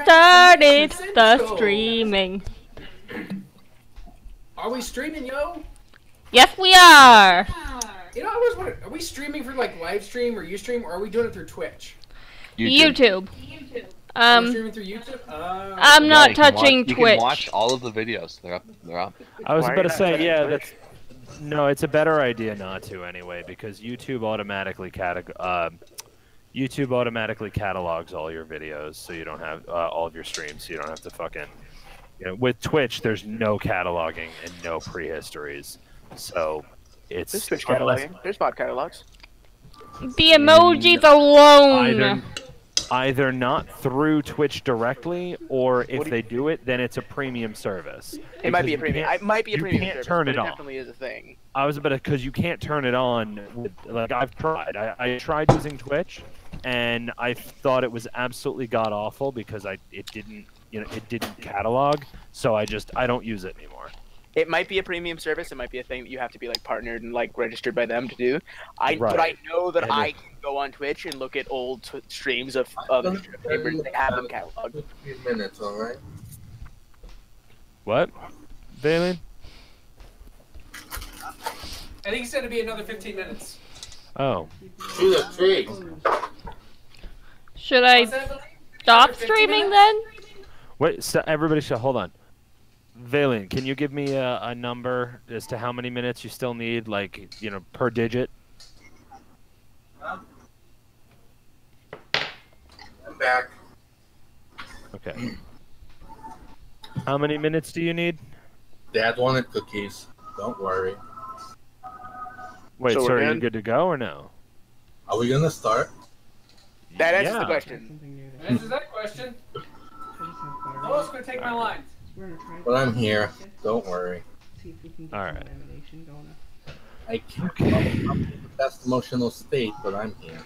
started the streaming. Are we streaming, yo? Yes, we are. You know, I was wondering, are we streaming for like live stream or Ustream, or are we doing it through Twitch? YouTube. We're streaming through YouTube. I'm not touching Twitch. You can watch all of the videos. They're up. They're up. I was about to say, yeah, that's. No, it's a better idea not to anyway, because YouTube automatically catalogs all your videos, so you don't have all of your streams, so you don't have to fucking. You know, with Twitch, there's no cataloging and no prehistories, so it's. There's Twitch cataloging. There's bot catalogs. The emojis alone. Either not through Twitch directly, or if they do it, then it's a premium service. It might be a premium. It might be a premium service. Turn it off. It definitely is a thing. I was about to, because you can't turn it on. Like I've tried. I tried using Twitch, and I thought it was absolutely god awful because it didn't catalog. So I don't use it anymore. It might be a premium service. It might be a thing that you have to be like partnered and like registered by them to do. But I know that I can go on Twitch and look at old streams of streamers. They have them cataloged. 15 minutes, all right. What, Valen? I think he said it'd be another 15 minutes. Oh. Shoot a tree. Should I stop streaming then? Wait, so everybody should hold on. Valen, can you give me a number as to how many minutes you still need, like, you know, per digit? I'm back. Okay. How many minutes do you need? Dad wanted cookies. Don't worry. Wait, so are you good to go or no? Are we gonna start? That answers the question. Answers that question. No one's gonna take my lines. But I'm here. Don't worry. Alright. I can't come up with the best emotional state, but I'm here.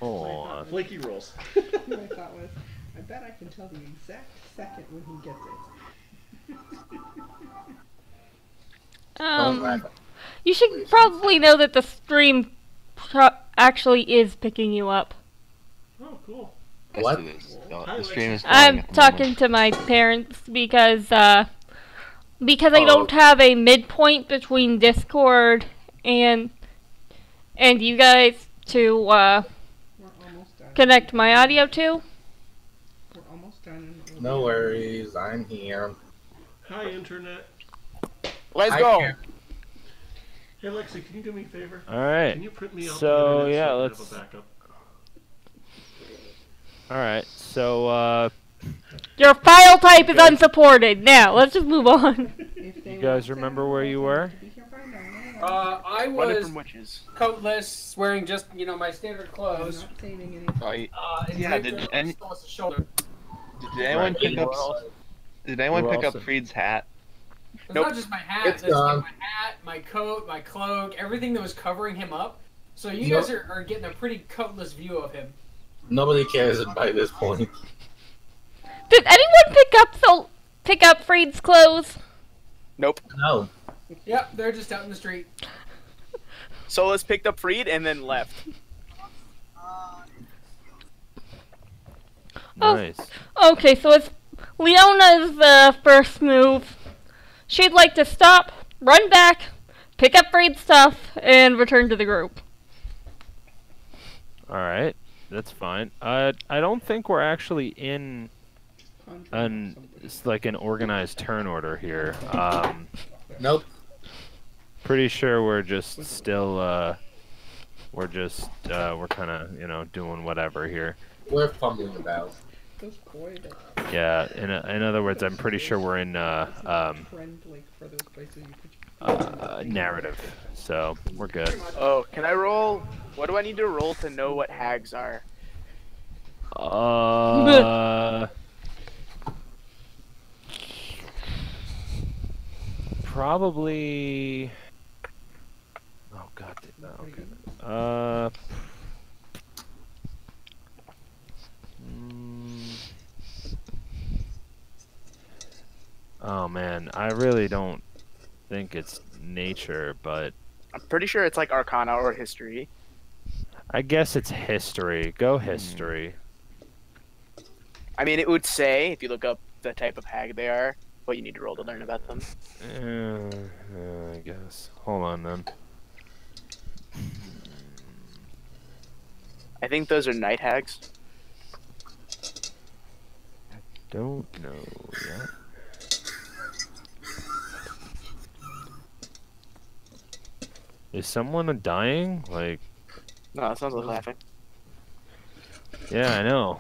Oh. Flaky rolls. My thought was, I bet I can tell the exact second when he gets it. You should probably know that the stream actually is picking you up. Oh, cool. What? The stream is I'm talking to my parents because I don't have a midpoint between Discord and you guys to connect my audio to. We're almost done. No worries, I'm here. Hi, Internet. Let's go. Hey, Lexi, can you do me a favor? Alright. Can you print me out so, the yeah, so let's... have a backup? Alright, so, Your file type is unsupported. Now, let's just move on. You guys remember where you were? I was coatless, wearing just, you know, my standard clothes. Yeah, did anyone pick up... Did anyone pick up Freed's hat? It's not just my hat. It's my hat, my coat, my cloak, everything that was covering him up. So you guys are getting a pretty coatless view of him. Nobody cares by this point. Did anyone pick up Freed's clothes? Nope. No. Yep, they're just out in the street. Solus picked up Freed and then left. Nice. Okay, so it's Leona's first move. She'd like to stop, run back, pick up Freed's stuff, and return to the group. Alright, that's fine. I don't think we're actually in an organized turn order here. Nope. Pretty sure we're just still, we're kind of, you know, doing whatever here. We're fumbling about. Yeah, in other words, I'm pretty sure we're in narrative, so we're good. Oh, can I roll? What do I need to roll to know what hags are? Probably. Oh God, no. Okay. Oh man, I really don't think it's nature, but I'm pretty sure it's like Arcana or history. I guess it's history. Go history. I mean, it would say, if you look up the type of hag they are, what you need to roll to learn about them. I guess. Hold on, then. I think those are night hags. Don't know yet. Is someone dying? Like... No, that sounds like laughing. Yeah, I know.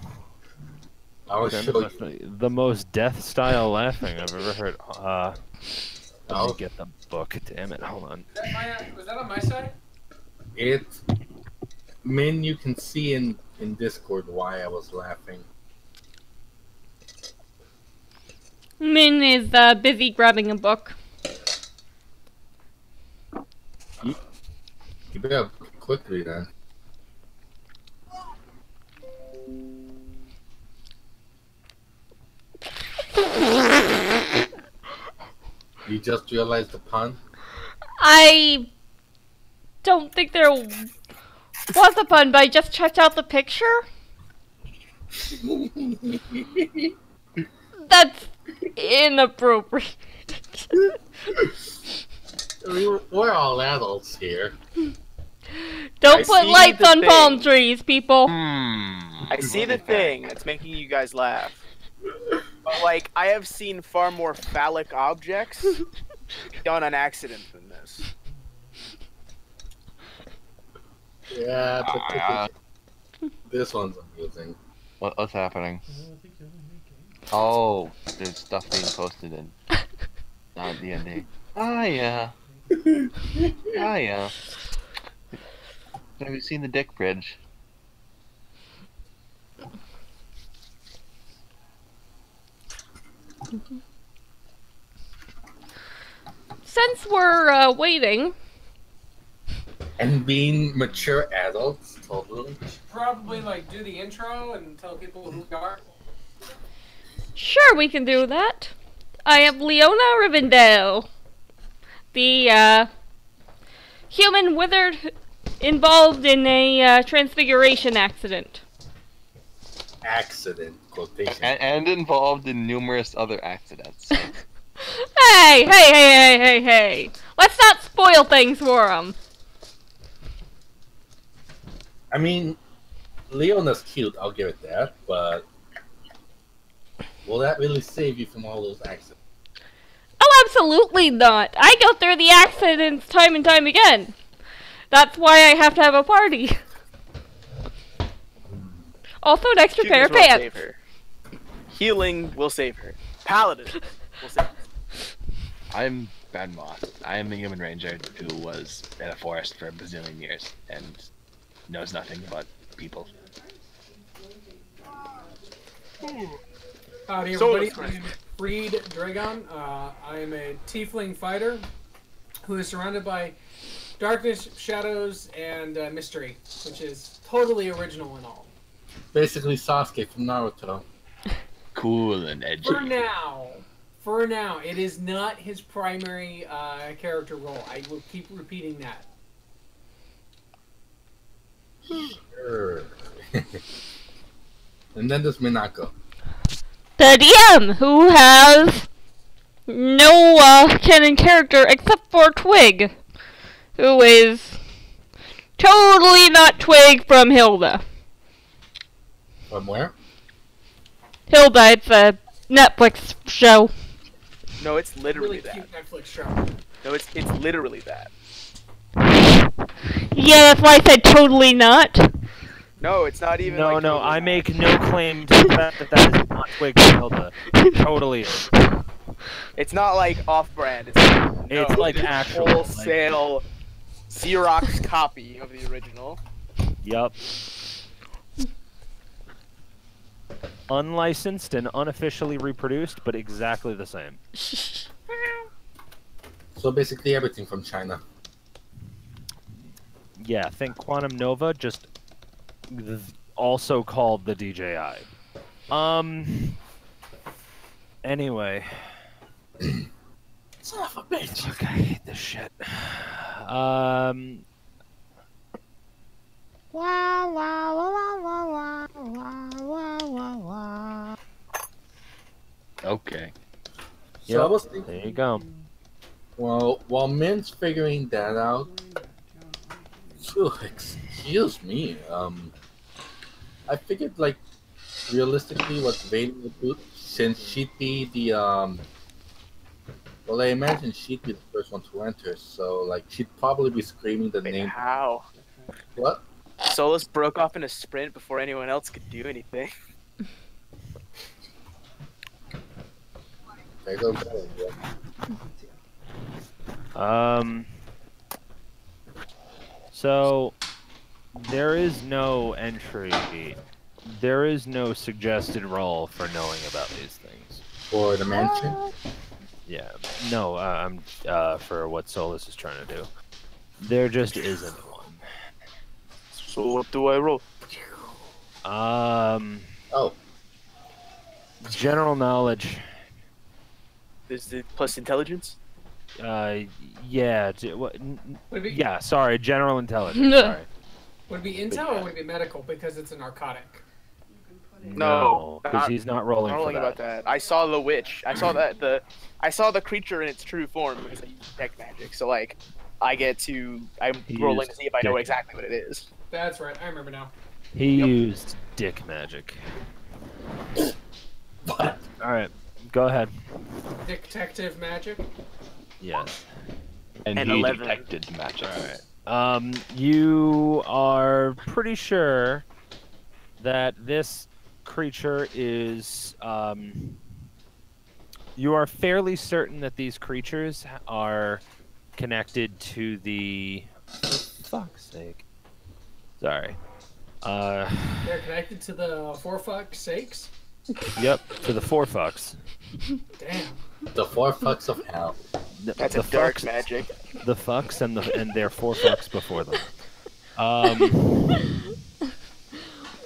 I'll show you. The most death-style laughing I've ever heard. Let me get the book. Damn it, hold on. Was that on my side? Min, you can see in Discord why I was laughing. Min is busy grabbing a book. You better quickly then. You just realized the pun? I don't think there was a pun, but I just checked out the picture. That's inappropriate. We're all adults here. Don't put lights on palm trees, people. I see the thing that's making you guys laugh. But, like, I have seen far more phallic objects done on accident than this. Yeah, but this one's amusing. What's happening? Oh, there's stuff being posted in D&D. Ah, yeah. Ah, yeah. Have you seen the Dick Bridge? Since we're waiting, and being mature adults, totally. Probably like do the intro and tell people who we are. Sure, we can do that. I am Leona Rivendell, the human withered involved in a transfiguration accident. Accident, quotation. And involved in numerous other accidents. Hey! Let's not spoil things for them. I mean, Leona's cute, I'll give it that, but will that really save you from all those accidents? Oh, absolutely not. I go through the accidents time and time again. That's why I have to have a party. Also, an extra pair of pants. Save her. Healing will save her. Paladin will save her. I'm Bad Moth. I am the human ranger who was in a forest for a bazillion years and knows nothing but people. Howdy everybody, I am Freed Dragon. I am a tiefling fighter who is surrounded by darkness, shadows, and mystery, which is totally original and all. Basically Sasuke from Naruto. Cool and edgy. For now, it is not his primary character role. I will keep repeating that. Sure. And then there's Minako. The DM, who has no canon character except for Twig, who is totally not Twig from Hilda. From where? Hilda, it's a Netflix show. No, it's literally Really that. cute Netflix show. No, it's literally that. Yeah, that's why I said totally not. No, it's not even. No, like no, totally I not. make no claim to the fact that that is not Twig and Hilda. It totally is. It's not like off-brand. It's like it's actual, wholesale Xerox copy of the original. Yup. Unlicensed and unofficially reproduced, but exactly the same. So basically everything from China. Yeah, think Quantum Nova, just also called the DJI. Anyway. Son of a bitch. Okay, I hate this shit. Okay. So I Yep, was thinking, there you go. well, while Min's figuring that out, phew, excuse me. I figured like realistically what Vader would do, since she'd be the well, I imagine she'd be the first one to enter, so like she'd probably be screaming the Wait, name. how? What? Solus broke off in a sprint before anyone else could do anything. There goes that, yeah. So there is no entry. There is no suggested role for knowing about these things. For the mansion. Yeah. No, I'm for what Solus is trying to do. There just isn't one. So what do I roll? Oh, General knowledge. Is it plus intelligence? Yeah. Would it be, Yeah. Sorry. General intelligence. Sorry. would it be intel or would it be medical because it's a narcotic? No, because he's not rolling I'm for rolling that. about that. I saw the witch. I saw I saw the creature in its true form because I use detect magic. So like, I'm He rolling to used see if I know dick. exactly what it is. That's right. I remember now. He Yep. used dick magic. what? All right. Go ahead. Detective magic. Yes. And And he 11. detected the magic. You are pretty sure that this creature is. You are fairly certain that these creatures are connected to the. For fuck's sake. Sorry. They're connected to the for fuck's sakes. Yep. To the four fucks. Damn. The four fucks of hell. That's the a dark fucks, magic. The fucks and their four fucks before them.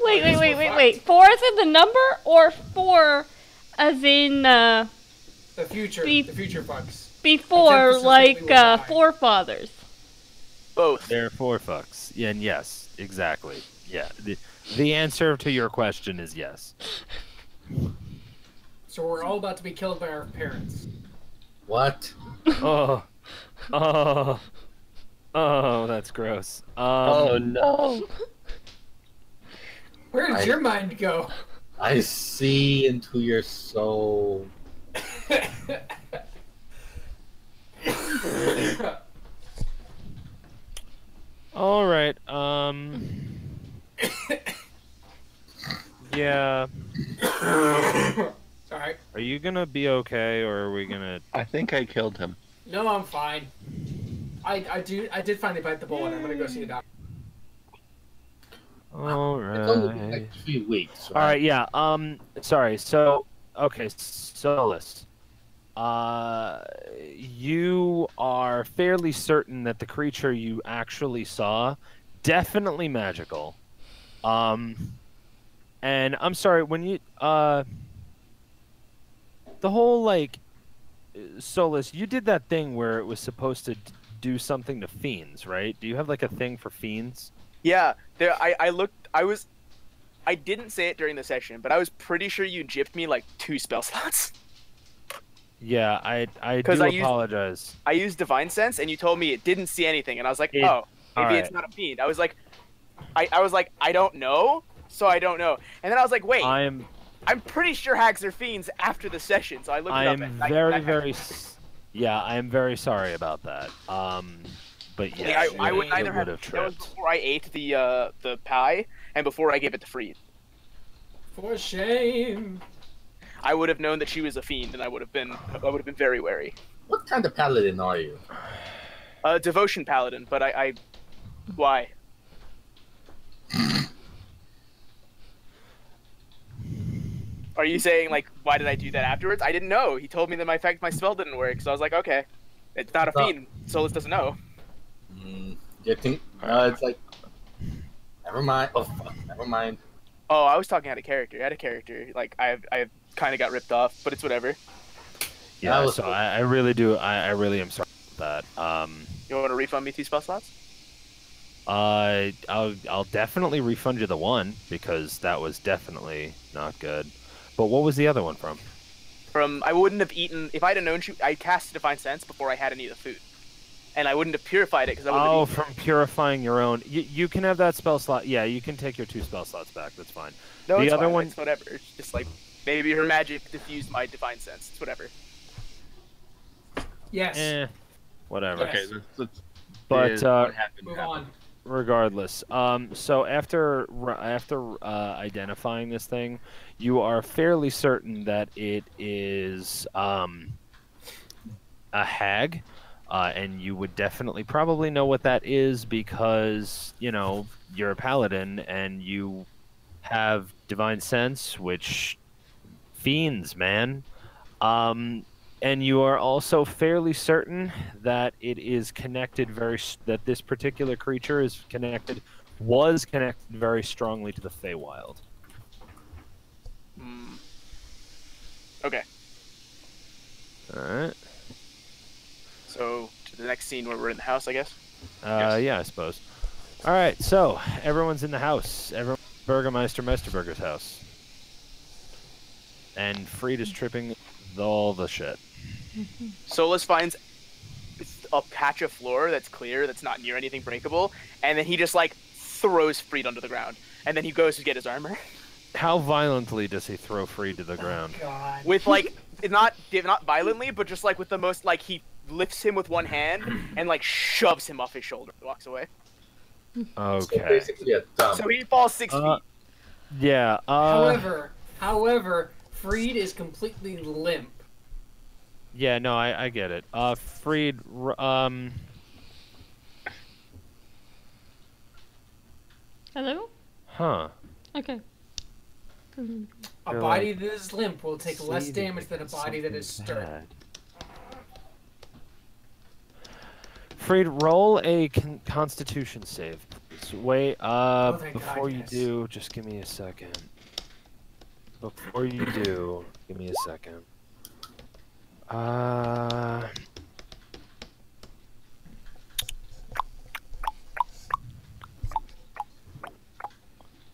Wait. 4 as in the number, or 4 as in The future. Be- The future fucks. before, It's like emphasis that we will die. forefathers? Both. They're four fucks. Yeah, and yes, exactly. Yeah. The answer to your question is yes. So we're all about to be killed by our parents. What? Oh, that's gross. Oh no! Where did your mind go? I see into your soul. All right. Yeah. Sorry. Are you gonna be okay, or are we gonna? I think I killed him. No, I'm fine. I did finally bite the bullet. I'm gonna go see a doctor. All It's only been right. like 3 weeks, All right. Yeah. Sorry. So, okay, Solus. You are fairly certain that the creature you actually saw, definitely magical. And I'm sorry, when you the whole like Solus, you did that thing where it was supposed to do something to fiends, right? Do you have like a thing for fiends? Yeah. I didn't say it during the session, but I was pretty sure you gypped me like 2 spell slots. Yeah, I do 'Cause I apologize. I used Divine Sense, and you told me it didn't see anything, and I was like, It- oh, maybe alright. it's not a fiend. I was like, I don't know, so I don't know. And then I was like, wait, I'm pretty sure hags are fiends after the session, so I looked it up. I'm and yeah, I am very sorry about that. But yeah, I it would either would have have that was tripped. before I ate the pie and before I gave it to Freed. For shame. I would have known that she was a fiend, and I would have been very wary. What kind of paladin are you? Devotion paladin, but I why? Are you saying like why did I do that afterwards? I didn't know. He told me that my spell didn't work, so I was like, okay, it's not a No. fiend. Solus doesn't know. You think? No, it's like. Never mind. Oh fuck. Never mind. Oh, I was talking out of character. Out of character. Like I kind of got ripped off, but it's whatever. Yeah, That was- so I really do. I really am sorry about that. You want to refund me 2 spell slots? I'll definitely refund you the 1 because that was definitely not good. But what was the other one from? I wouldn't have eaten if I'd have known I cast Divine Sense before I had any of the food, and I wouldn't have purified it because I wouldn't have eaten from purifying your own. You can have that spell slot. Yeah, you can take your 2 spell slots back. That's fine. No, the it's other fine. one, It's whatever. It's just like maybe her magic diffused my Divine Sense. It's whatever. Yes. Whatever. Yes. Okay, let's But what happened. Move happened. on. regardless, so after identifying this thing, you are fairly certain that it is a hag, and you would definitely probably know what that is because you're a paladin and you have divine sense, which fiends, man. And you are also fairly certain that it is connected that this particular creature was connected very strongly to the Feywild. Okay. All right. So to the next scene where we're in the house, I guess. Yeah, I suppose. All right, so everyone's in the house. Burgermeister Meisterburger's house. And Fried is tripping all the shit. Solus finds a patch of floor that's clear, that's not near anything breakable, and then he just like throws Fried onto the ground, and then he goes to get his armor. How violently does he throw Fried to the ground? God. With like not violently, but just like with the most like he lifts him with one hand and like shoves him off his shoulder and walks away. So Okay. basically a thumb. So he falls 6 feet. Yeah. However, Fried is completely limp. Yeah, no, I get it. Fried, Hello? huh. Okay. A You're body like, that is limp will take less saving damage than a body that is something sturdy. bad. Fried, roll a Constitution save, please. Wait, thank before God, you yes. do, just give me a second. Before you do, give me a second.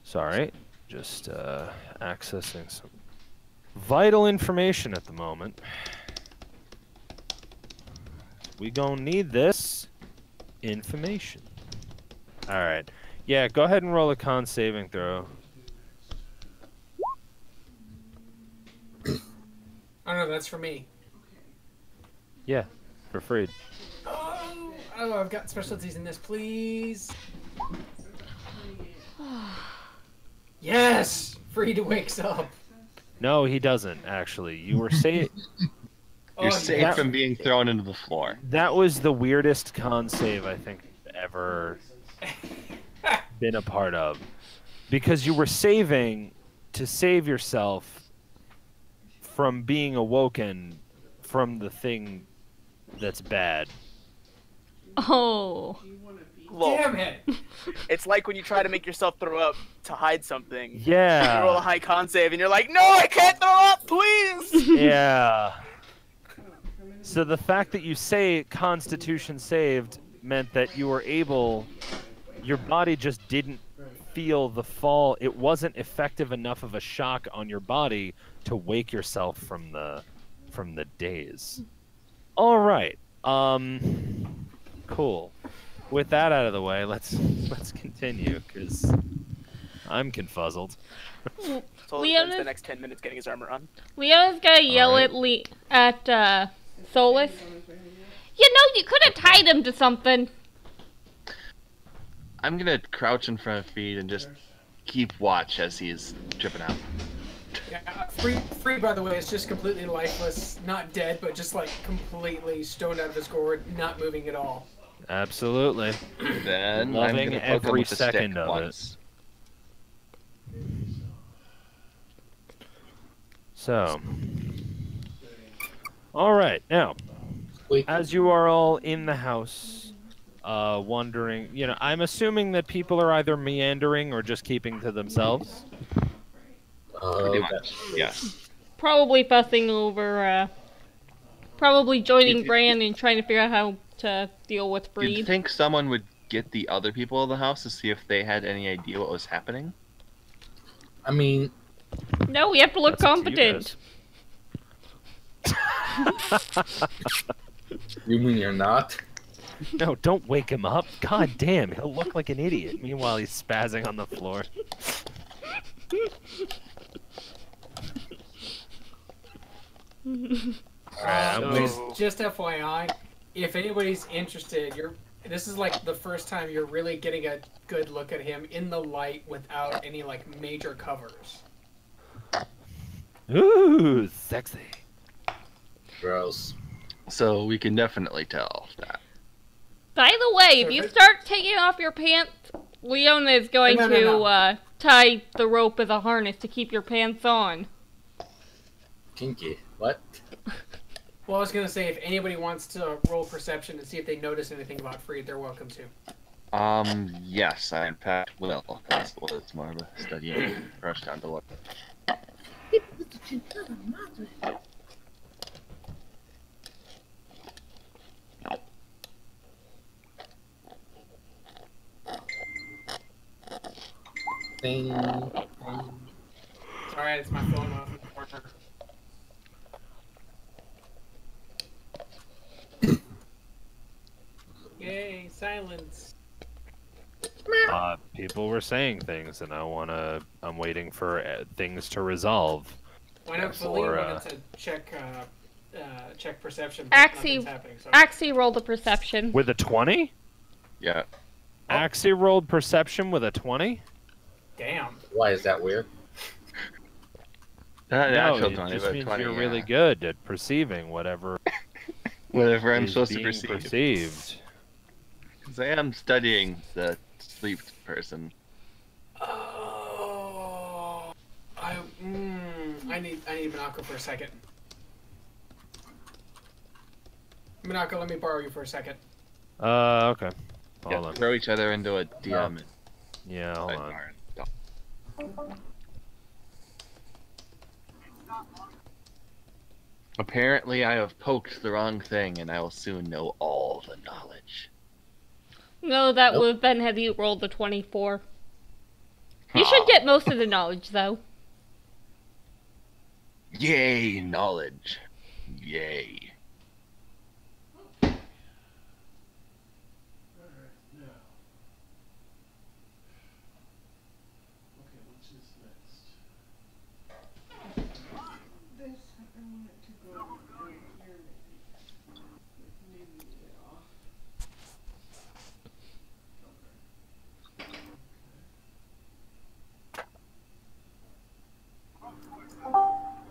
Sorry, just accessing some vital information at the moment. We gonna need this information. All right, yeah, go ahead and roll a con saving throw. Oh no, that's for me. Yeah, for Fried. Oh, I've got specialties in this, please. Yes! Fried wakes up. No, he doesn't actually. You were saying. Oh, You're safe yes. from being thrown into the floor. That was the weirdest con save I think I've ever been a part of. Because you were saving to save yourself from being awoken from the thing that's bad. Oh. Lol. Damn it! It's like when you try to make yourself throw up to hide something. Yeah. You roll a high con save and you're like, no, I can't throw up, please! Yeah. So the fact that you say Constitution saved meant that you were able, your body just didn't feel the fall. It wasn't effective enough of a shock on your body to wake yourself from the daze. All right. Cool. With that out of the way, let's continue because I'm confuzzled. So Leon spends the is- next 10 minutes getting his armor on. Leo's gonna yell Alright. at Solus. You could have tied him to something. I'm gonna crouch in front of Feed and just keep watch as he's tripping out. Yeah, Fried, by the way, is just completely lifeless. Not dead, but just like completely stoned out of his gourd, not moving at all. Absolutely. Then I'm Loving gonna poke him every with a second stick of it. once. So, all right. Now, Wait, as you are all in the house, wondering, I'm assuming that people are either meandering or just keeping to themselves. Pretty much. that's Yeah. Probably fussing over, probably joining If you- Bran and trying to figure out how to deal with You'd Breed. think someone would get the other people of the house to see if they had any idea what was happening. I mean, No, we have to look That's up to you competent. guys. You mean you're not? No, don't wake him up. God damn, he'll look like an idiot. Meanwhile, he's spazzing on the floor. Just FYI, if anybody's interested, this is like the first time you're really getting a good look at him in the light without any like major covers. Ooh, sexy. Gross. So we can definitely tell that. By the way, if you start taking off your pants, Leona is going to tie the rope as a harness to keep your pants on. Kinky. What? Well, I was gonna say if anybody wants to roll perception to see if they notice anything about Freed, they're welcome to. Yes, I in fact will. That's what it's more of a studying rush down to look. Ding. Ding. It's alright, it's my phone off in the corner. Yay, silence. People were saying things, and I'm waiting for things to resolve. Why not Feline wanted to check perception, but Axie, nothing's happening, so. Axie rolled a perception. With a 20? Yeah. Axie rolled perception with a 20? Damn. Why is that weird? No, it just means you're really good at perceiving whatever I'm is supposed to being perceived. Because I am studying the sleep person. Oh, I need Minako for a second. Minako, let me borrow you for a second. Okay. Hold on. Throw each other into a DM. Yeah, hold on. Apparently, I have poked the wrong thing, and I will soon know all the knowledge. No, that would have been had you rolled the 24. You should get most of the knowledge, though. Yay, knowledge. Yay.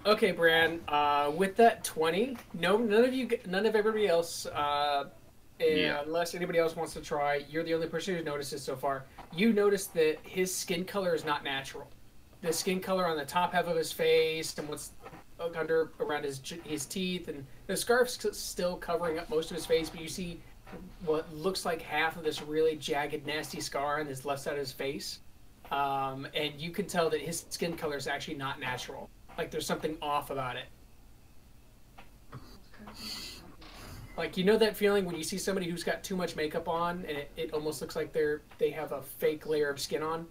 Okay, Bran. With that 20, none of everybody else, unless anybody else wants to try, you're the only person who notices so far. You notice that his skin color is not natural. The skin color on the top half of his face and what's around his teeth, and the scarf's still covering up most of his face, but you see what looks like half of this really jagged, nasty scar on his left side of his face. And you can tell that his skin color is actually not natural. Like there's something off about it. Like, you know that feeling when you see somebody who's got too much makeup on and it almost looks like they have a fake layer of skin on?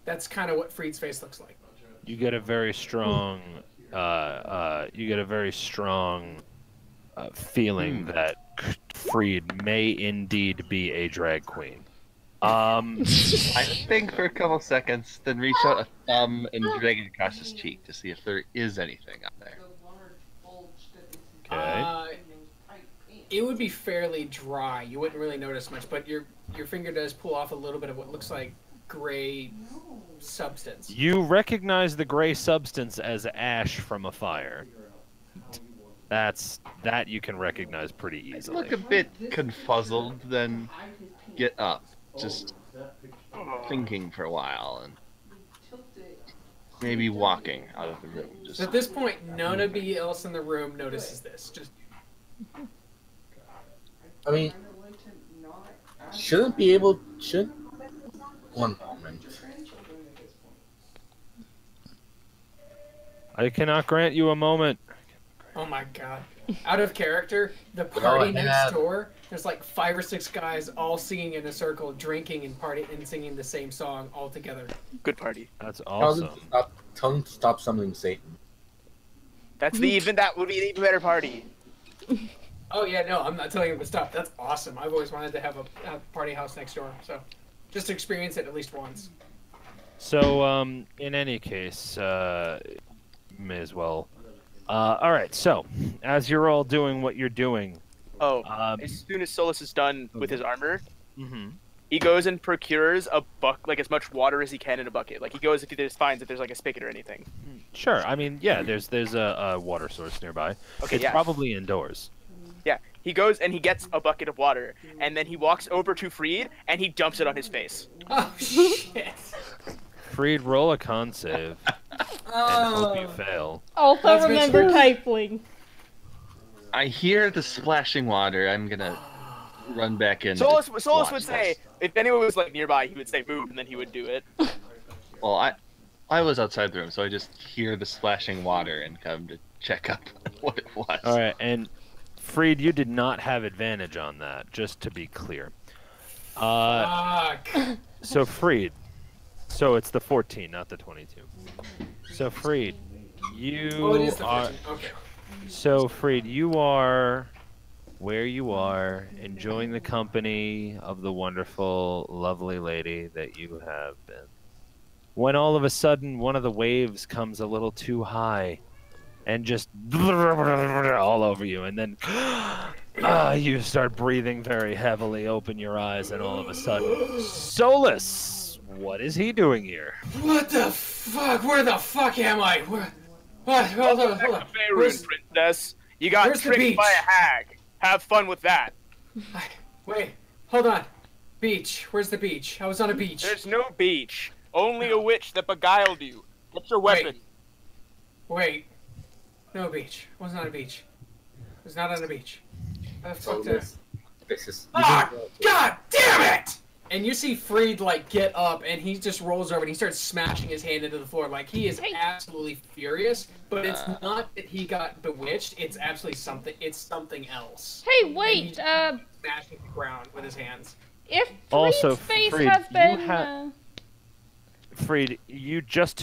That's kind of what Freed's face looks like. You get a very strong feeling that Freed may indeed be a drag queen. I think for a couple seconds, then reach out a thumb and drag it across his cheek to see if there is anything up there. Okay. It would be fairly dry. You wouldn't really notice much, but your finger does pull off a little bit of what looks like gray substance. You recognize the gray substance as ash from a fire. That you can recognize pretty easily. Look a bit confuzzled, then get up. Just thinking for a while and maybe walking out of the room. So at this point, nobody else in the room notices this. Just I mean, one moment. I cannot grant you a moment. oh my god. Out of character, the party next door, there's like 5 or 6 guys all singing in a circle, drinking and singing the same song all together. Good party. That's awesome. Tell them to stop summoning Satan. That would be an even better party. Oh yeah, no, I'm not telling him to stop. That's awesome. I've always wanted to have a party house next door, so just to experience it at least once. So, in any case, may as well. All right. So, as you're all doing what you're doing, As soon as Solus is done with his armor, mhm. he goes and procures a like as much water as he can in a bucket. Like he goes if he finds if there's like a spigot or anything. Sure. I mean, yeah. There's a water source nearby. Okay, It's yeah. probably indoors. Yeah, he goes and he gets a bucket of water, and then he walks over to Freed and he dumps it on his face. Oh shit! Freed, roll a con save, and hope you fail. Also That's remember Mr. Tiefling. I hear the splashing water. I'm gonna run back in. Solus watch would this. say if anyone was like nearby, he would say move, and then he would do it. Well, I was outside the room, so I just hear the splashing water and come to check up what it was. All right, and Freed, you did not have advantage on that, just to be clear. Fuck. So Freed, so it's the 14, not the 22. So Freed, you Oh, it is the are. 15. Okay. So Freed, you are where you are, enjoying the company of the wonderful, lovely lady that you have been. When all of a sudden, one of the waves comes a little too high, and just all over you, and then you start breathing very heavily, open your eyes, and all of a sudden, Solus! What is he doing here? What the fuck? Where the fuck am I? What? Hold on. Faerun, princess. You got where's the tricked beach? by a hag. Have fun with that. Wait, hold on. Beach. Where's the beach? I was on a beach. There's no beach. Only a witch that beguiled you. Get your weapon. Wait. No beach. I wasn't on a beach. I was not on a beach. How the fuck did I... This is. Ah! God damn it! And you see Freed, like, get up, and he just rolls over, and he starts smashing his hand into the floor. Like, he is absolutely furious, but it's not that he got bewitched, it's absolutely something, it's something else. Hey, wait, smashing the ground with his hands. if Freed's Also, face Freed, has you been... Freed, you just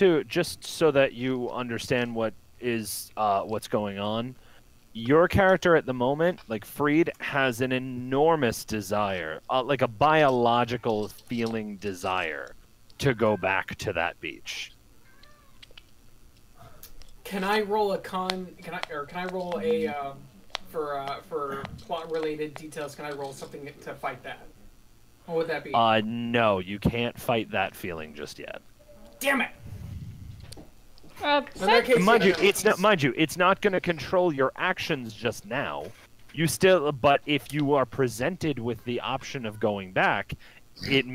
so that you understand what's going on. Your character at the moment, like Freed, has an enormous desire, like a biological feeling desire, to go back to that beach. Can I roll a con? Can I roll a for plot related details? Can I roll something to fight that? What would that be? No, you can't fight that feeling just yet. Damn it! since- Mind you, it's not going to control your actions just now. But if you are presented with the option of going back, it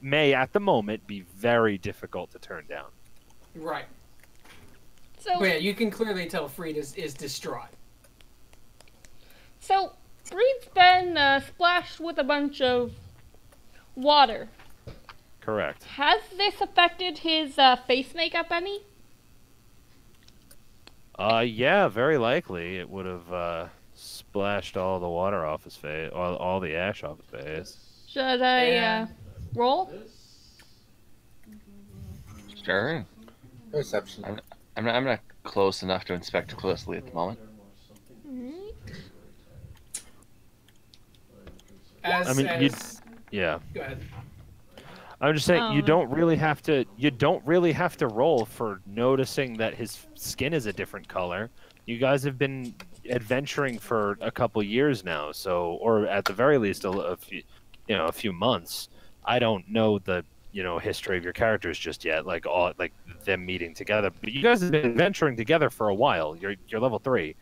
may at the moment be very difficult to turn down. Right. So, But yeah, you can clearly tell Freed is distraught. so Freed's been splashed with a bunch of water. Correct. Has this affected his face makeup any? Yeah, very likely it would have splashed all the water off his face, all the ash off his face. Should I Yeah. roll? Sure. Perception. I'm not close enough to inspect closely at the moment. As, I mean, as... yeah. Go ahead. I'm just saying you Oh. don't really have to roll for noticing that his skin is a different color. You guys have been adventuring for a couple years now, so, or at the very least a few months. I don't know the history of your characters just yet, like them meeting together. But you guys have been adventuring together for a while. You're level 3,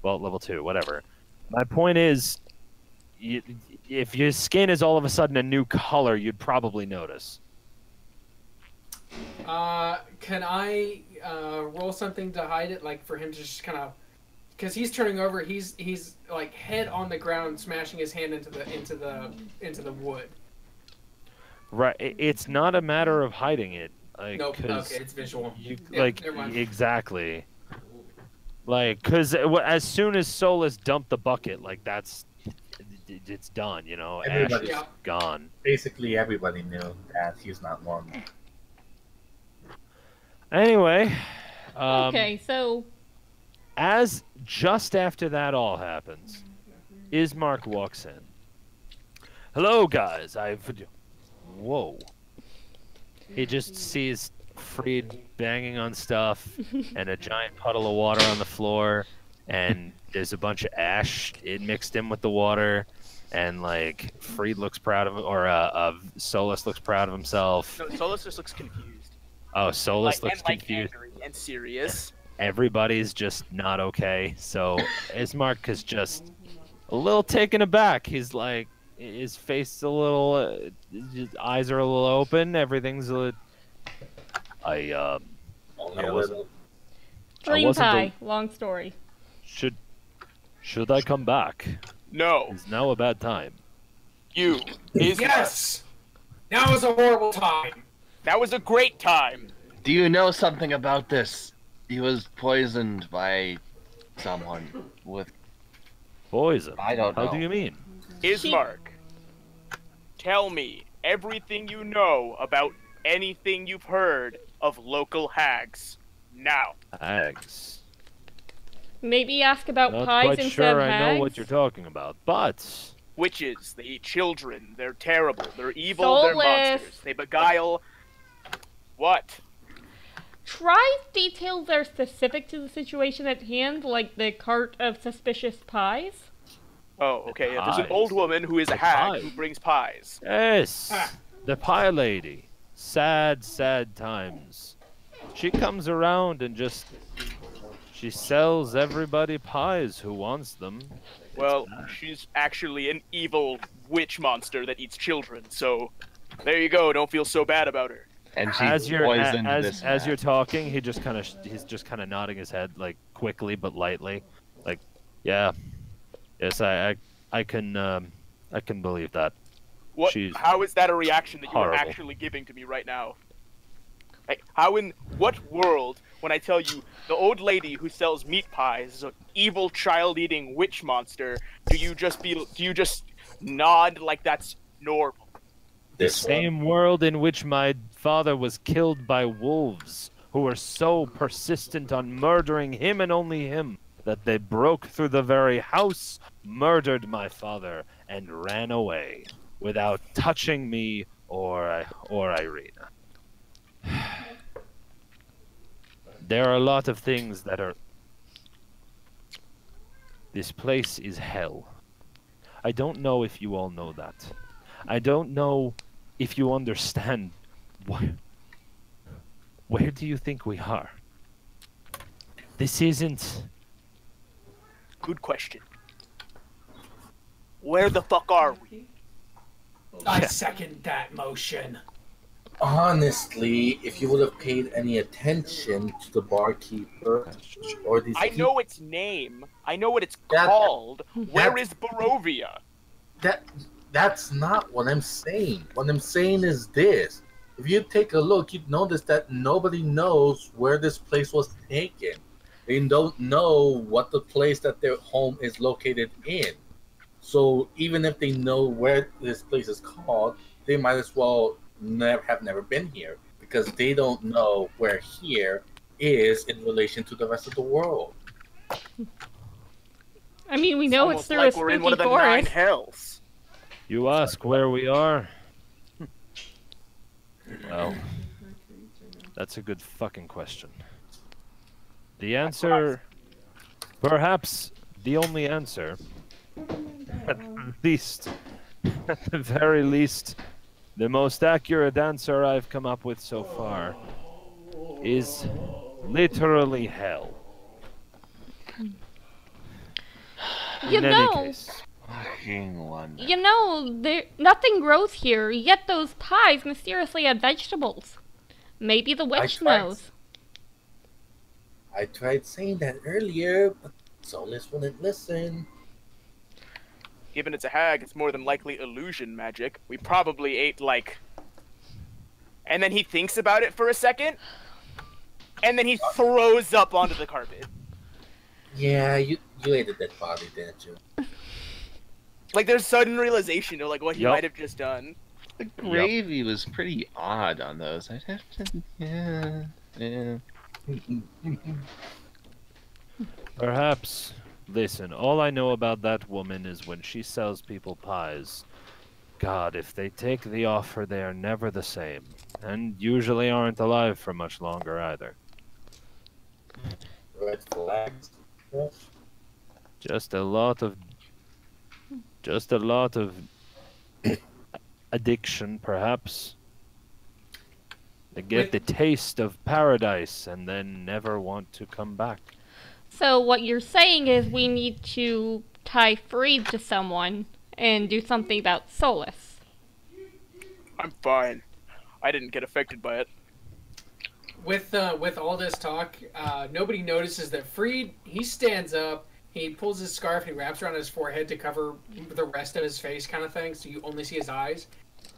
well, level 2, whatever. My point is, if your skin is all of a sudden a new color, you'd probably notice. Can I roll something to hide it, like for him to just kind of, because he's turning over, he's like head on the ground, smashing his hand into the wood. Right, it's not a matter of hiding it. Like, Nope. 'cause Okay, it's visual. you Yeah, never mind. exactly. Like, because as soon as Solus dumped the bucket, like it's done. Ash Everybody- is Yeah. gone. Basically, everybody knew that he's not normal. Anyway, Okay, so As just after that all happens, Ismark walks in. Hello, guys. Whoa. He just sees Freed banging on stuff and a giant puddle of water on the floor, and there's a bunch of ash mixed in with the water, and like Freed looks proud of, or Solus looks proud of himself. No, Solus just looks confused. Oh, Solus looks and, confused. Angry and serious. Everybody's just not okay. So Ismark is just a little taken aback. He's like, his face is a little, his eyes are a little open. Everything's a little. Only I a wasn't. little. Dream wasn't pie. Long story. Should I come back? No, Is now a bad time? you. Is Yes! Now is a horrible time. That was a great time. Do you know something about this? He was poisoned by someone with. Poison. I don't know. How do you mean? Ismark, tell me everything you know about anything you've heard of local hags. Now. Hags. Maybe ask about Not pies quite instead sure of I hags. know what you're talking about, but Witches, they eat children. They're terrible. They're evil. They're Soulless. monsters. They beguile. What? Try details that are specific to the situation at hand, like the cart of suspicious pies. Oh, okay. Yeah, there's an Pies. old woman who is a The hag pie. who brings pies. yes, Ah. the pie lady. Sad, sad times. She comes around and she sells everybody pies who wants them. Well, she's actually an evil witch monster that eats children. So, there you go. Don't feel so bad about her. And she As you're poisoned this as man. you're talking, he's just kind of nodding his head like quickly but lightly, like, yeah, yes, I can believe that. What? She's How is that a reaction that you are horrible. actually giving to me right now? Like, how in what world, when I tell you the old lady who sells meat pies is an evil child-eating witch monster, do you just nod like that's normal? The This same world in which my father was killed by wolves, who were so persistent on murdering him and only him that they broke through the very house, murdered my father, and ran away without touching me or Irina. There are a lot of things that are. This place is hell. I don't know if you all know that. I don't know if you understand. Where do you think we are? This isn't. Good question. Where the fuck are we? I second that motion. Honestly, if you would have paid any attention to the barkeeper or these I know its name. I know what it's That- called. Where that- is Barovia? that's not what I'm saying. What I'm saying is this. If you take a look, you'd notice that nobody knows where this place was taken. They don't know what the place that their home is located in. So even if they know where this place is called, they might as well never been here because they don't know where here is in relation to the rest of the world. I mean, we know it's Almost through like a we're in one spooky of the nine forest. hells. You ask where we are? Well, that's a good fucking question. The answer, perhaps the only answer, at the very least, the most accurate answer I've come up with so far is literally hell. You In any know, case, Fucking wonder. you know, nothing grows here, yet those pies mysteriously had vegetables. Maybe the witch tried. knows. I tried saying that earlier, but Solus wouldn't listen. Given it's a hag, it's more than likely illusion magic. We probably ate like. And then he thinks about it for a second, and then he throws up onto the carpet. Yeah, you ate a dead body, didn't you? Like there's sudden realization of like what he Yup. might have just done. The gravy was pretty odd on those. I'd have to. Yeah. Perhaps. Listen, all I know about that woman is when she sells people pies. God, if they take the offer, they are never the same. And usually aren't alive for much longer either. Red flags. Yes. Just a lot of addiction, perhaps. They get the taste of paradise and then never want to come back. So what you're saying is we need to tie Freed to someone and do something about Solus. I'm fine. I didn't get affected by it. With all this talk, nobody notices that Freed, he stands up, he pulls his scarf, he wraps around his forehead to cover the rest of his face kind of thing, so you only see his eyes.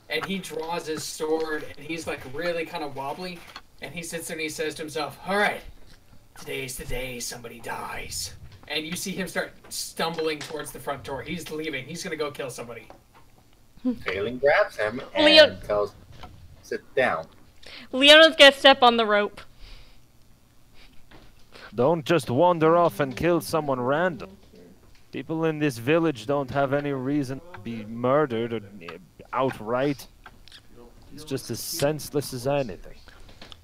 And he draws his sword, and he's like really kind of wobbly, and he sits there and he says to himself, "All right, today's the day somebody dies." And you see him start stumbling towards the front door. He's leaving. He's gonna go kill somebody. Phelan grabs him and Leo- tells him, "Sit down." Leona's gonna step on the rope. Don't just wander off and kill someone random. People in this village don't have any reason to be murdered or outright. It's just as senseless as anything.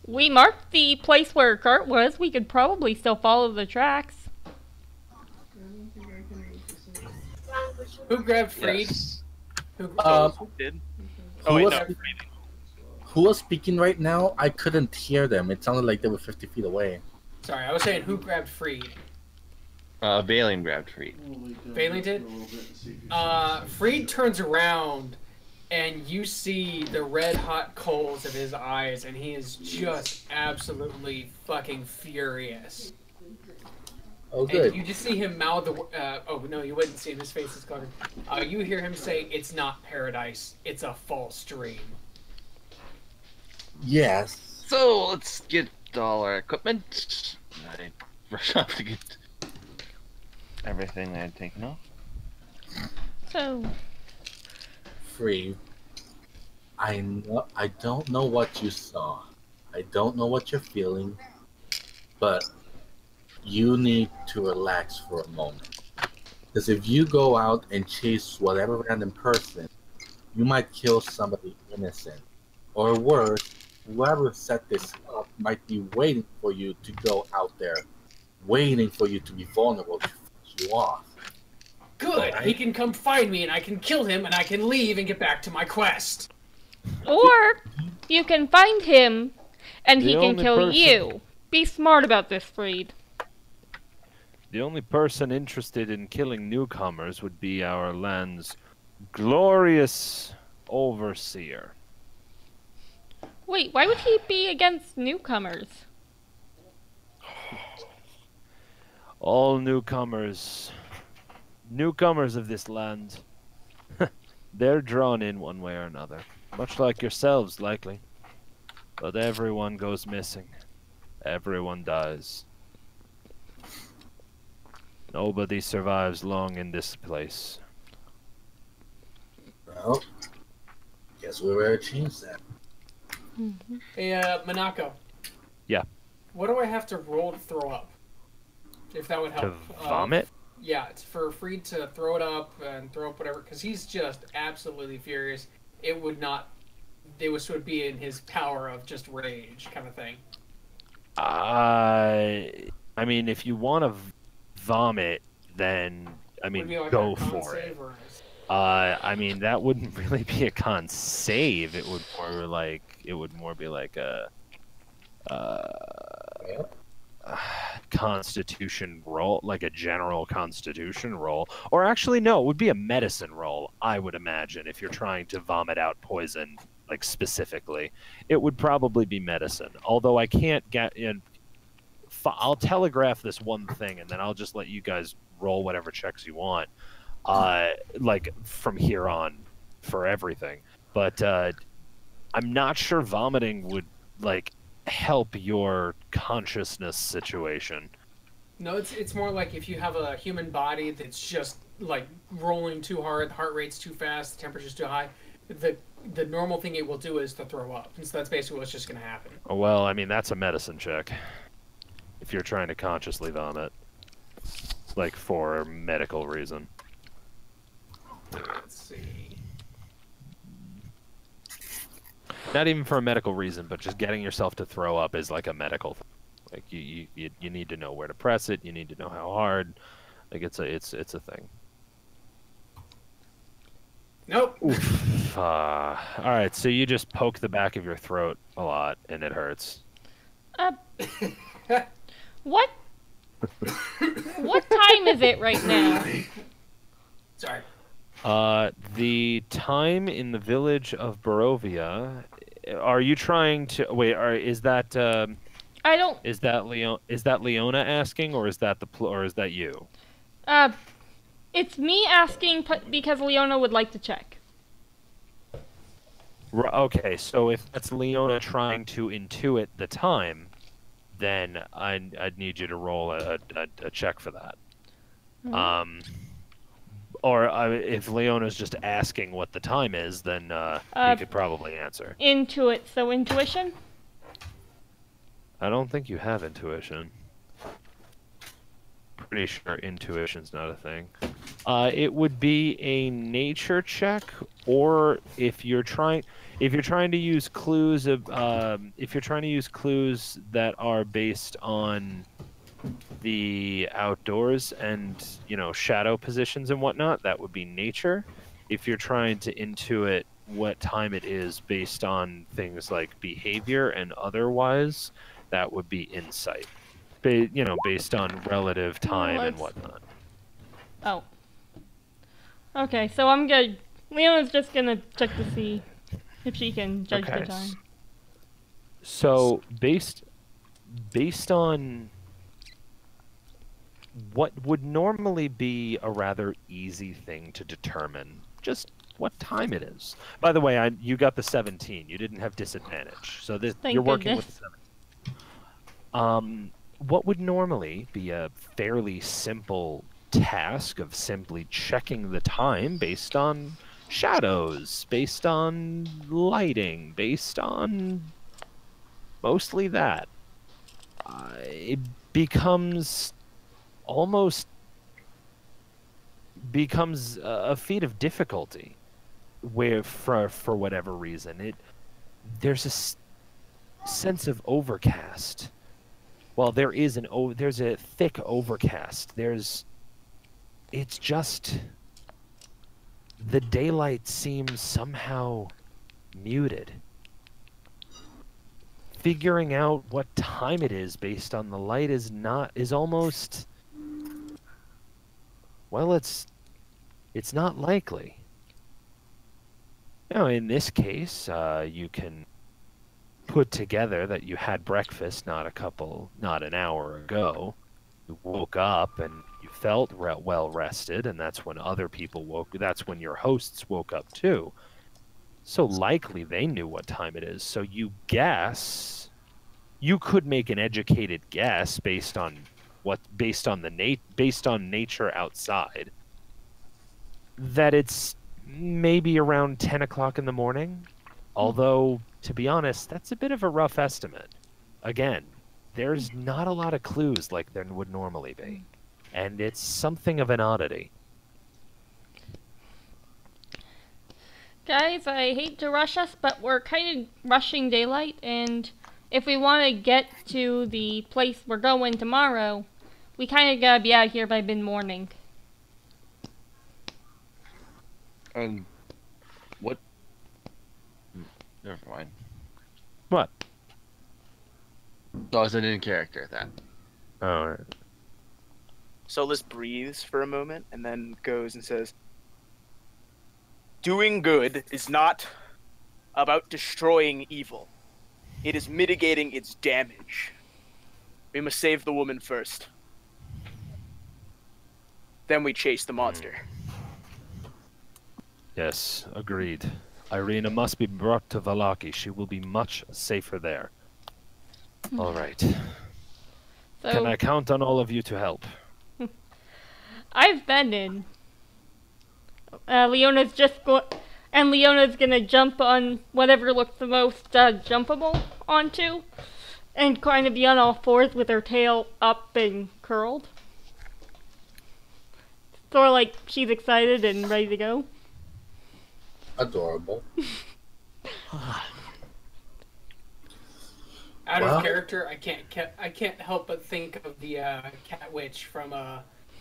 We marked the place where a cart was. We could probably still follow the tracks. Who grabbed Freed? Yes. Who Did? Who Oh, wait, was- no. Who was speaking right now? I couldn't hear them. It sounded like they were 50 feet away. Sorry, I was saying who grabbed Freed? Valen grabbed Freed. Bailey did? Freed turns around, and you see the red-hot coals of his eyes, and he is just absolutely fucking furious. Oh, good. And you just see him mouth the... oh, no, you wouldn't see him. His face is covered. You hear him say, "It's not paradise. It's a false dream." Yes. So let's get all our equipment. I rush off to get everything I had taken off. So, Free. I don't know what you saw. I don't know what you're feeling, but you need to relax for a moment. Because if you go out and chase whatever random person, you might kill somebody innocent. Or worse, whoever set this up might be waiting for you to go out there, waiting for you to be vulnerable to finish you off. Good! Alright. He can come find me, and I can kill him, and I can leave and get back to my quest. or you can find him and he The can only kill person- you. Be smart about this, Freed. The only person interested in killing newcomers would be our land's glorious overseer. Wait, why would he be against newcomers? All newcomers of this land, they're drawn in one way or another. Much like yourselves, likely. But everyone goes missing. Everyone dies. Nobody survives long in this place. Well, guess we better change that. Hey, Monako. Yeah. What do I have to roll to throw up? If that would help. To vomit? Yeah, it's for Freed to throw it up and throw up whatever, because he's just absolutely furious. It would be in his power of just rage kind of thing. I mean, if you want to vomit, then Would it be like go a con for it. save or a- I mean, that wouldn't really be a con save. It would more be like a constitution roll, like a general constitution roll. Or actually, no, it would be a medicine roll, I would imagine, if you're trying to vomit out poison, like specifically. It would probably be medicine. Although I can't get in. I'll telegraph this one thing, and then I'll just let you guys roll whatever checks you want. Like from here on for everything. But I'm not sure vomiting would like help your consciousness situation. No, it's more like if you have a human body that's just like rolling too hard, the heart rate's too fast, the temperature's too high. The normal thing it will do is to throw up, and so that's basically what's just going to happen. Well, I mean, that's a medicine check if you're trying to consciously vomit. like for medical reason. Let's see. Not even for a medical reason, but just getting yourself to throw up is like a medical thing. Like you need to know where to press it. You need to know how hard. Like it's a thing. Nope. All right, so you just poke the back of your throat a lot, and it hurts. What? What time is it right now? Sorry. The time in the village of Barovia. Are you trying to wait? Is that I don't. Is that Leona asking, or is that or is that you? It's me asking because Leona would like to check. Okay, so if that's Leona trying to intuit the time, then I'd need you to roll a check for that. Mm-hmm. Or if Leona's just asking what the time is, then you could probably answer. Intuit, so intuition? I don't think you have intuition. Pretty sure intuition's not a thing. It would be a nature check, or if you're trying to use clues that are based on the outdoors and shadow positions and whatnot, that would be nature. If you're trying to intuit what time it is based on things like behavior and otherwise, that would be insight. Based on relative time and whatnot. Oh. Okay, so I'm good. Leona's just gonna check to see if she can judge the time. So based on what would normally be a rather easy thing to determine, just what time it is. By the way, you got the 17. You didn't have disadvantage, so you're working with the 17. What would normally be a fairly simple task of simply checking the time based on shadows, based on lighting, based on mostly that, it becomes a feat of difficulty where for whatever reason there's a sense of overcast. Well, there's a thick overcast. It's just the daylight seems somehow muted. Figuring out what time it is based on the light is almost, well, it's not likely. In this case, you can put together that you had breakfast not an hour ago. You woke up and you felt well rested, and that's when other people that's when your hosts woke up too. So likely they knew what time it is. So you could make an educated guess based on nature outside, that it's maybe around 10 o'clock in the morning. Although, to be honest, that's a bit of a rough estimate. Again, there's not a lot of clues like there would normally be. And it's something of an oddity. Guys, I hate to rush us, but we're kind of rushing daylight, and if we want to get to the place we're going tomorrow, we kind of gotta be out of here by mid-morning. What? Never mind. What? So I was an in character at that. Oh, right. Solus breathes for a moment and then goes and says, "Doing good is not about destroying evil. It is mitigating its damage. We must save the woman first. Then we chase the monster." Yes, agreed. Irina must be brought to Valaki. She will be much safer there. All right. So, Can I count on all of you to help? I've been in. Leona's gonna jump on whatever looks the most jumpable onto, and kind of be on all fours with her tail up and curled. Sort of like she's excited and ready to go. Adorable. Out Well- of character, I can't help but think of the cat witch from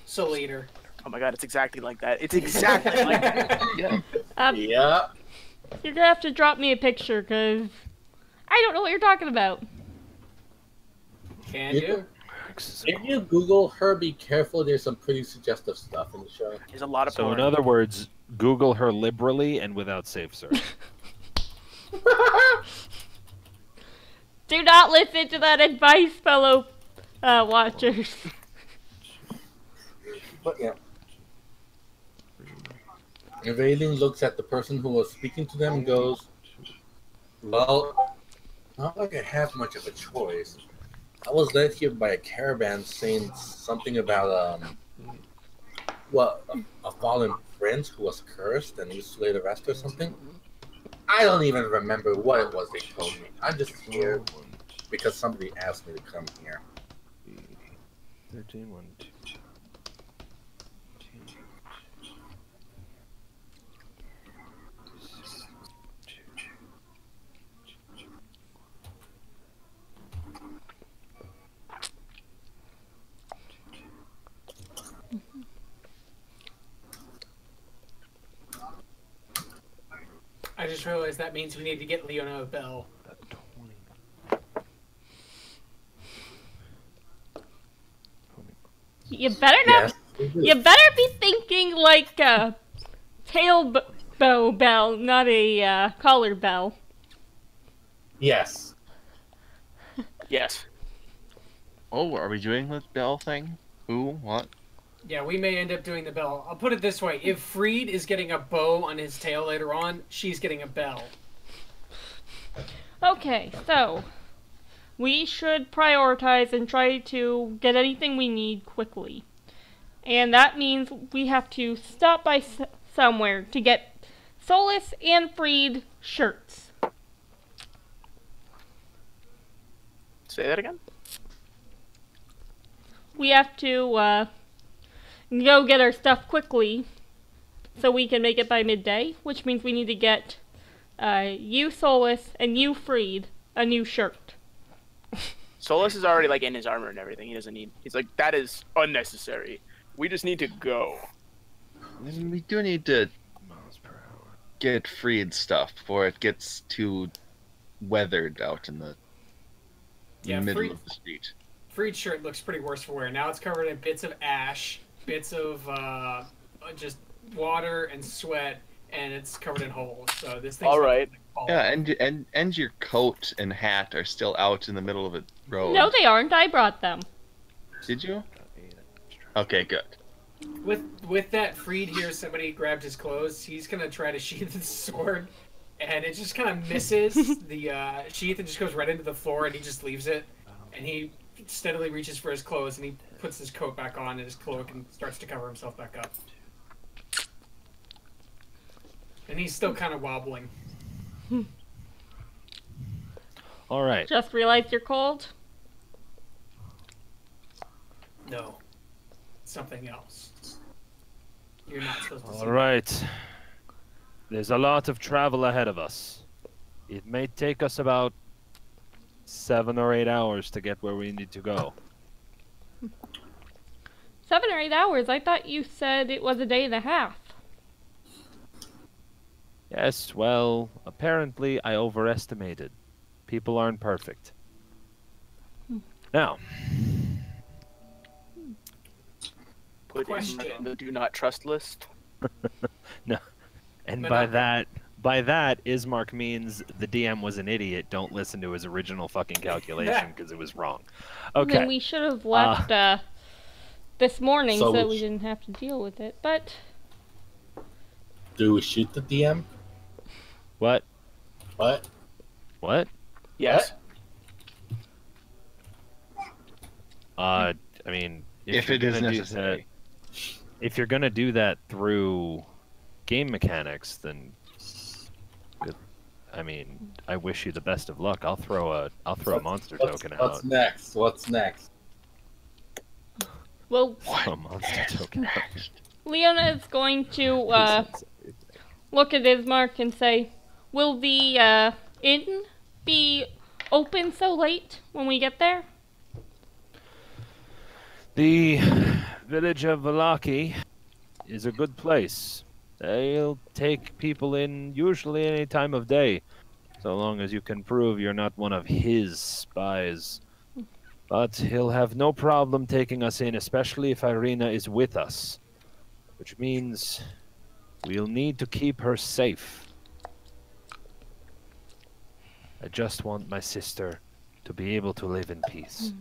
Soul Eater. Oh my god, it's exactly like that. It's exactly like that. Yeah. Yeah. You're gonna have to drop me a picture, because I don't know what you're talking about. Can You you? If you Google her, be careful. There's some pretty suggestive stuff in the show. There's a lot of So porn. in other words, Google her liberally and without safe search. Do not listen to that advice, fellow watchers. But yeah. If Aileen looks at the person who was speaking to them and goes, well, not like I have much of a choice. I was led here by a caravan saying something about, a fallen prince who was cursed and used to lay the rest or something. I don't even remember what it was they told me. I'm just here because somebody asked me to come here. 13, 1, 2, 2. I just realized that means we need to get Leona a bell. You better not. Yes. You better be thinking like a bow bell, not a collar bell. Yes. Yes. Oh, are we doing this bell thing? Who? What? Yeah, we may end up doing the bell. I'll put it this way. If Freed is getting a bow on his tail later on, she's getting a bell. Okay, so we should prioritize and try to get anything we need quickly. And that means we have to stop by somewhere to get Solus and Freed shirts. Say that again? We have to go get our stuff quickly so we can make it by midday, which means we need to get you, Solus, and you, Freed, a new shirt. Solus is already like in his armor and everything. He doesn't need. He's like, that is unnecessary. We just need to go. We do need to get freed stuff before it gets too weathered out in the Yeah, middle Freed- of the street. Freed's shirt looks pretty worse for wear. Now it's covered in bits of ash, bits of just water and sweat, and it's covered in holes. So this thing's All right. Yeah, and your coat and hat are still out in the middle of a road. No, they aren't. I brought them. Did you? Okay, good. With that, Freed hears somebody grabbed his clothes. He's gonna try to sheath his sword, and it just kind of misses the sheath and just goes right into the floor, and he just leaves it. And he steadily reaches for his clothes, and he puts his coat back on and his cloak and starts to cover himself back up. And he's still kind of wobbling. All right. Just realized you're cold. No, something else. You're not supposed to see All right. There's a lot of travel ahead of us. It may take us about 7 or 8 hours to get where we need to go. 7 or 8 hours? I thought you said it was a day and a half. Yes, well, apparently I overestimated. People aren't perfect. Now, Put Question. in the do not trust list. no. And But by not- that, Ismark means the DM was an idiot. Don't listen to his original fucking calculation because it was wrong. Okay. Then we should have left this morning So so we we didn't have to deal with it. But Do we shoot the DM? What? What? What? Yes. I mean, If you're it is gonna do necessary. if you're gonna do that through game mechanics, then I mean, I wish you the best of luck. I'll throw a monster token out. What's next? What's next? well, A monster token out. Leona is going to look at his mark and say, "Will the inn be open so late when we get there?" The village of Valaki is a good place. They'll take people in usually any time of day, so long as you can prove you're not one of his spies. But he'll have no problem taking us in, especially if Irina is with us. Which means we'll need to keep her safe. I just want my sister to be able to live in peace.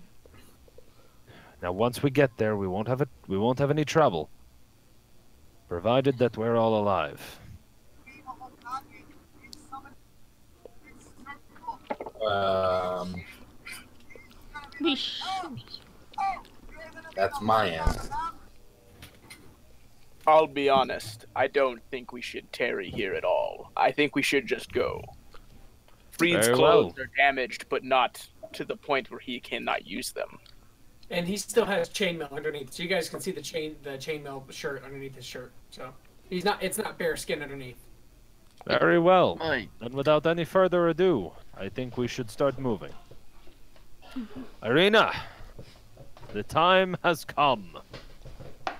Now, once we get there, we won't have any trouble, provided that we're all alive. We sh- That's my end. I'll be honest. I don't think we should tarry here at all. I think we should just go. Freed's Very clothes well. are damaged, but not to the point where he cannot use them. And he still has chainmail underneath, so you guys can see the chainmail shirt underneath his shirt. So he's not. It's not bare skin underneath. Very well. My, And without any further ado, I think we should start moving. Irina, the time has come.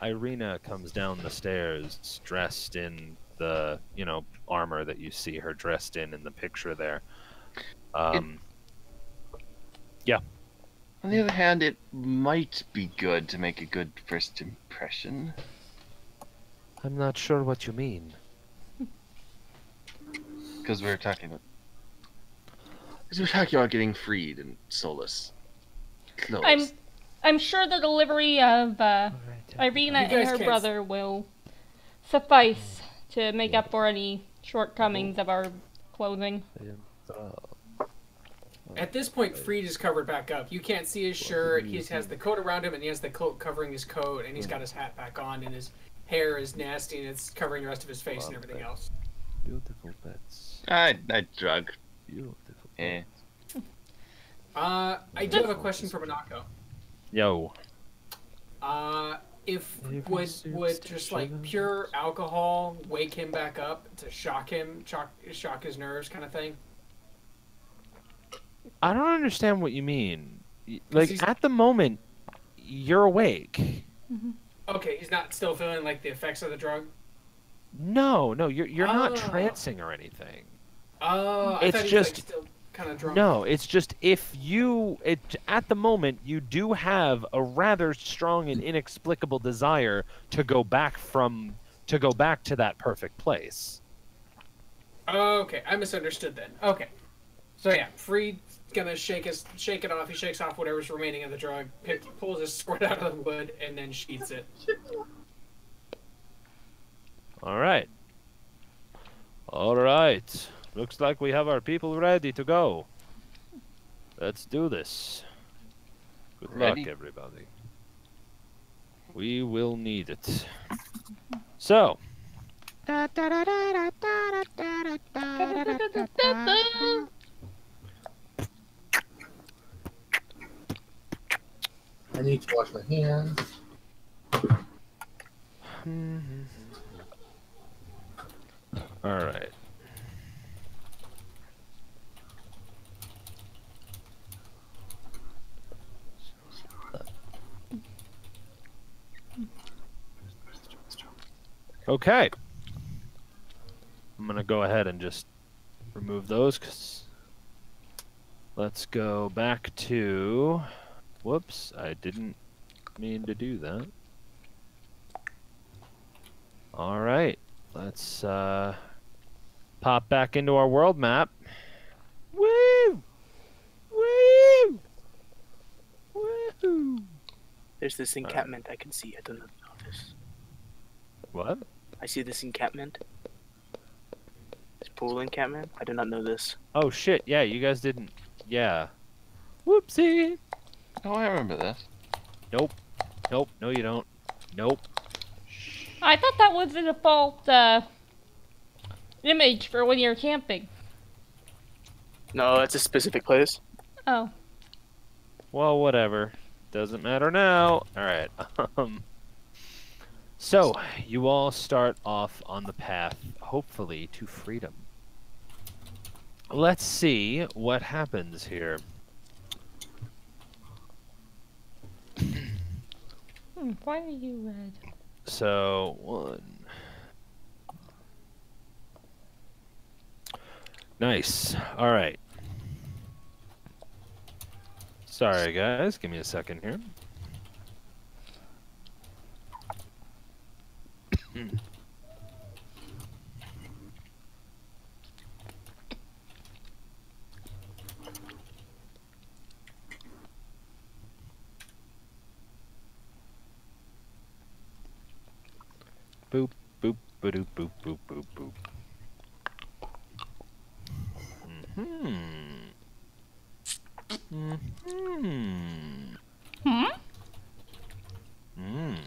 Irina comes down the stairs dressed in the, armor that you see her dressed in the picture there. Yeah. on the other hand, it might be good to make a good first impression. I'm not sure what you mean. Because we're talking about getting freed and soulless clothes. I'm sure the delivery of Irina You and guys her can't brother will suffice to make up for any shortcomings of our clothing. At this point, Freed is covered back up. You can't see his shirt. He has the coat around him, and he has the cloak covering his coat, and he's got his hat back on, and his hair is nasty, and it's covering the rest of his face and everything else. Beautiful pets. I drug. Beautiful. Eh. I do have a question for Monako. Yo. If would just like pure alcohol wake him back up to shock his nerves, kind of thing? I don't understand what you mean. Like, he's- at the moment, you're awake. Okay, he's not still feeling like the effects of the drug. No, you're not Oh. trancing or anything. Oh, I It's thought he was just- like still kind of drunk. No, it's just at the moment, you do have a rather strong and inexplicable desire to go back to that perfect place. Okay, I misunderstood then. Okay, so yeah, Freed's gonna shake it off. He shakes off whatever's remaining of the drug, pulls his sword out of the wood, and then sheaths it. All right. Looks like we have our people ready to go. Let's do this. Good Ready? luck, everybody. We will need it. So. I need to wash my hands. All right. Okay. I'm going to go ahead and just remove those. 'Cause let's go back to... Whoops, I didn't mean to do that. All right. Let's pop back into our world map. Woo! Woo! Woo! There's this encampment I can see. I don't know this. What? I see this encampment. This pool encampment. I did not know this. Oh shit! Yeah, you guys didn't. Yeah. Whoopsie. Oh, I remember this. Nope. Nope. No, you don't. Nope. I thought that was the default image for when you're camping. No, it's a specific place. Oh. Well, whatever. Doesn't matter now. All right. So, you all start off on the path, hopefully, to freedom. Let's see what happens here. Why are you red? So, 1. Nice. All right. Sorry, guys. Give me a second here. Boop, boop, boop, boop, boop, boop, boop. Mm-hmm. Mm-hmm. Hmm? Mm.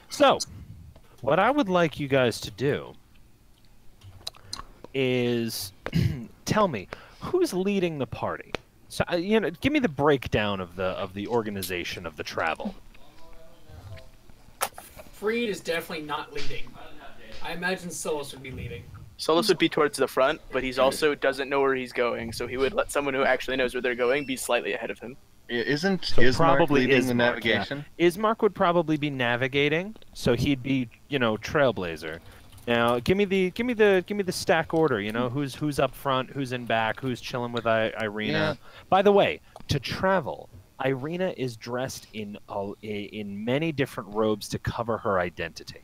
So, what I would like you guys to do is tell me who's leading the party. So, give me the breakdown of the organization of the travel. Freed is definitely not leading. I imagine Solus would be leading. Solus would be towards the front, but he's also doesn't know where he's going, so he would let someone who actually knows where they're going be slightly ahead of him. Isn't So Ismark probably leading the Ismark, navigation? Yeah. Ismark would probably be navigating, so he'd be, trailblazer. Now, give me the stack order. Who's up front, who's in back, who's chilling with Irina. Yeah. By the way, to travel, Irina is dressed in many different robes to cover her identity.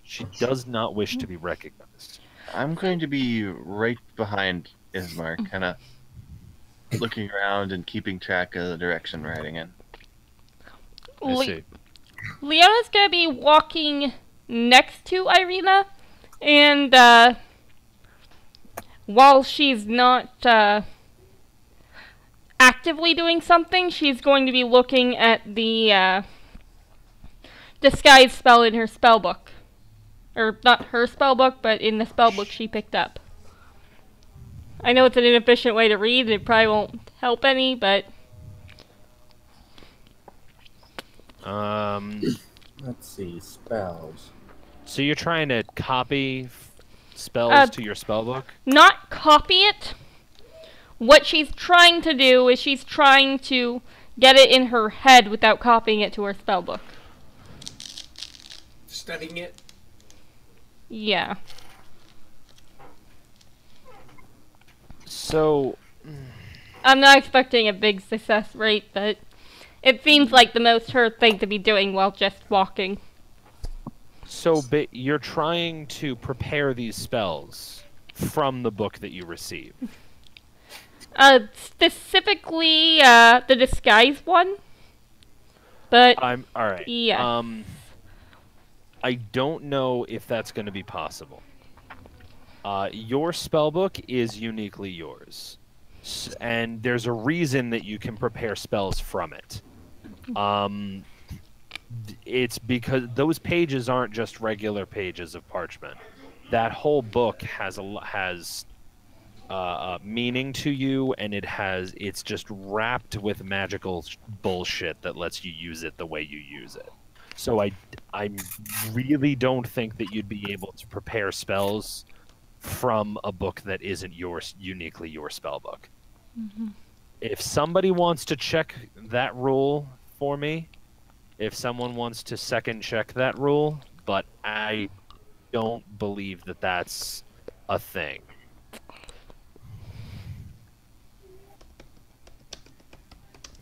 She does not wish to be recognized. I'm going to be right behind Ismark, kind of looking around and keeping track of the direction we're heading in. I see. Leona's gonna be walking next to Irina, and while she's not actively doing something, she's going to be looking at the disguise spell in her spell book. Or not her spell book, but in the spell book she picked up. I know it's an inefficient way to read, and it probably won't help any, but... Let's see, spells. So you're trying to copy spells to your spell book? Not copy it. What she's trying to do is she's trying to get it in her head without copying it to her spell book. Studying it. Yeah. So... I'm not expecting a big success rate, but it seems like the most her thing to be doing while just walking. So you're trying to prepare these spells from the book that you receive? Specifically, the disguise one. But, alright. yeah. I don't know if that's going to be possible. Your spellbook is uniquely yours. And there's a reason that you can prepare spells from it. It's because those pages aren't just regular pages of parchment. That whole book has meaning to you, and it's just wrapped with magical bullshit that lets you use it the way you use it. So I really don't think that you'd be able to prepare spells from a book that isn't uniquely your spell book. Mm-hmm. If somebody wants to check that rule for me, if someone wants to second check that rule, but I don't believe that that's a thing.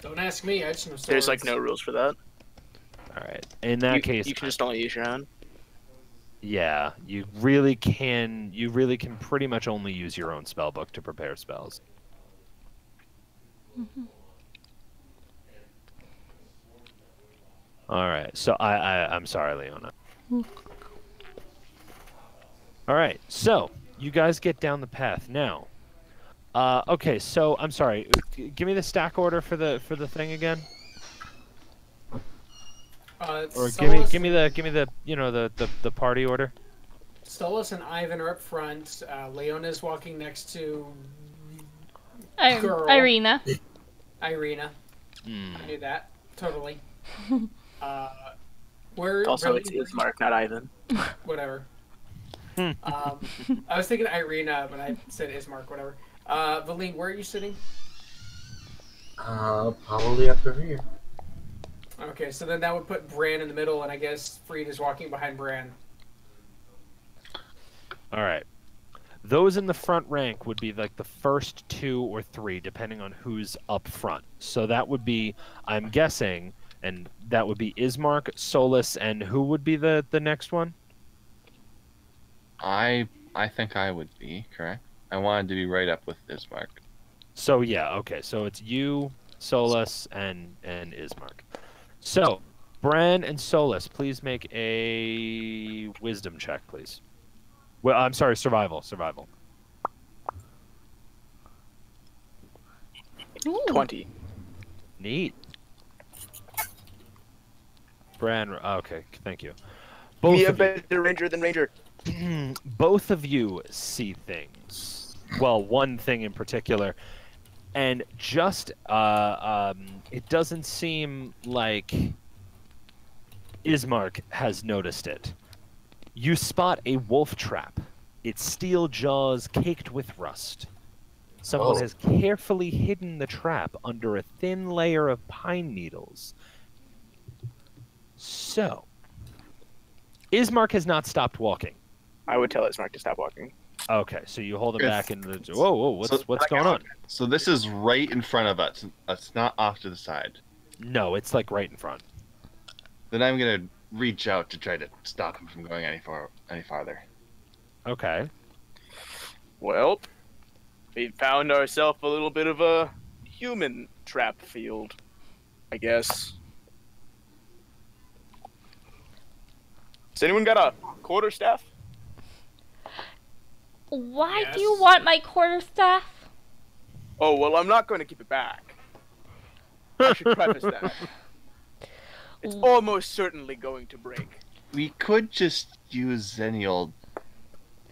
Don't ask me, I just know There's swords. no rules for that. All right. In that case, you can just only use your own. Yeah, you really can pretty much only use your own spellbook to prepare spells. Mm-hmm. All right. So I'm sorry, Leona. All right. So you guys get down the path now. Okay. So I'm sorry. Give me the stack order for the thing again. Or give me the the party order. Stolas and Ivan are up front. Leona's walking next to girl. Irina. Irina. Hmm. I knew that. Totally. Where? Also, really, it's Ismark, not Ivan. Whatever. I was thinking Irina, but I said Ismark. Whatever. Valine, where are you sitting? Probably up the rear. Okay, so then that would put Bran in the middle, and I guess Freed is walking behind Bran. All right. Those in the front rank would be like the first 2 or 3, depending on who's up front. So that would be, I'm guessing, and that would be Ismark, Solus, and who would be the next one? I think I would be correct. I wanted to be right up with Ismark. So yeah, okay. So it's you, Solus, and Ismark. So, Bran and Solus, please make a wisdom check, please. Well, I'm sorry, survival. 20. Neat. Bran, okay, thank you. Be a Both of you, better ranger than ranger. both of you see things. Well, one thing in particular, and just it doesn't seem like Ismark has noticed it. You spot a wolf trap. Its steel jaws caked with rust. Someone has carefully hidden the trap under a thin layer of pine needles. So, Ismark has not stopped walking. I would tell Ismark to stop walking. Okay, so you hold him back in the... Whoa, what's going on? So this is right in front of us. It's not off to the side. No, it's like right in front. Then I'm gonna reach out to try to stop him from going any farther. Okay. Well, we found ourselves a little bit of a human trap field, I guess. Has anyone got a quarterstaff? Why Yes. do you want my quarterstaff? Oh, well, I'm not going to give it back. I should preface that. It's almost certainly going to break. We could just use any old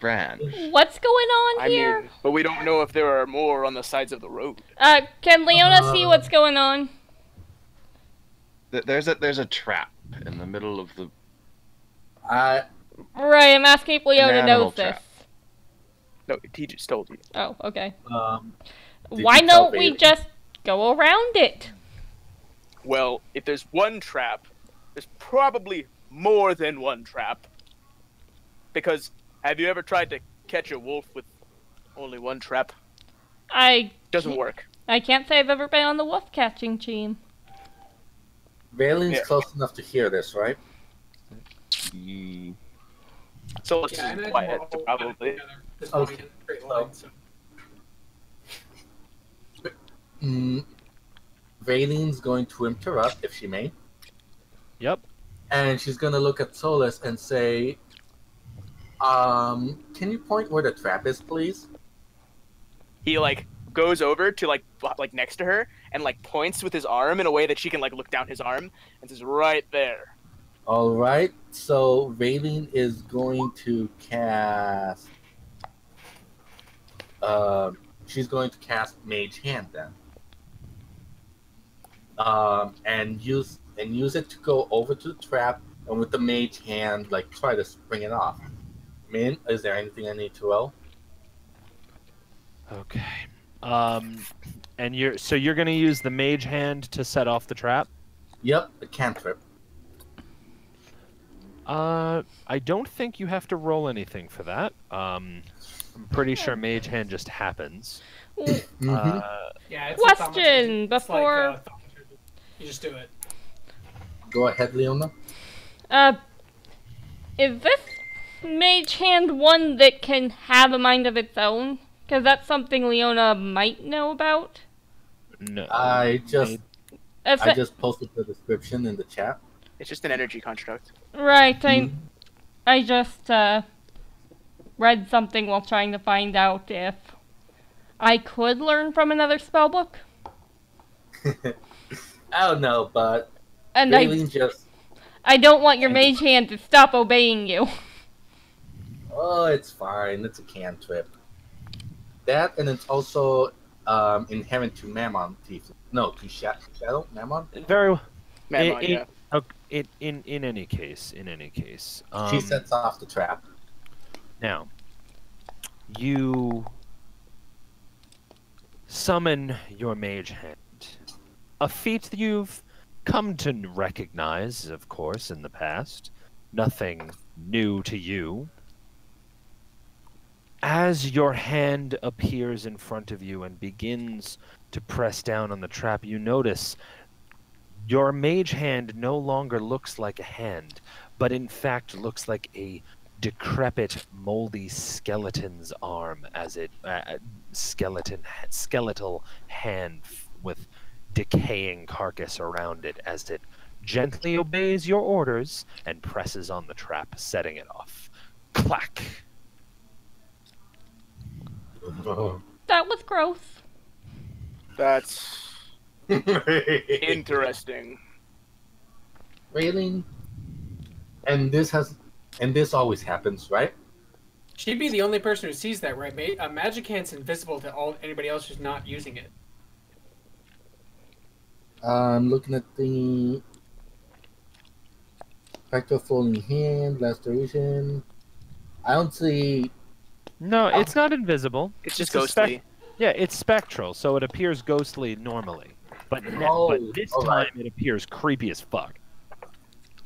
brand. What's going on I here? mean, but we don't know if there are more on the sides of the road. Can Leona see what's going on? There's a trap in the middle of the I Right, I'm asking if Leona An animal knows this. trap. No, he just told you. Oh, okay. Did Why you tell don't we Bailey? just go around it? Well, if there's one trap, there's probably more than one trap. Because have you ever tried to catch a wolf with only one trap? Doesn't work. I can't say I've ever been on the wolf catching team. Valen's Yeah. close enough to hear this, right? So let's Yeah, I just be imagine quiet, we're all probably. together. This will be Okay. a straight line, so. Valen's going to interrupt, if she may. Yep. And she's going to look at Solus and say, can you point where the trap is, please? He goes over to like next to her and points with his arm in a way that she can look down his arm and says right there. All right. So Valen is going to cast. She's going to cast Mage Hand then. And use it to go over to the trap, and with the Mage Hand, try to spring it off. Min, is there anything I need to roll? Okay. And you're gonna use the mage hand to set off the trap? Yep, a cantrip. I don't think you have to roll anything for that. I'm pretty sure mage hand just happens. Yeah, it's Question it's before- you just do it. Go ahead, Leona. Is this mage hand one that can have a mind of its own? Because that's something Leona might know about. No. I just If posted the description in the chat. It's just an energy construct. Right, I just read something while trying to find out if I could learn from another spellbook. I don't know, but And Valen just I don't want your mage hand to stop obeying you. Oh, it's fine. It's a cantrip. That, and it's also inherent to Mammon Thief. No, to Shadow Mammon. Very well. Mammon, yeah. In any case, She sets off the trap. now you summon your mage hand, a feat that you've come to recognize, of course, in the past. Nothing new to you. As your hand appears in front of you and begins to press down on the trap, you notice your mage hand no longer looks like a hand, but in fact looks like a decrepit, moldy skeleton's arm, as it skeletal hand with decaying carcass around it, as it gently obeys your orders and presses on the trap, setting it off. Clack! That was gross. That's interesting. Railing. And this always happens, right? She'd be the only person who sees that, right? Magic hand's invisible to anybody else who's not using it. I'm looking at the Factor Floating Hand, Last Duration. I don't see. No, it's not invisible. It's just a ghostly. Yeah, it's spectral, so it appears ghostly normally. But but this time alright. it appears creepy as fuck.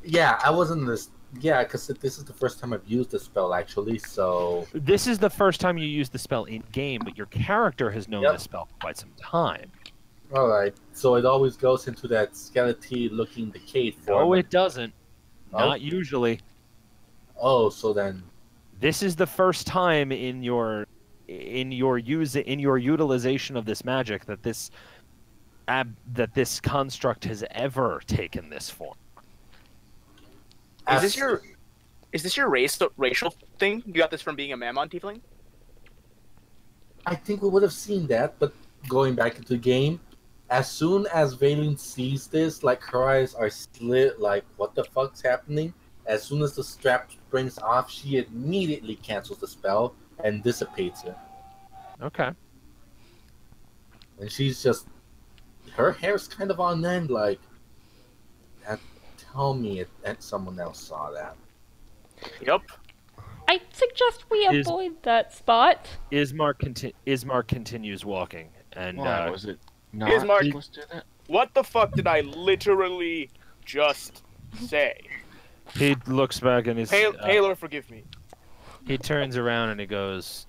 Yeah, I wasn't this. Yeah, because this is the first time I've used the spell actually. So This is the first time you use the spell in game, but your character has known the spell for quite some time. all right. So it always goes into that skeleton-looking decayed form. No, it doesn't. Oh? Not usually. Oh, so then. This is the first time in your utilization of this magic that this construct has ever taken this form. Is this your racial thing? You got this from being a Mammon tiefling? I think we would have seen that, but going back into the game, as soon as Valen sees this, like her eyes are slit, like what the fuck's happening? As soon as the strap springs off, she immediately cancels the spell and dissipates it. Okay. And she's just, her hair's kind of on end, like, tell me that someone else saw that. Yep. I suggest we avoid that spot. Ismark continues walking, and Why was it not Ismark- supposed to do that? What the fuck did I literally just say? he looks back and he's Paylor, forgive me. he turns around and he goes,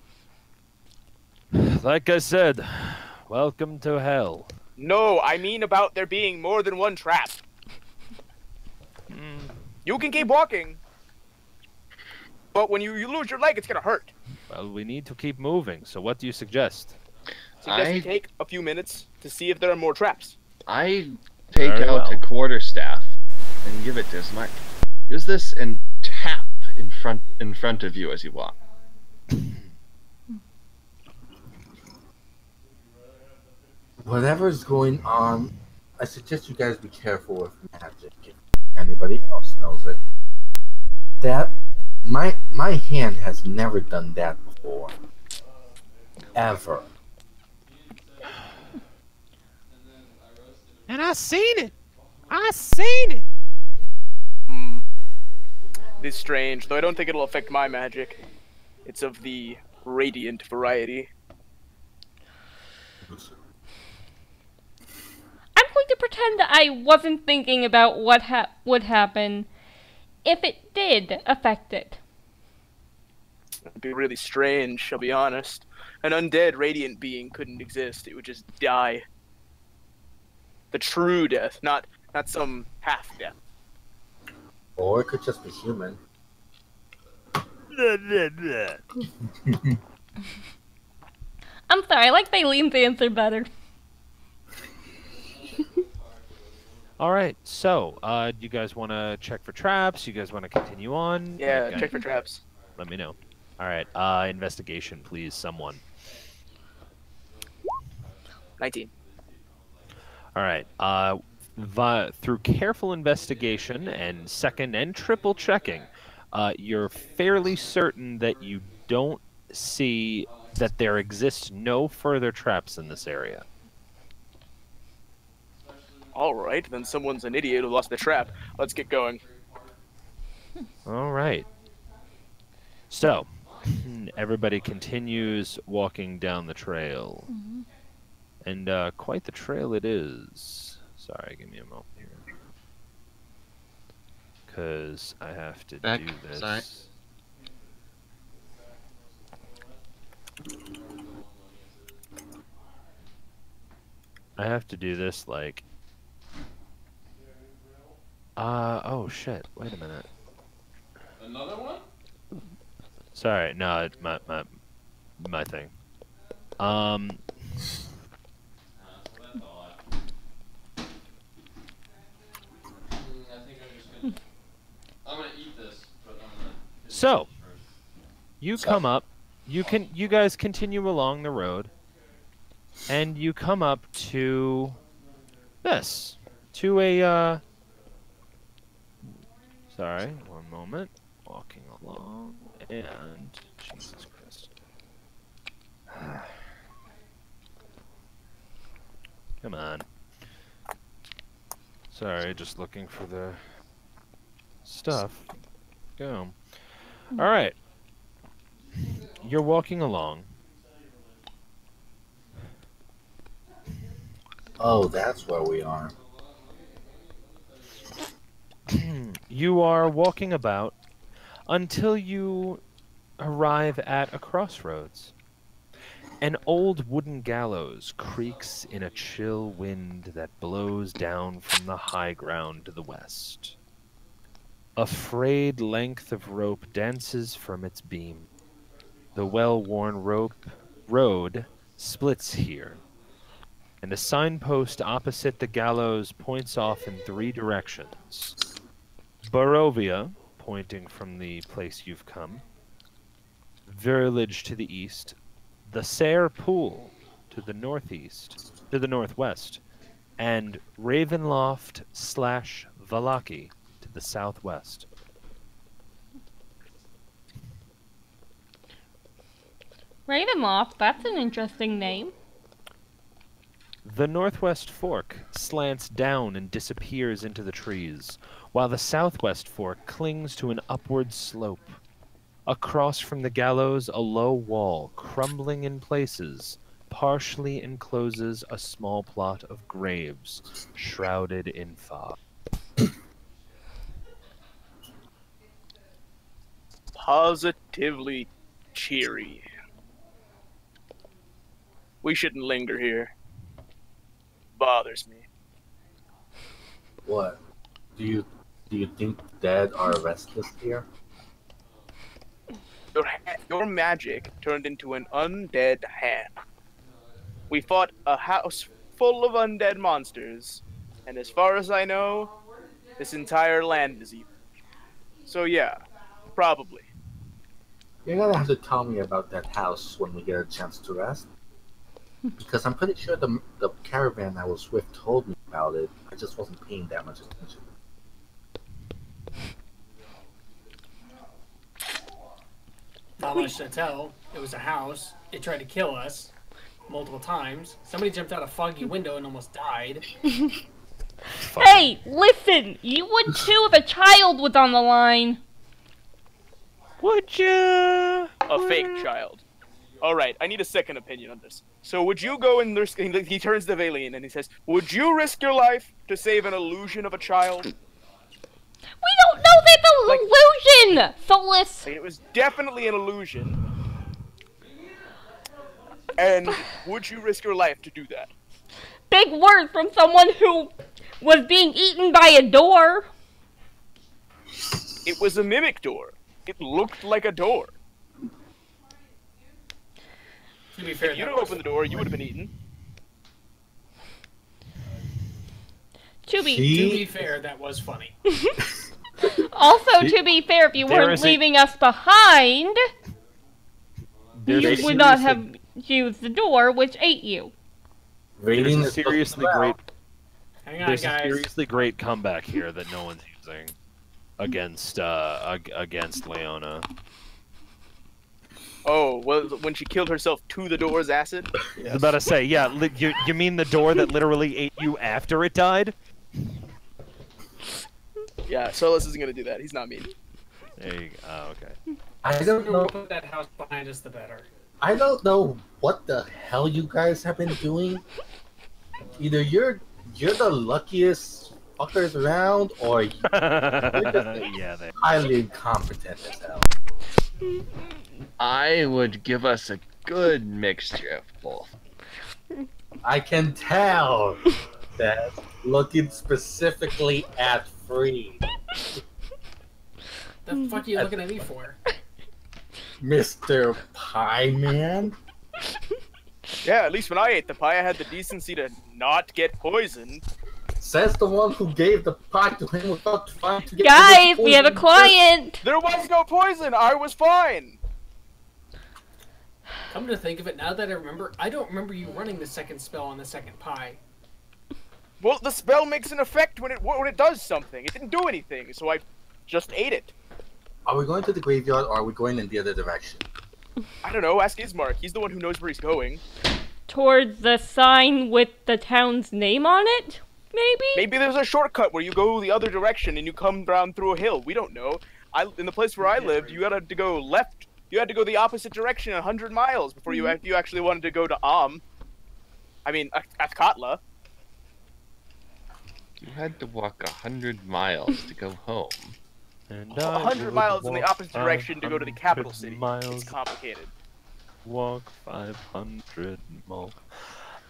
"Like I said, welcome to hell." No, I mean about there being more than one trap. You can keep walking, but when you lose your leg, it's gonna hurt. Well, we need to keep moving. So what do you suggest? Suggest I- we take a few minutes to see if there are more traps. I take Very out a well. quarterstaff and give it to Smart. Use this and tap in front of you as you walk. Whatever's going on, I suggest you guys be careful with magic if anybody else knows it. That, my hand has never done that before. Ever. And I seen it. I seen it. Hmm. It is strange, though I don't think it'll affect my magic. It's of the radiant variety. I'm going to pretend that I wasn't thinking about what would happen if it did affect it. It'd be really strange, I'll be honest. An undead radiant being couldn't exist. It would just die. The true death, not some half death. Or it could just be human. I'm sorry, I like Baileen's answer better. All right. So, you guys want to check for traps? You guys want to continue on? Yeah, Okay. check for traps. Let me know. All right. Investigation, please, someone. 19. All right. Through careful investigation and second and triple checking, You're fairly certain that you don't see that there exists no further traps in this area. All right, then someone's an idiot who lost the trap. Let's get going. All right. So, everybody continues walking down the trail. And quite the trail it is. Sorry, give me a moment here. Because I have to do this. Sorry. I have to do this like... oh shit, wait a minute. Another one? Sorry, no, it's my thing. I'm gonna eat this, but I'm gonna... So, you come up, you guys continue along the road, and you come up to this, to a, sorry, one moment, walking along, and, Jesus Christ. Come on. Sorry, just looking for the stuff. Go. Alright. You're walking along. Oh, that's where we are. You are walking about until you arrive at a crossroads. An old wooden gallows creaks in a chill wind that blows down from the high ground to the west. A frayed length of rope dances from its beam. The well-worn road splits here, and a signpost opposite the gallows points off in 3 directions. Barovia, pointing from the place you've come. Village to the east. The Sayre Pool to the northwest, and Ravenloft/Valaki to the southwest. Ravenloft, that's an interesting name. The northwest fork slants down and disappears into the trees, while the southwest fork clings to an upward slope. Across from the gallows, a low wall, crumbling in places, partially encloses a small plot of graves, shrouded in fog. Positively cheery. We shouldn't linger here. Bothers me. What? Do you think dead are restless here? Your magic turned into an undead hand. We fought a house full of undead monsters, and as far as I know, this entire land is evil. So yeah, probably. You're gonna have to tell me about that house when we get a chance to rest. Because I'm pretty sure the caravan I was with told me about it. I just wasn't paying that much attention. Not much to tell. It was a house. It tried to kill us multiple times. Somebody jumped out a foggy window and almost died. Hey, listen! You would too if a child was on the line. Would you? A fake child. Alright, I need a second opinion on this. So would you go and risk... He turns to Valian and he says, would you risk your life to save an illusion of a child? We don't know that's an illusion! Soulless! It was definitely an illusion. And would you risk your life to do that? Big word from someone who was being eaten by a door. It was a mimic door. It looked like a door. To be fair, If you'd have opened the door, you would have been eaten. To be fair, that was funny. Also, to be fair, if you weren't leaving us behind, you would not have used the door, which ate you. There's a seriously great... Hang on, There's guys. a seriously great comeback here that no one's using. against Leona. Oh, well, when she killed herself to the door's acid? I was about to say, yeah, you mean the door that literally ate you after it died? Yeah, Solus isn't gonna do that. He's not mean. There you go. Oh, okay. I The don't sooner we know. put that house behind us, the better. I don't know what the hell you guys have been doing. Either you're the luckiest fuckers around, or you're just Yeah, they. highly incompetent as hell. I would give us a good mixture of both. I can tell that looking specifically at Free, The fuck are you looking at me for? Mr. Pie Man. Yeah, at least when I ate the pie, I had the decency to not get poisoned. Says the one who gave the pie to him without trying to get Guys, we have a client. There was no poison. I was fine. Come to think of it, now that I remember, I don't remember you running the second spell on the second pie. Well, the spell makes an effect when it does something. It didn't do anything, so I just ate it. Are we going to the graveyard, or are we going in the other direction? I don't know. Ask Ismark. He's the one who knows where he's going. Towards the sign with the town's name on it, maybe? Maybe there's a shortcut where you go the other direction and you come down through a hill. We don't know. In the place where I lived, you had to go left. You had to go the opposite direction 100 miles before you actually wanted to go to I mean, Athkatla. You had to walk 100 miles to go home. And 100 miles in the opposite direction to go to the capital city. Miles, It's complicated. walk 500 miles.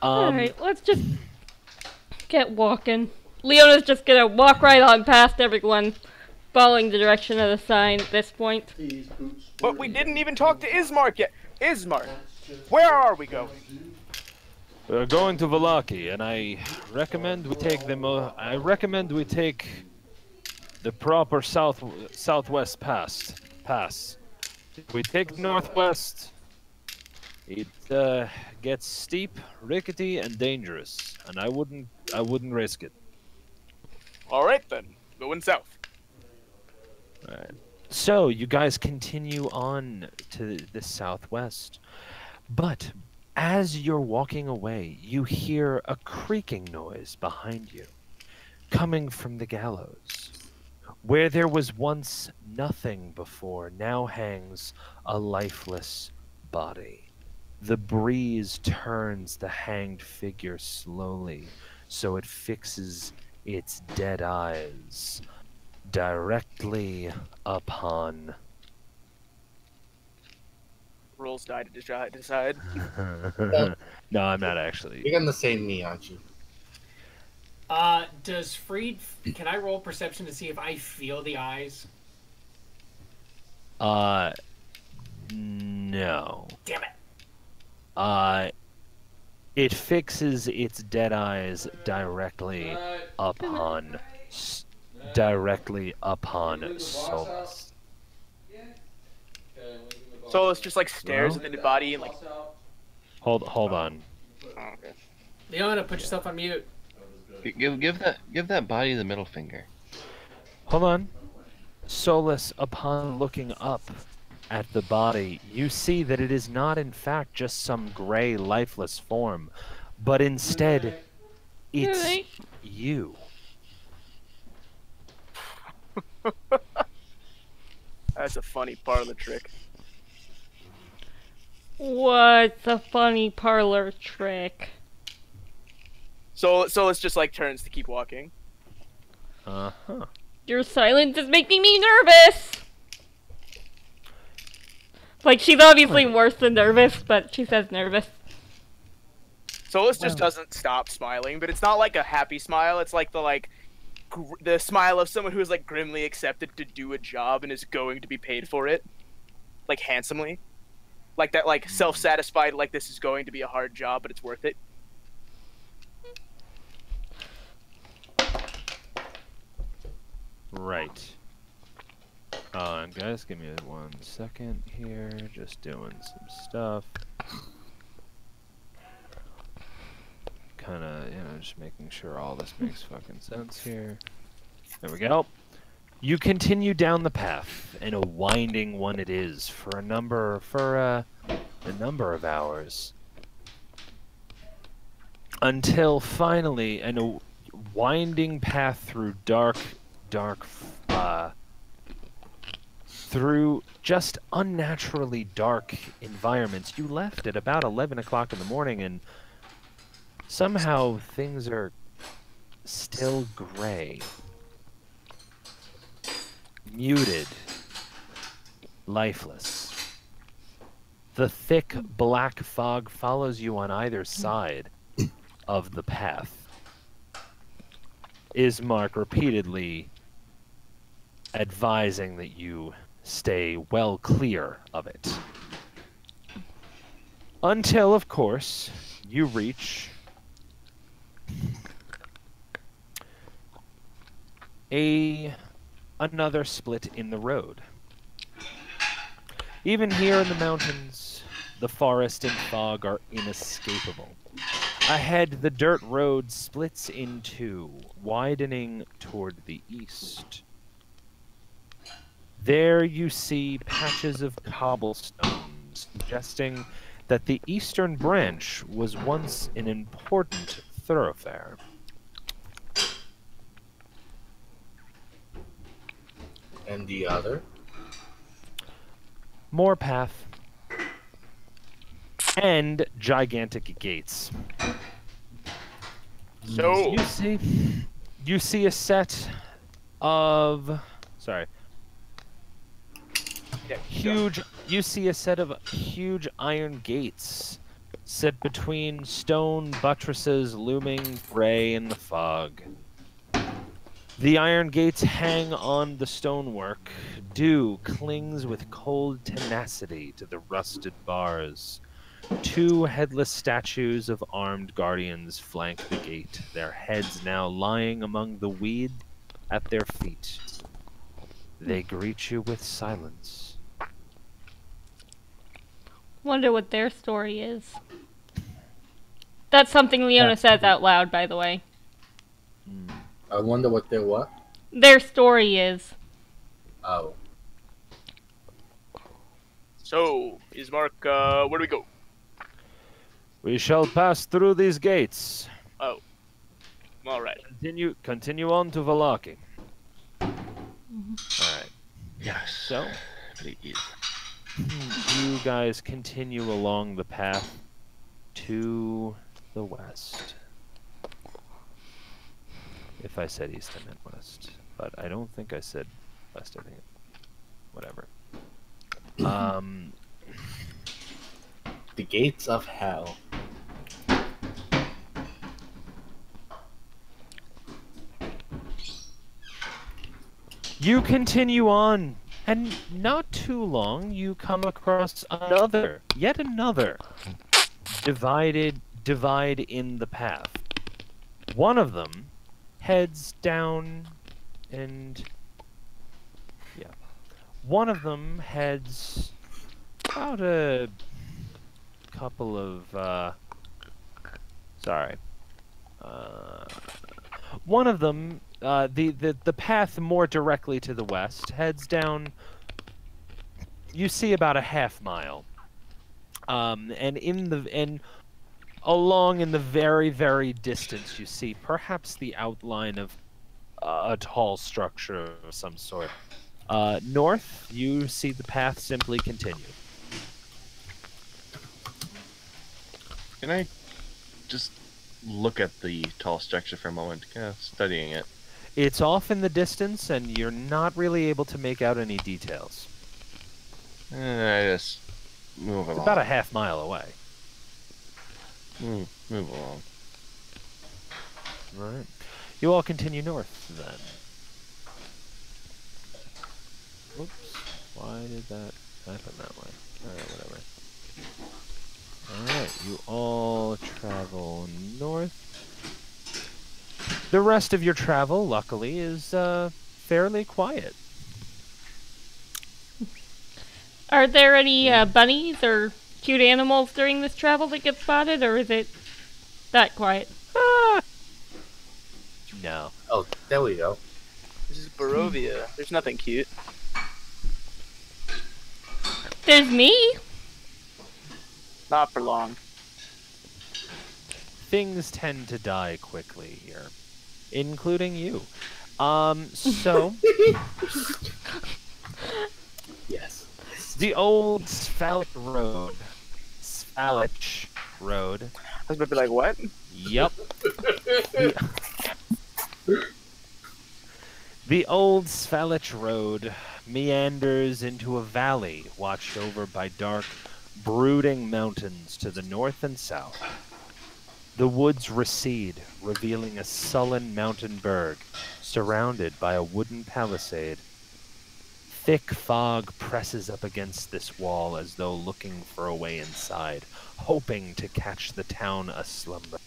Alright, let's just get walking. Leona's just gonna walk right on past everyone, following the direction of the sign at this point. But we didn't even talk to Ismark yet. Ismark, where are we going? We're going to Valaki, and I recommend we take the proper southwest pass. If we take northwest, it gets steep, rickety, and dangerous, and I wouldn't risk it. All right then, going south. All right. So you guys continue on to the southwest, but as you're walking away, you hear a creaking noise behind you, coming from the gallows. Where there was once nothing before, now hangs a lifeless body. The breeze turns the hanged figure slowly, so it fixes its dead eyes directly upon... Rolls die to decide. No, I'm not actually. You're gonna say me, aren't you? Does Freed... Can I roll perception to see if I feel the eyes? No. Damn it. It fixes its dead eyes directly upon Solus. Solus just like stares at the dead body and like. Hold on. Oh, okay. Leona, put yourself on mute. Give that body the middle finger. Hold on. Solus, upon looking up at the body, you see that it is not in fact just some gray, lifeless form, but instead, it's you. That's a funny parlor trick. What's a funny parlor trick? So Solus just like turns to keep walking. Uh-huh. Your silence is making me nervous! Like, she's obviously worse than nervous, but she says nervous. Solus just doesn't stop smiling, but it's not like a happy smile. It's like the smile of someone who is like grimly accepted to do a job and is going to be paid for it, like handsomely, like that, like self-satisfied. Like this is going to be a hard job, but it's worth it. Right. And guys, give me 1 second here. Just doing some stuff. Kinda, just making sure all this makes fucking sense here. There we go. You continue down the path, and a winding one it is for a number of hours, until finally, and a winding path through through just unnaturally dark environments. You left at about 11 o'clock in the morning, and somehow things are still gray. Muted. Lifeless. The thick black fog follows you on either side of the path. Ismark repeatedly advising that you stay well clear of it. Until, of course, you reach another split in the road. Even here in the mountains, the forest and fog are inescapable. Ahead, the dirt road splits in two, widening toward the east. There you see patches of cobblestone, suggesting that the eastern branch was once an important thoroughfare. And the other? More path. And gigantic gates. So You see a set of you see a set of huge iron gates set between stone buttresses looming gray in the fog. The iron gates hang on the stonework. Dew clings with cold tenacity to the rusted bars. Two headless statues of armed guardians flank the gate, their heads now lying among the weed at their feet. They greet you with silence. Wonder what their story is. That's something Leona says out loud, by the way. I wonder what their what? Their story is. Oh. So, Ismark, where do we go? We shall pass through these gates. Oh. Alright. Continue on to Valaki. Alright. Yes. So, Please. you guys continue along the path to the west. If I said east, I meant west. But I don't think I said west, I think. Whatever. The gates of hell. You continue on, and not too long, you come across yet another divide in the path. One of them heads down, and one of them heads about a couple of one of them, the path more directly to the west heads down. You see about a half mile, and along in the very, very distance, you see perhaps the outline of a tall structure of some sort. North, you see the path simply continue. Can I just look at the tall structure for a moment, kind of studying it? It's off in the distance, and you're not really able to make out any details. I just move along. It's about a half mile away. Move along. Right. You all continue north, then. Whoops. Why did that happen that way? Alright, whatever. Alright, you all travel north. The rest of your travel, luckily, is fairly quiet. Are there any bunnies or cute animals during this travel that get spotted, or is it that quiet? No. Oh, there we go. is Barovia? There's nothing cute. There's me. Not for long. Things tend to die quickly here, including you. So Yes. the old Sphalic Road. Sphalic Road. I was about to be like, what? Yep. The old Sphalic Road meanders into a valley watched over by dark, brooding mountains to the north and south. The woods recede, revealing a sullen mountain berg surrounded by a wooden palisade. Thick fog presses up against this wall as though looking for a way inside, hoping to catch the town aslumber.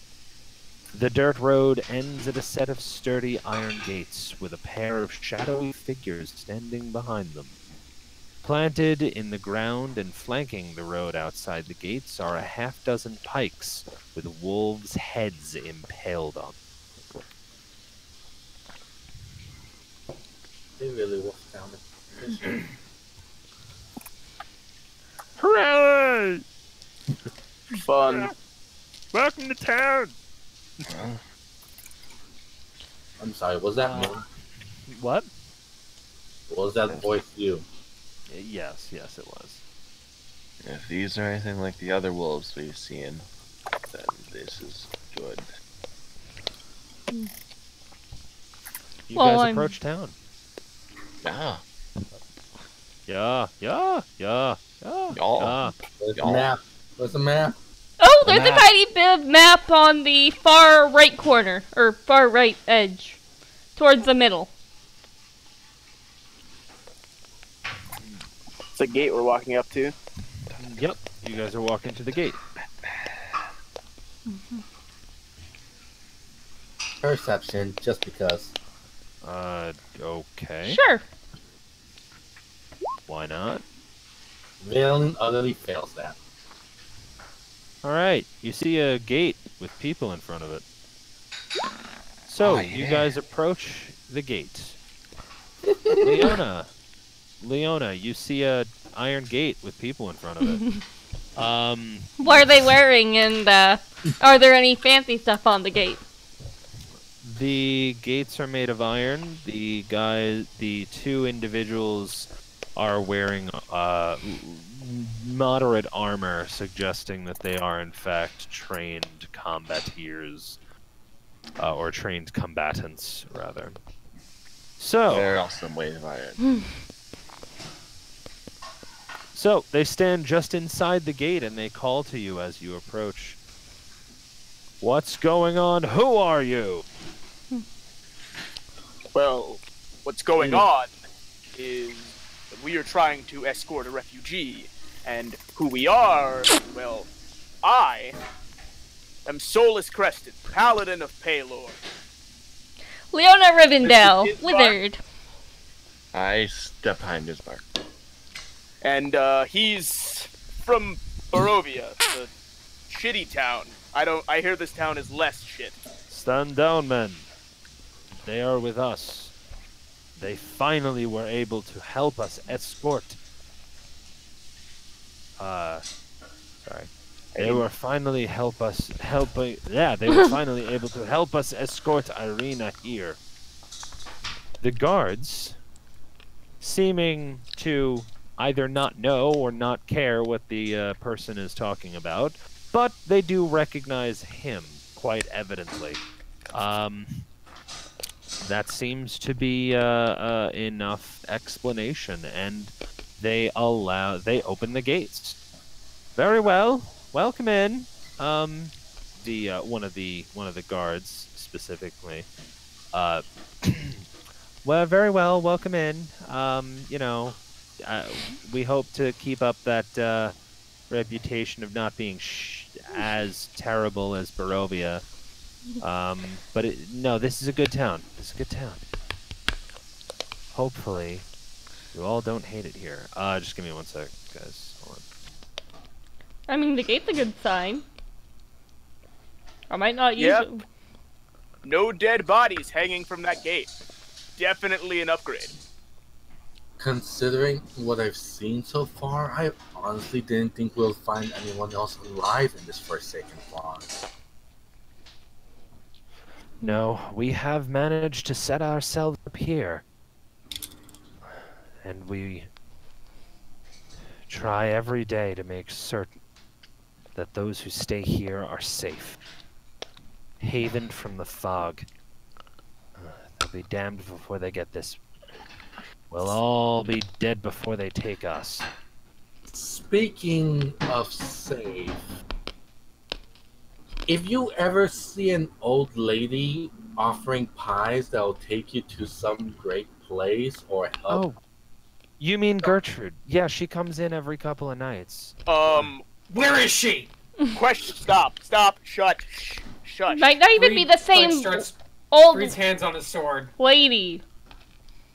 The dirt road ends at a set of sturdy iron gates with a pair of shadowy figures standing behind them. Planted in the ground and flanking the road outside the gates are a half-dozen pikes with wolves' heads impaled on them. They really walked down it. Hooray! Fun. Welcome to town! I'm sorry, was that me? What? Was that voice you? Yes, it was. If these are anything like the other wolves we've seen, then this is good. You Well, guys I'm- approach town. Ah, Yeah. y'all. Where's the Y'all. map? Where's the map? Oh, there's a map. tiny bit of map on the far right corner, or far right edge, towards the middle. It's a gate we're walking up to. Yep, you guys are walking to the gate. Perception, just because. Okay. Sure. Why not? Valen utterly fails that. Alright, you see a gate with people in front of it. So, Oh, you yeah. guys approach the gate. Leona, you see a iron gate with people in front of it. What are they wearing, and are there any fancy stuff on the gate? The gates are made of iron. The two individuals are wearing moderate armor, suggesting that they are in fact trained combaters, or trained combatants, rather. So, They're also made of iron. so they stand just inside the gate and they call to you as you approach. What's going on? Who are you? Well, what's going on is that we are trying to escort a refugee, and who we are, well, I am Solus Crested, Paladin of Paylor. Leona Rivendell, This is wizard. I step behind his bar. And he's from Barovia, the shitty town. I hear this town is less shit. Stand down, men. They are with us. They finally were able to help us escort. Sorry. They were finally they were finally able to help us escort Irina here. The guards, seeming to either not know or not care what the person is talking about, but they do recognize him quite evidently. That seems to be enough explanation, and they open the gates. Very well, welcome in. One of the guards specifically. Well, very well, welcome in. We hope to keep up that reputation of not being as terrible as Barovia. But no, this is a good town. This is a good town. Hopefully, you all don't hate it here. Just give me 1 sec, guys. Hold on. I mean, the gate's a good sign. I might not use Yep. it. No dead bodies hanging from that gate. definitely an upgrade. Considering what I've seen so far, I honestly didn't think we'll find anyone else alive in this Forsaken Farm. No, we have managed to set ourselves up here. And we try every day to make certain that those who stay here are safe. Havened from the fog. They'll be damned before they get this. We'll all be dead before they take us. Speaking of safe, if you ever see an old lady offering pies that'll take you to some great place or help. Oh, you mean Gertrude? Yeah, she comes in every couple of nights. Where is she? Question. Stop. Shut. Shush. Might not even be the same Starts old Reed's hands on his sword. lady.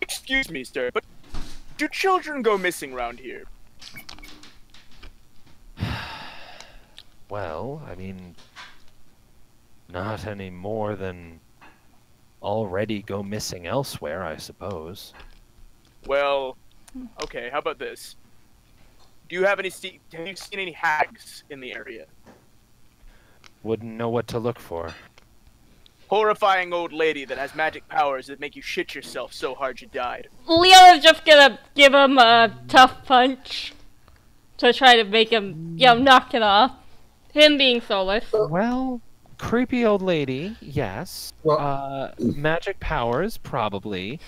Excuse me, sir, but do children go missing round here? Well, I mean, not any more than already go missing elsewhere, I suppose. Well, okay, how about this? Do you have have you seen any hags in the area? Wouldn't know what to look for. Horrifying old lady that has magic powers that make you shit yourself so hard you died. Leona's just gonna give him a tough punch to try to make him, knock it off. Him being soulless. Well, creepy old lady, yes. Well, magic powers, probably.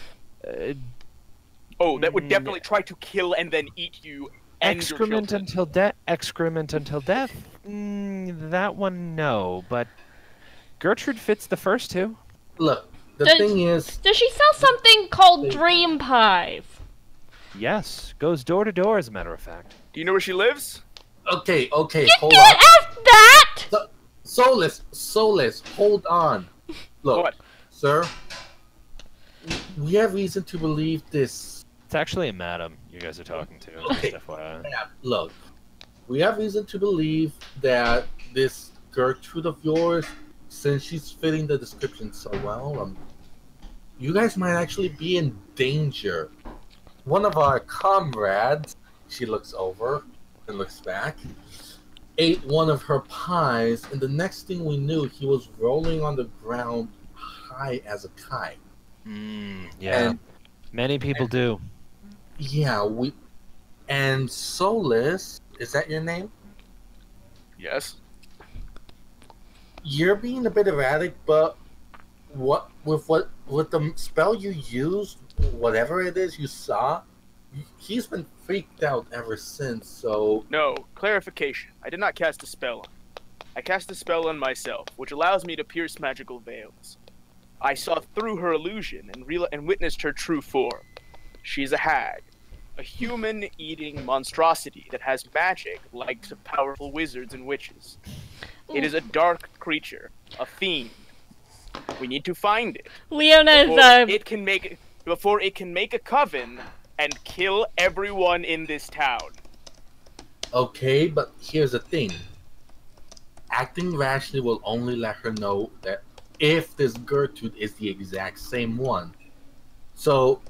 Oh, that would definitely try to kill and then eat you and Excrement your until death. Excrement until death. That one, no. But Gertrude fits the first two. look, the thing is, Does she sell something called dream pies? Yes, goes door to door, as a matter of fact. Do you know where she lives? okay, You hold can't on. ask that! Solus, hold on. Look, What? sir, we have reason to believe this. It's actually a madam you guys are talking to. Okay. Just FYI. Yeah, look, we have reason to believe that this Gertrude of yours, since she's fitting the description so well, you guys might actually be in danger. One of our comrades, she looks over and looks back, ate one of her pies, and the next thing we knew, he was rolling on the ground high as a kite. Yeah, And many people do. yeah, and Solus, is that your name? Yes. You're being a bit erratic, but with the spell you used, whatever it is you saw, he's been freaked out ever since. So No, clarification. I did not cast a spell on her. I cast a spell on myself, which allows me to pierce magical veils. I saw through her illusion and witnessed her true form. She's a hag, a human-eating monstrosity that has magic like some powerful wizards and witches. It is a dark creature, a fiend. We need to find it Leona's, before it can make a coven and kill everyone in this town. okay, but here's the thing: acting rashly will only let her know that if this Gertrude is the exact same one. So,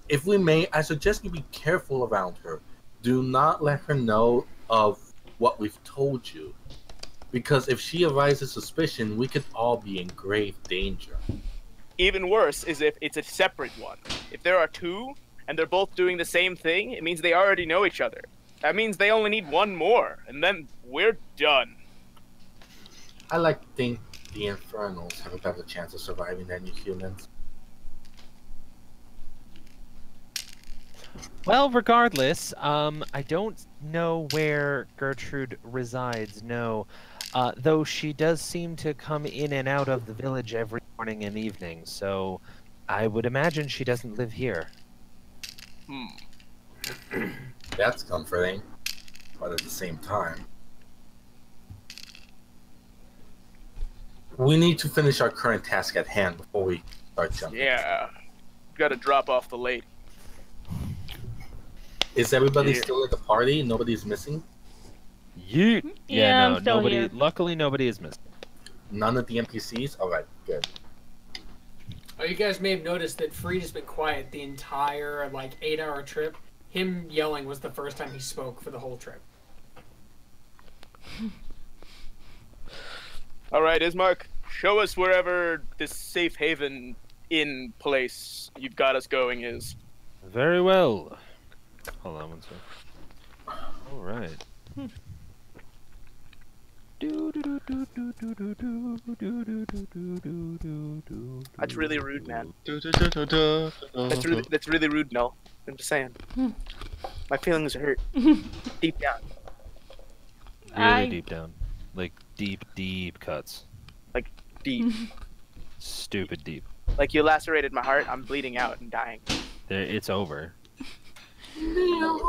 if we may, I suggest you be careful around her. Do not let her know of what we've told you. Because if she arises suspicion, we could all be in grave danger. Even worse is if it's a separate one. If there are two, and they're both doing the same thing, it means they already know each other. That means they only need one more, and then we're done. I like to think the Infernals have a better chance of surviving than you humans. Well, regardless, I don't know where Gertrude resides, no. Though she does seem to come in and out of the village every morning and evening, so I would imagine she doesn't live here. That's comforting, but at the same time, we need to finish our current task at hand before we start jumping. Yeah. Gotta drop off the lady. Is everybody still at the party? Nobody's missing? Yeah, Yeah, no, I'm still nobody. here. Luckily, nobody is missing. None of the NPCs? Alright, good. You guys may have noticed that Freed has been quiet the entire, like, 8-hour trip. Him yelling was the first time he spoke for the whole trip. Alright, Ismark, show us wherever this safe haven inn place you've got us going is. Very well. Hold on one sec. All right. That's really rude, man. That's That's really rude, Null. I'm just saying. My feelings are hurt. Deep down. Really deep down. Like deep cuts. Like, deep. Stupid deep. Like, you lacerated my heart, I'm bleeding out and dying. There, it's over. You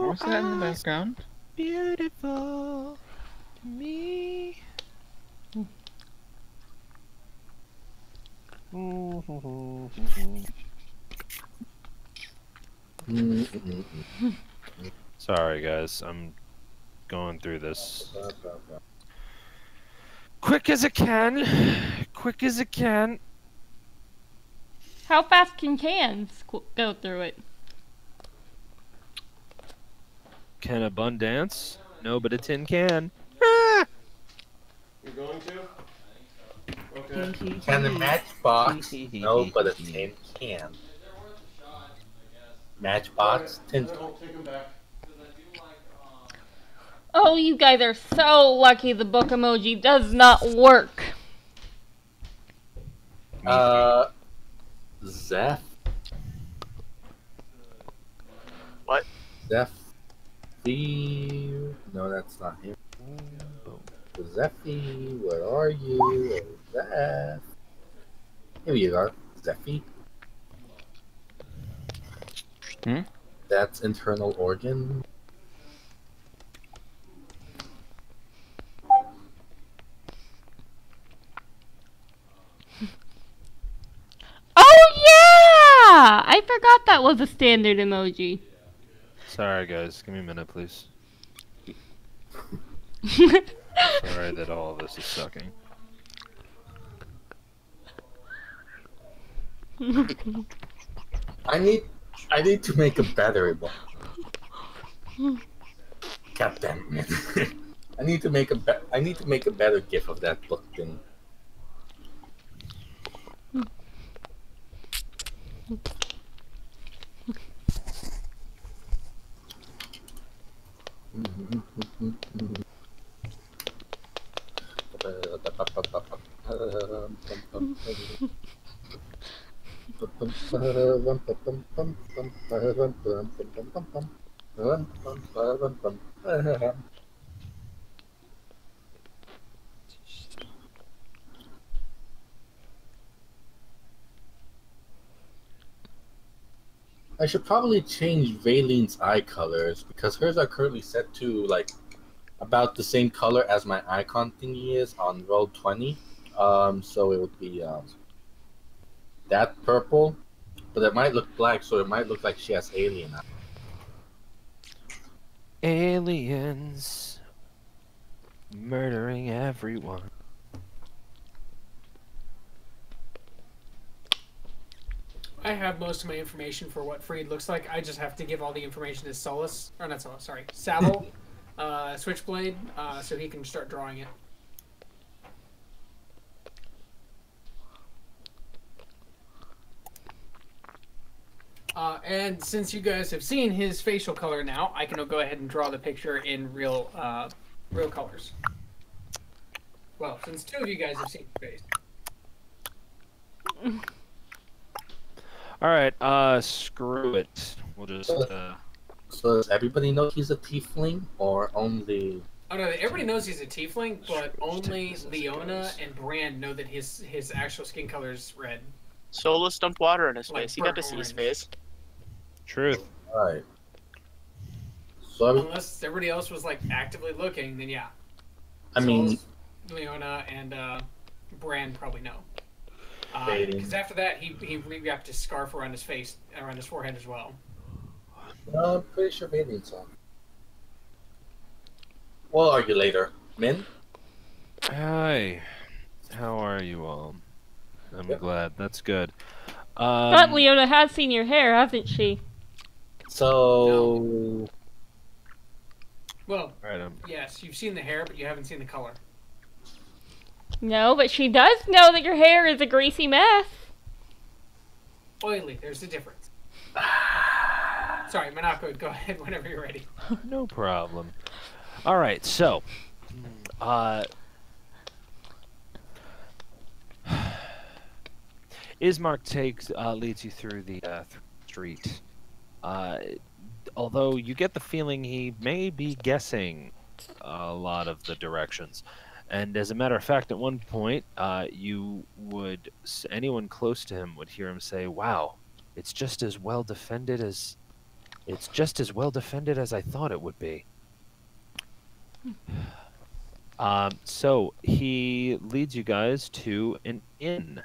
What's that in the background? beautiful to me. Sorry, guys. I'm going through this quick as I can. Quick as I can. How fast can cans go through it? Can a bun dance? No, but a tin can. You're going to? Okay. Can the matchbox? No, but a tin can. Matchbox, tin can. No, take him back. Oh, you guys are so lucky the book emoji does not work. Zeph? What? Zephy? No, that's not him. Zephy, where are you? Zeph. Here you are, Zephy. That's internal organ. Oh yeah! I forgot that was a standard emoji. Sorry, guys. Give me a minute, please. Sorry that all of this is sucking. I need to make a better one. God damn it. I need to make a better gif of that book thing. I should probably change Valine's eye colors because hers are currently set to like about the same color as my icon thingy is on roll 20. So it would be that purple, but it might look black, so it might look like she has alien eyes. Aliens murdering everyone. I have most of my information for what Freed looks like. I just have to give all the information to Solus, or not Solus, sorry, Saddle, Switchblade, so he can start drawing it. And since you guys have seen his facial color now, I can go ahead and draw the picture in real colors. Well, since two of you guys have seen his face. All right, screw it. We'll just. So does everybody know he's a tiefling, or only? Oh no, everybody knows he's a tiefling, but only Leona and Brand know that his actual skin color is red. Solus dumped water in his Like face. He got to burnt see his orange. face. Truth. Alright. So Unless everybody else was like actively looking, then yeah. I mean, Solus, Leona and Brand probably know. Fading. Because after that, he re-wrapped his scarf around his face, around his forehead as well. I'm pretty sure Valine's on. We'll argue later. Min? Hi. How are you all? I'm Yep. glad. That's good. But Leona has seen your hair, hasn't she? So Well, Right, yes, you've seen the hair, but you haven't seen the color. No, but she does know that your hair is a greasy mess. Oily, there's a difference. Sorry, Monaco, go ahead whenever you're ready. no problem. All right, so, Ismark leads you through the street. Although you get the feeling he may be guessing a lot of the directions. And as a matter of fact, at one point, anyone close to him would hear him say, "Wow, it's just as well defended as I thought it would be." So he leads you guys to an inn.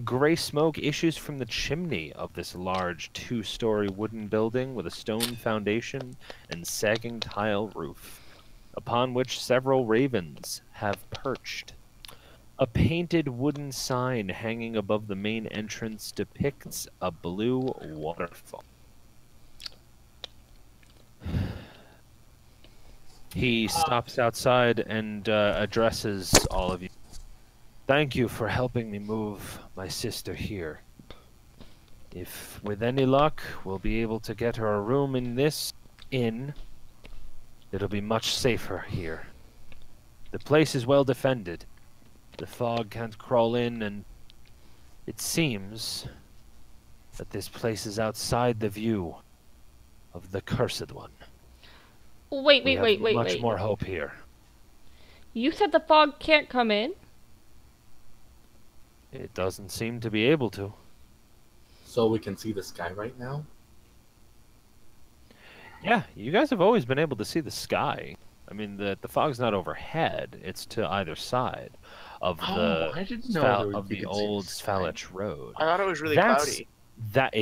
Gray smoke issues from the chimney of this large 2-story wooden building with a stone foundation and sagging tile roof, upon which several ravens have perched. A painted wooden sign hanging above the main entrance depicts a blue waterfall. He stops outside and addresses all of you. "Thank you for helping me move my sister here. If with any luck, we'll be able to get her a room in this inn, it'll be much safer here. The place is well defended. The fog can't crawl in, and it seems that this place is outside the view of the Cursed One. Wait. Much more hope here." You said the fog can't come in? It doesn't seem to be able to. so we can see the sky right now. Yeah, you guys have always been able to see the sky. I mean, the fog's not overhead; it's to either side of the I didn't know of the old Svalich Road. I thought it was really That's- cloudy. That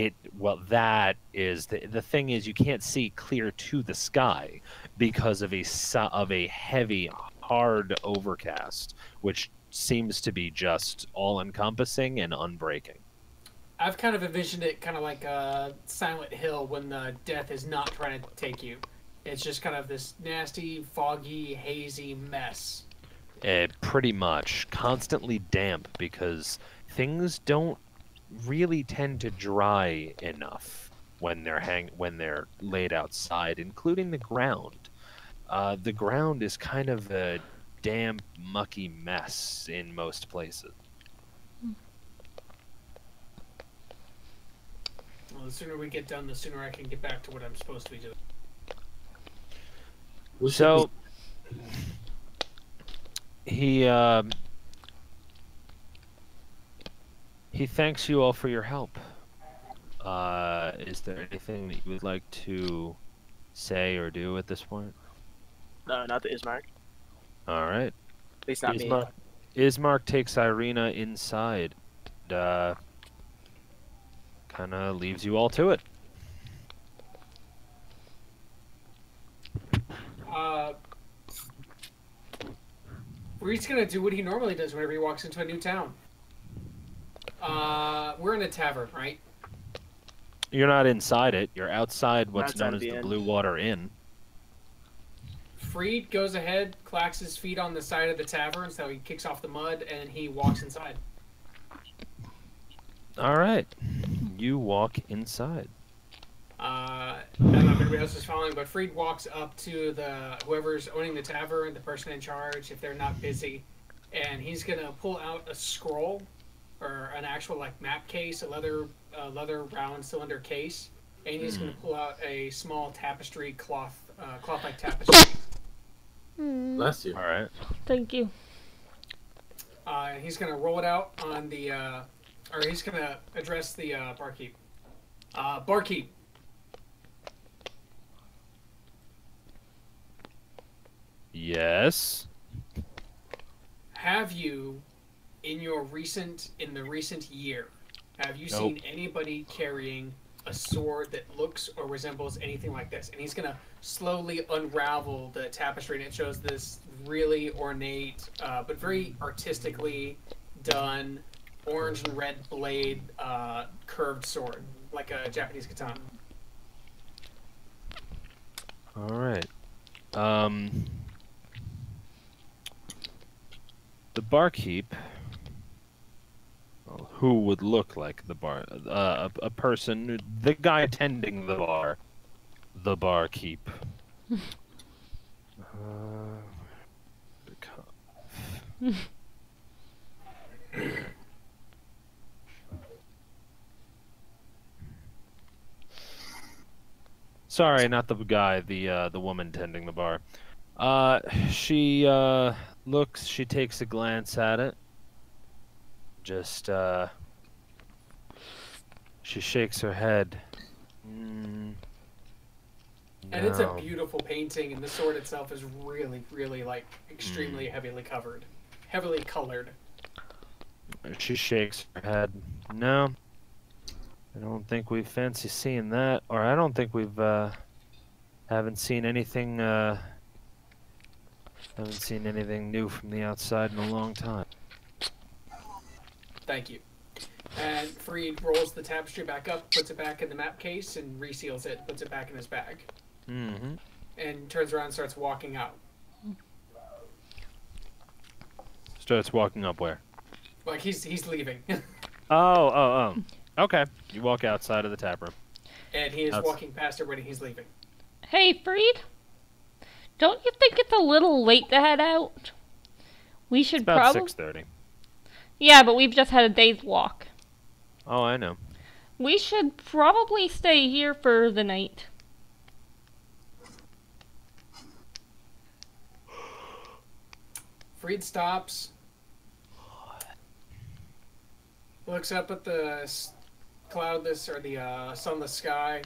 is the thing is you can't see clear to the sky because of a heavy, hard overcast, which seems to be just all encompassing and unbreaking. I've kind of envisioned it kind of like Silent Hill when the death is not trying to take you. It's just kind of this nasty, foggy, hazy mess. Pretty much constantly damp because things don't really tend to dry enough when they're laid outside, including the ground. The ground is kind of a damp, mucky mess in most places. Well, the sooner we get done, the sooner I can get back to what I'm supposed to be doing. We should So be- he thanks you all for your help. Is there anything that you would like to say or do at this point? No, not the Ismark. All right. At least not me. Ismark takes Irina inside. Kind of leaves you all to it. Reed's gonna do what he normally does whenever he walks into a new town. We're in a tavern, right? You're not inside it. You're outside what's Outside known of as the the inn. Blue Water Inn. Freed goes ahead, clacks his feet on the side of the tavern, so he kicks off the mud, and he walks inside. All right. You walk inside. I don't know if everybody else is following, but Freed walks up to whoever's owning the tavern, the person in charge, if they're not busy, and he's gonna pull out a scroll or an actual map case, a leather round cylinder case, and he's gonna pull out a small tapestry cloth-like tapestry. Bless you. All right. Thank you. He's gonna roll it out on the, or he's gonna address the barkeep. Barkeep. Yes. Have you, in the recent year, have you Nope. seen anybody carrying a sword that looks or resembles anything like this? And he's gonna slowly unravel the tapestry, and it shows this really ornate, but very artistically done orange and red blade curved sword, like a Japanese katana. All right. The barkeep, well, who would look like the a person, the guy tending the bar, the barkeep. Sorry, not the guy, the woman tending the bar. She looks, she takes a glance at it. Just she shakes her head. And it's a No. beautiful painting, and the sword itself is really, really, like, extremely heavily colored. She shakes her head. No, I don't think we fancy seeing that, or I don't think we've haven't seen anything new from the outside in a long time. Thank you. And Freed rolls the tapestry back up, puts it back in the map case, and reseals it, puts it back in his bag. Mm-hmm. And turns around and starts walking out. Starts walking up where? Like, he's leaving. Oh. Okay. You walk outside of the tap room. And he is walking past everybody, he's leaving. Hey, Freed. Don't you think it's a little late to head out? We should It's about probably... 6:30. Yeah, but we've just had a day's walk. Oh, I know. We should probably stay here for the night. Freed stops. Looks up at the cloudless, or the sunless sky.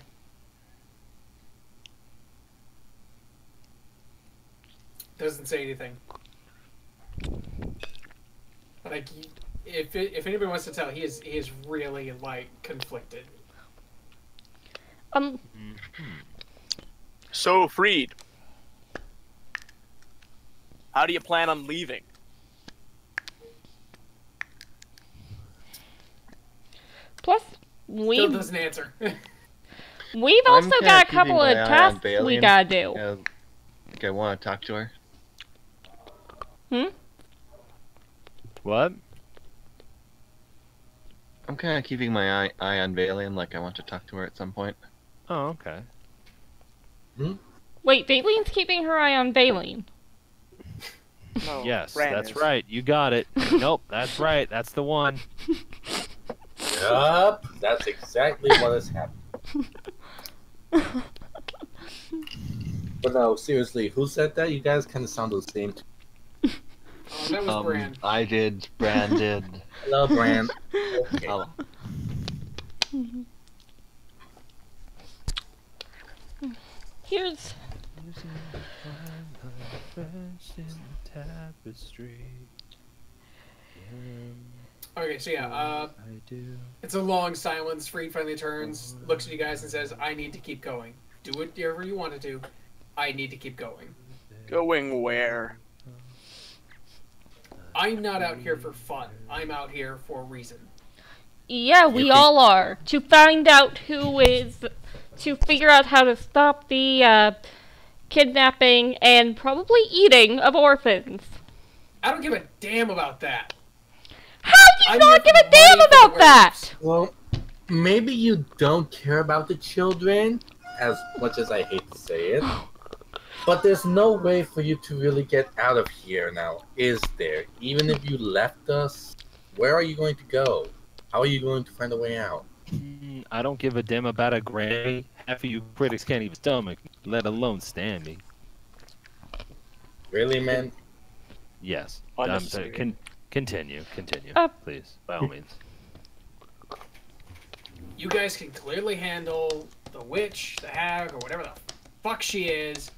Doesn't say anything. Like, if anybody wants to tell, he is really, like, conflicted. So, Freed, how do you plan on leaving? Plus, Still doesn't answer. we've also got a couple of tasks we gotta do. I want to talk to her. What? I'm kind of keeping my eye on Valian, like I want to talk to her at some point. Oh, okay. Wait, Valeen's keeping her eye on Valeen. No, Yes, Bran that's is. right. You got it. Nope, that's right. That's the one. Yup, that's exactly what has happened. But no, seriously, who said that? You guys kind of sound the same. Oh, that was Bran. I did. Bran did. Hello, Bran. Okay. Oh. Here's... Okay, so yeah, it's a long silence. Freed finally turns, looks at you guys, and says, I need to keep going. Do whatever you want to do. I need to keep going. Going where? I'm not out here for fun. I'm out here for a reason. Yeah, we all are. To find out who is... To figure out how to stop the, kidnapping and probably eating of orphans. I don't give a damn about that. How do you I'm not here give for a the damn money for the about that? Well, maybe you don't care about the children, as much as I hate to say it. But there's no way for you to really get out of here now, is there? Even if you left us, where are you going to go? How are you going to find a way out? I don't give a damn about a granny. Half of you critics can't even stomach me, let alone stand me. Really, man? Yes. I'm sorry. Unnecessary. Continue, please, by all means. You guys can clearly handle the witch, the hag, or whatever the fuck she is.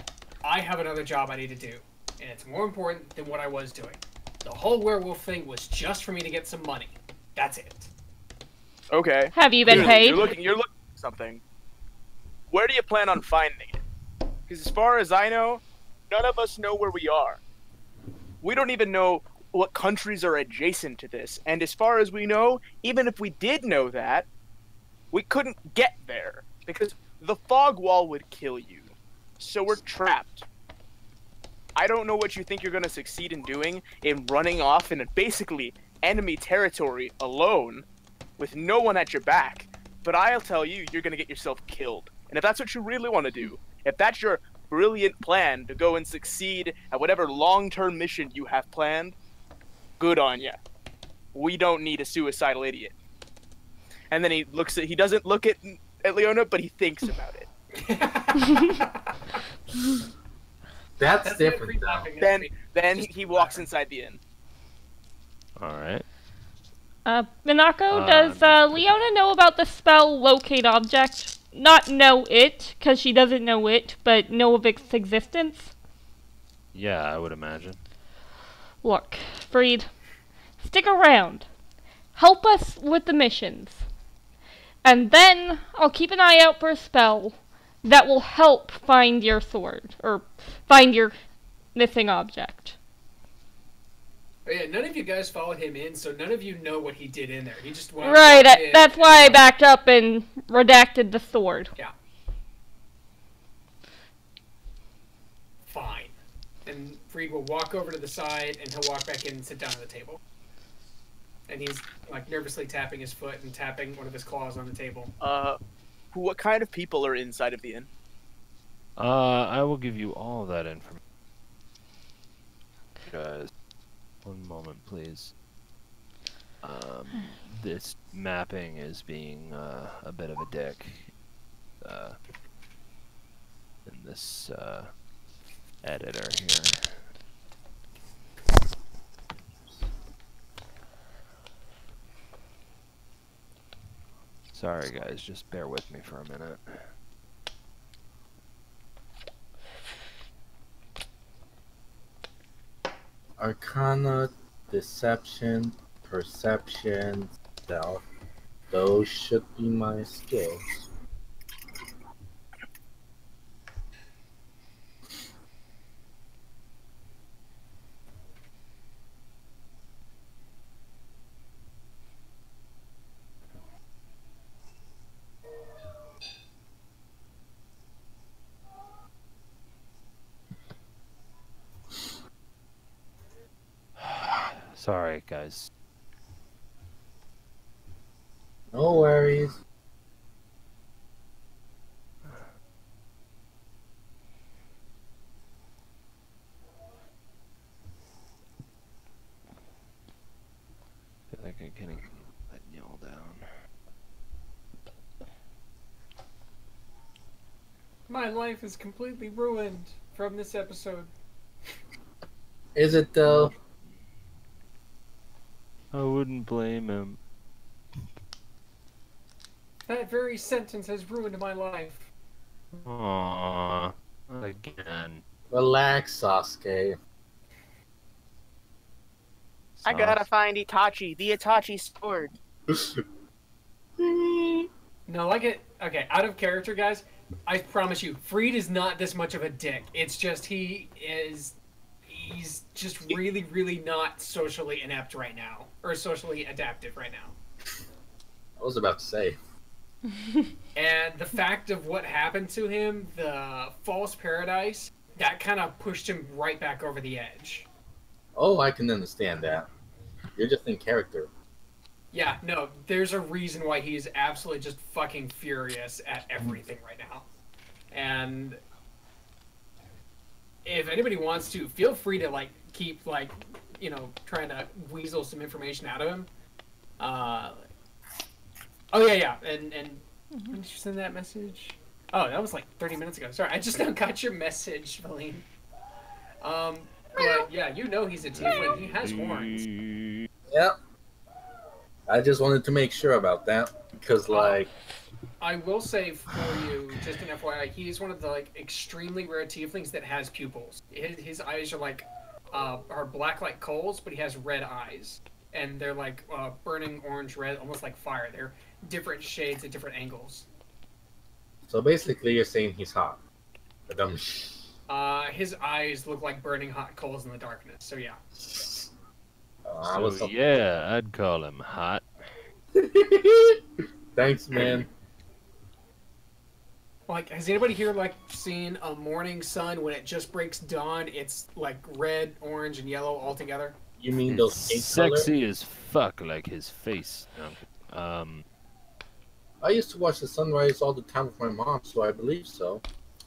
I have another job I need to do, and it's more important than what I was doing. The whole werewolf thing was just for me to get some money. That's it. Okay. Have you been paid? You're looking for something. Where do you plan on finding it? Because as far as I know, none of us know where we are. we don't even know what countries are adjacent to this. And as far as we know, even if we did know that, we couldn't get there because the fog wall would kill you. So we're trapped. I don't know what you think you're going to succeed in doing in running off in basically enemy territory alone with no one at your back. But I'll tell you, you're going to get yourself killed. And if that's what you really want to do, if that's your brilliant plan to go and succeed at whatever long-term mission you have planned, good on ya. We don't need a suicidal idiot. And then he doesn't look at Leona, but he thinks about it. That's different, though. Then he walks inside the inn. All right. Minako, does Leona know about the spell Locate Object? Not know it, because she doesn't know it, but know of its existence? Yeah, I would imagine. Look, Freed, stick around. Help us with the missions. And then I'll keep an eye out for a spell that will help find your sword, or find your missing object. Oh, yeah, none of you guys followed him in, so none of you know what he did in there. He just went Right, in that's why I backed up and redacted the sword. Yeah. Fine. And Freed will walk over to the side, and he'll walk back in and sit down at the table. And he's, like, nervously tapping his foot and tapping one of his claws on the table. What kind of people are inside of the inn? I will give you all of that information. Guys, one moment, please. This mapping is being a bit of a dick. In this editor here. Sorry guys, just bear with me for a minute. Arcana, Deception, Perception, Stealth. Those should be my skills. Sorry guys. No worries. I feel like I'm getting that nail down. My life is completely ruined from this episode. Is it though? I wouldn't blame him. That very sentence has ruined my life. Aww. Again. Relax, Sasuke. I gotta find Itachi, the Itachi sword. No, like it. Okay, out of character, guys. I promise you, Freed is not this much of a dick. It's just he's just really, really not socially inept right now, or socially adaptive right now. I was about to say. And the fact of what happened to him, the false paradise, that kind of pushed him right back over the edge. Oh, I can understand that. You're just in character. Yeah, no, there's a reason why he's absolutely just fucking furious at everything right now. And if anybody wants to, feel free to, like, keep, like, you know, trying to weasel some information out of him. Oh, yeah, and when did you send that message? Oh, that was like 30 minutes ago. Sorry, I just now got your message, Valine. But, yeah, you know he's a tiefling. He has horns. Yep. I just wanted to make sure about that, because, like... I will say for you, just an FYI, he's one of the, like, extremely rare tieflings that has pupils. His eyes are, like, are black like coals, but he has red eyes. And they're, like, burning orange red, almost like fire. They're different shades at different angles. So basically you're saying he's hot. his eyes look like burning hot coals in the darkness. So yeah. I was So, yeah, I'd call him hot. Thanks, man. Like, has anybody here like seen a morning sun when it just breaks dawn? It's like red, orange, and yellow all together. You mean It's those pink colors? sexy as fuck, like his face. I used to watch the sunrise all the time with my mom, so I believe so.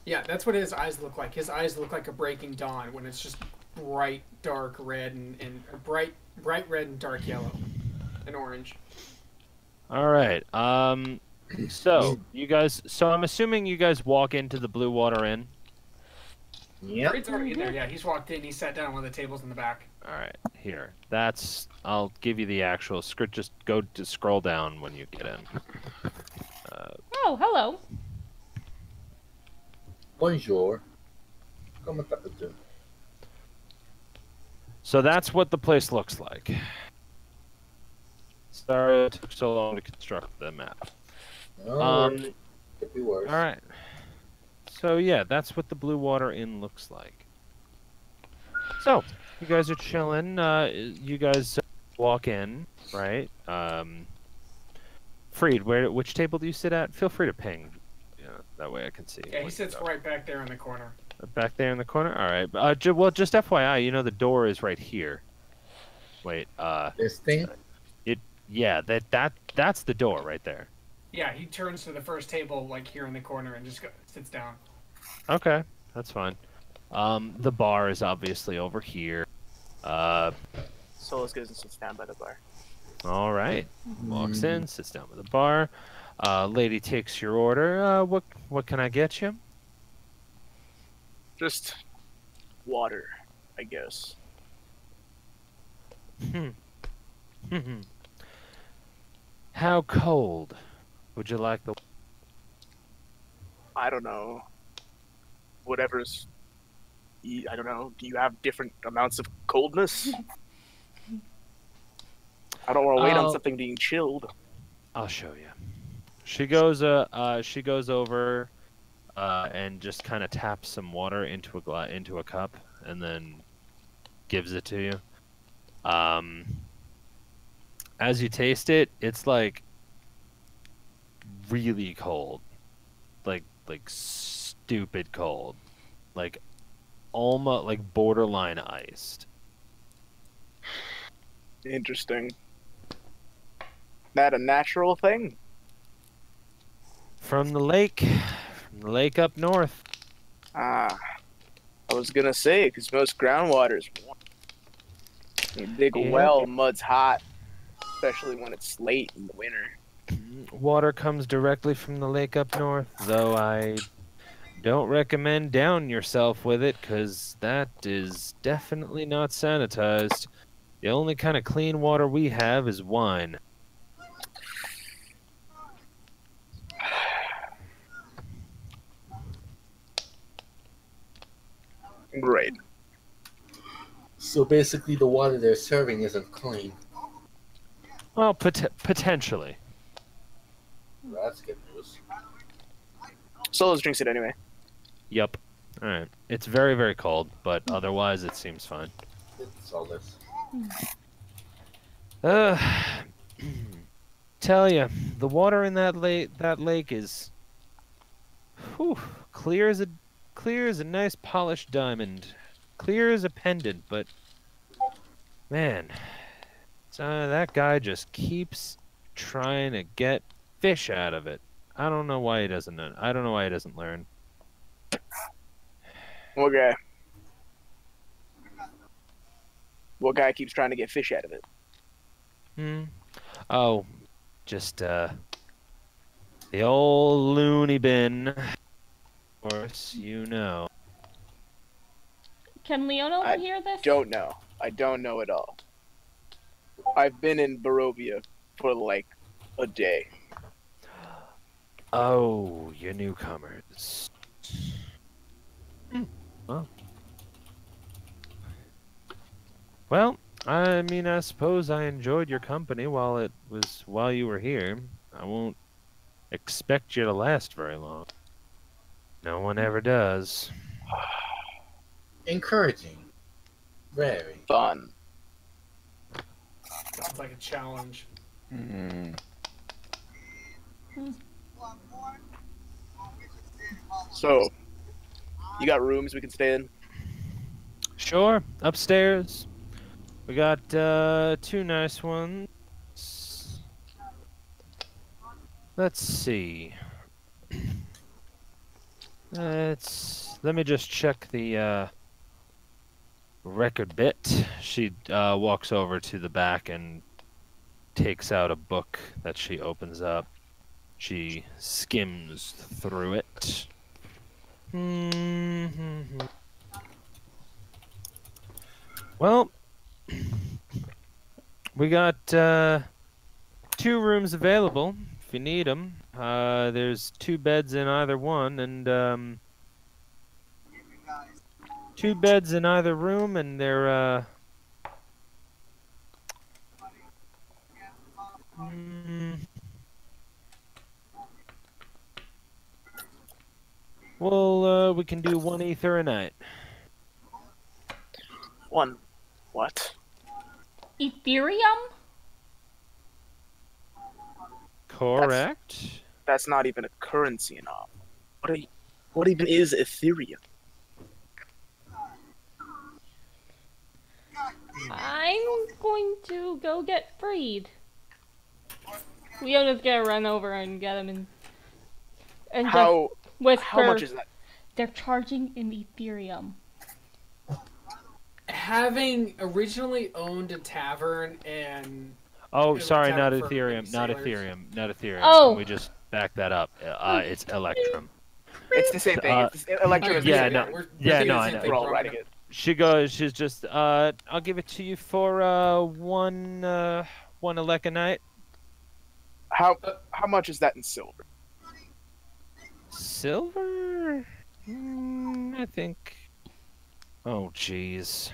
Yeah, that's what his eyes look like. His eyes look like a breaking dawn when it's just bright, dark red and bright red and dark yellow and orange. All right. So you guys. So I'm assuming you guys walk into the Blue Water Inn. Yep. Freed's already in there. Yeah, he's walked in. He sat down on one of the tables in the back. All right. Here. That's. I'll give you the actual script. Just go to scroll down when you get in. Oh, hello. Bonjour. Comment t'appelles-tu? So that's what the place looks like. Sorry it took so long to construct the map. Could be worse. All right. So yeah, that's what the Blue Water Inn looks like. So you guys are chilling. You guys walk in, right? Freed, which table do you sit at? Feel free to ping. Yeah, that way I can see. Yeah, he sits right back there in the corner. Back there in the corner. All right. Well, just FYI, you know the door is right here. Wait. This thing? Yeah. That's the door right there. Yeah, he turns to the first table, like here in the corner, and just sits down. Okay, that's fine. The bar is obviously over here. Solus goes and sits down by the bar. All right. Walks in, sits down by the bar. Lady takes your order. What can I get you? Just water, I guess. How cold would you like the? I don't know. Whatever's. I don't know. Do you have different amounts of coldness? I don't want to wait on something being chilled. I'll show you. She goes over, and just kind of taps some water into a cup, and then gives it to you. As you taste it, it's like really cold, like stupid cold, like almost like borderline iced. Interesting. That a natural thing? From the lake up north. I was gonna say, because most groundwater's warm. You dig a well, mud's hot, especially when it's late in the winter. Water comes directly from the lake up north, though I don't recommend downing yourself with it, because that is definitely not sanitized. The only kind of clean water we have is wine. Great. So basically, the water they're serving isn't clean. Well, potentially. That's good news. Solus drinks it anyway. Yep. All right. It's very, very cold, but otherwise it seems fine. It's all this. Tell you, the water in that lake is, clear as a nice polished diamond, clear as a pendant. But man, that guy just keeps trying to get fish out of it. I don't know why he doesn't learn. Okay. What guy keeps trying to get fish out of it? Oh, just the old loony bin. Of course, you know. Can Leona overhear this? Don't know. I don't know at all. I've been in Barovia for like a day. Oh, you newcomers. Well, I mean, I suppose I enjoyed your company while you were here. I won't expect you to last very long. No one ever does. encouraging. Very. Fun. Sounds like a challenge. Hmm. So, you got rooms we can stay in? Sure. Upstairs. We got 2 nice ones. Let's see. Let me just check the record bit. She walks over to the back and takes out a book that she opens up. She skims through it. Well, we got 2 rooms available if you need them. There's 2 beds in either one, and 2 beds in either room, and they're well, we can do 1 ether a night. 1 what? Ethereum? Correct. That's not even a currency and all. What even is Ethereum? I'm going to go get Freed. Leona's gonna run over and get him and How just whisper. how much is that? They're charging in Ethereum. Having originally owned a tavern and Oh, It was sorry, a not tavern for Ethereum, not sailors. Ethereum, not Ethereum. Oh. Can we just back that up? It's Electrum. It's the same thing. Electrum is yeah, the same no. thing. We're Yeah, thinking no, the I same know. thing, We're all Brock. writing it. She's just, I'll give it to you for, one Elec a night. How much is that in silver? Silver? I think. Oh, jeez.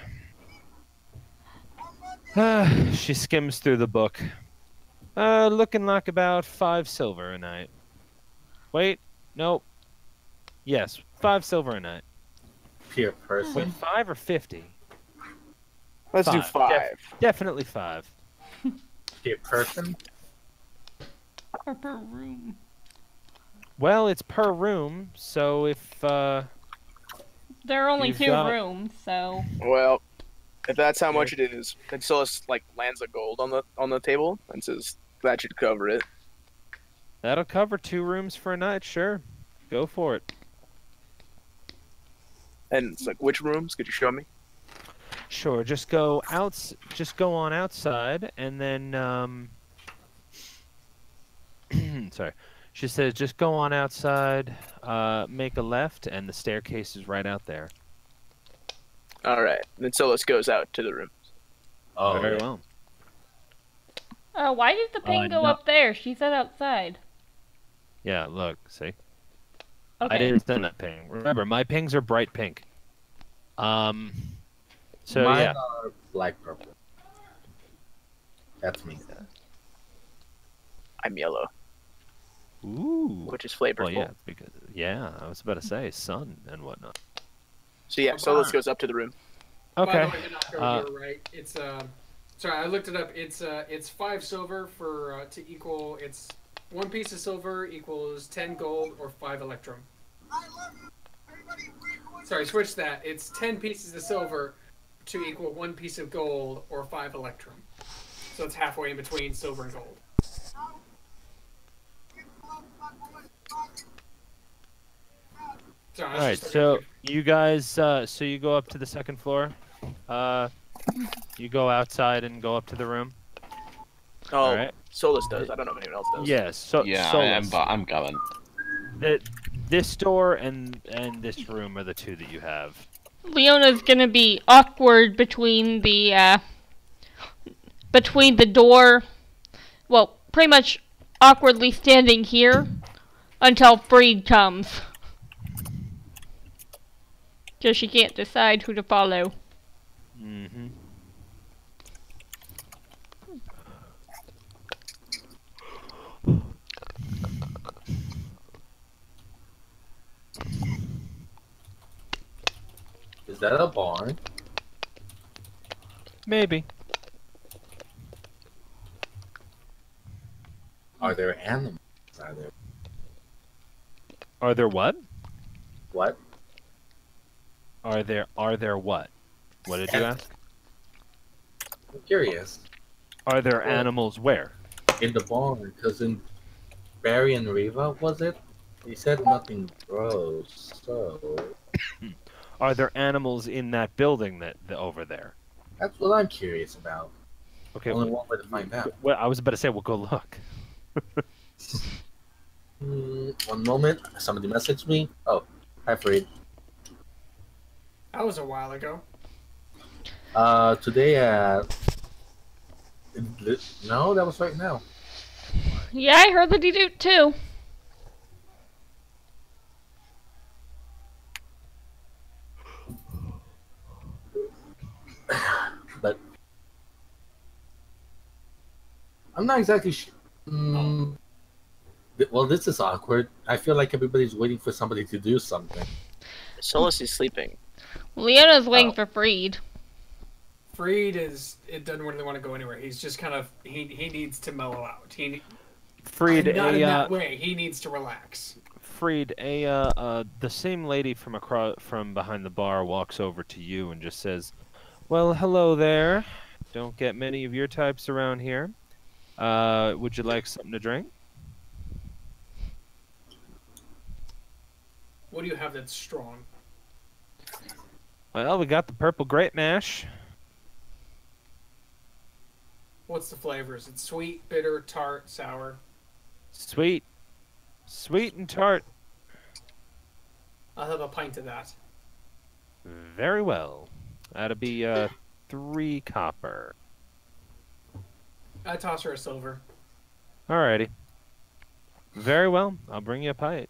She skims through the book. Looking like about 5 silver a night. Wait, nope. Yes, 5 silver a night. Per Wait, person? 5 or 50? Let's do 5. Definitely 5. Per person? Or per room. Well, it's per room, so if There are only You've 2 got- rooms, so Well, if that's how much it is, then Silas lands a gold on the table and says that should cover it. that'll cover 2 rooms for a night, sure. Go for it. And it's like, which rooms? Could you show me? Sure, just go on outside and then sorry. She says just go on outside, make a left and the staircase is right out there. All right. Then Silas goes out to the room. Oh, Very yeah. well. why did the ping go no. up there? She said outside. Yeah, look, see? Okay. I didn't send that ping. Remember, my pings are bright pink. So Mine yeah. are black purple. That's me. I'm yellow, Ooh. which is flavorful. Well, yeah, because I was about to say sun and whatnot. So yeah, Silas goes up to the room. Okay. By the way, Hinako, you're right. It's sorry, I looked it up. It's 5 silver for to equal. It's 1 piece of silver equals 10 gold or 5 electrum. Sorry, switch that. It's 10 pieces of silver to equal 1 piece of gold or 5 electrum. So it's halfway in between silver and gold. Sorry, I was All right, just so looking you guys, so you go up to the 2nd floor. You go outside and go up to the room. Oh, All right. Solus does. I don't know if anyone else does. Yes. So Yeah, Solus. I'm coming. This door and this room are the 2 that you have. Leona's gonna be awkward between the door. Well, pretty much awkwardly standing here until Freed comes. Because she can't decide who to follow. Mm-hmm. Is that a barn? Maybe. Are there animals? Are there Are there what? what? Are there what? What did you ask? I'm curious. Are there Well, animals where? in the barn, because in Barry and Riva, was it? They said nothing grows, so Are there animals in that building that over there? that's what I'm curious about. Okay. Only one way to find out. Well, I was about to say, we'll go look. One moment. Somebody messaged me. Oh, hi, Freed. That was a while ago. Today at... No, that was right now. Yeah, I heard that you do too. But I'm not exactly well, this is awkward. I feel like everybody's waiting for somebody to do something. Solus is sleeping. Leona's waiting for Freed. Freed it doesn't really want to go anywhere. He's just kind of he needs to mellow out. Freed, not in that way. He needs to relax. Freed, the same lady from behind the bar walks over to you and just says, "Well, hello there. Don't get many of your types around here. Would you like something to drink?" What do you have that's strong? Well, we got the purple grape mash. What's the flavors? It's sweet, bitter, tart, sour. Sweet and tart. I'll have a pint of that. Very well. That'll be 3 copper. I toss her a silver. Alrighty. Very well. I'll bring you a pint.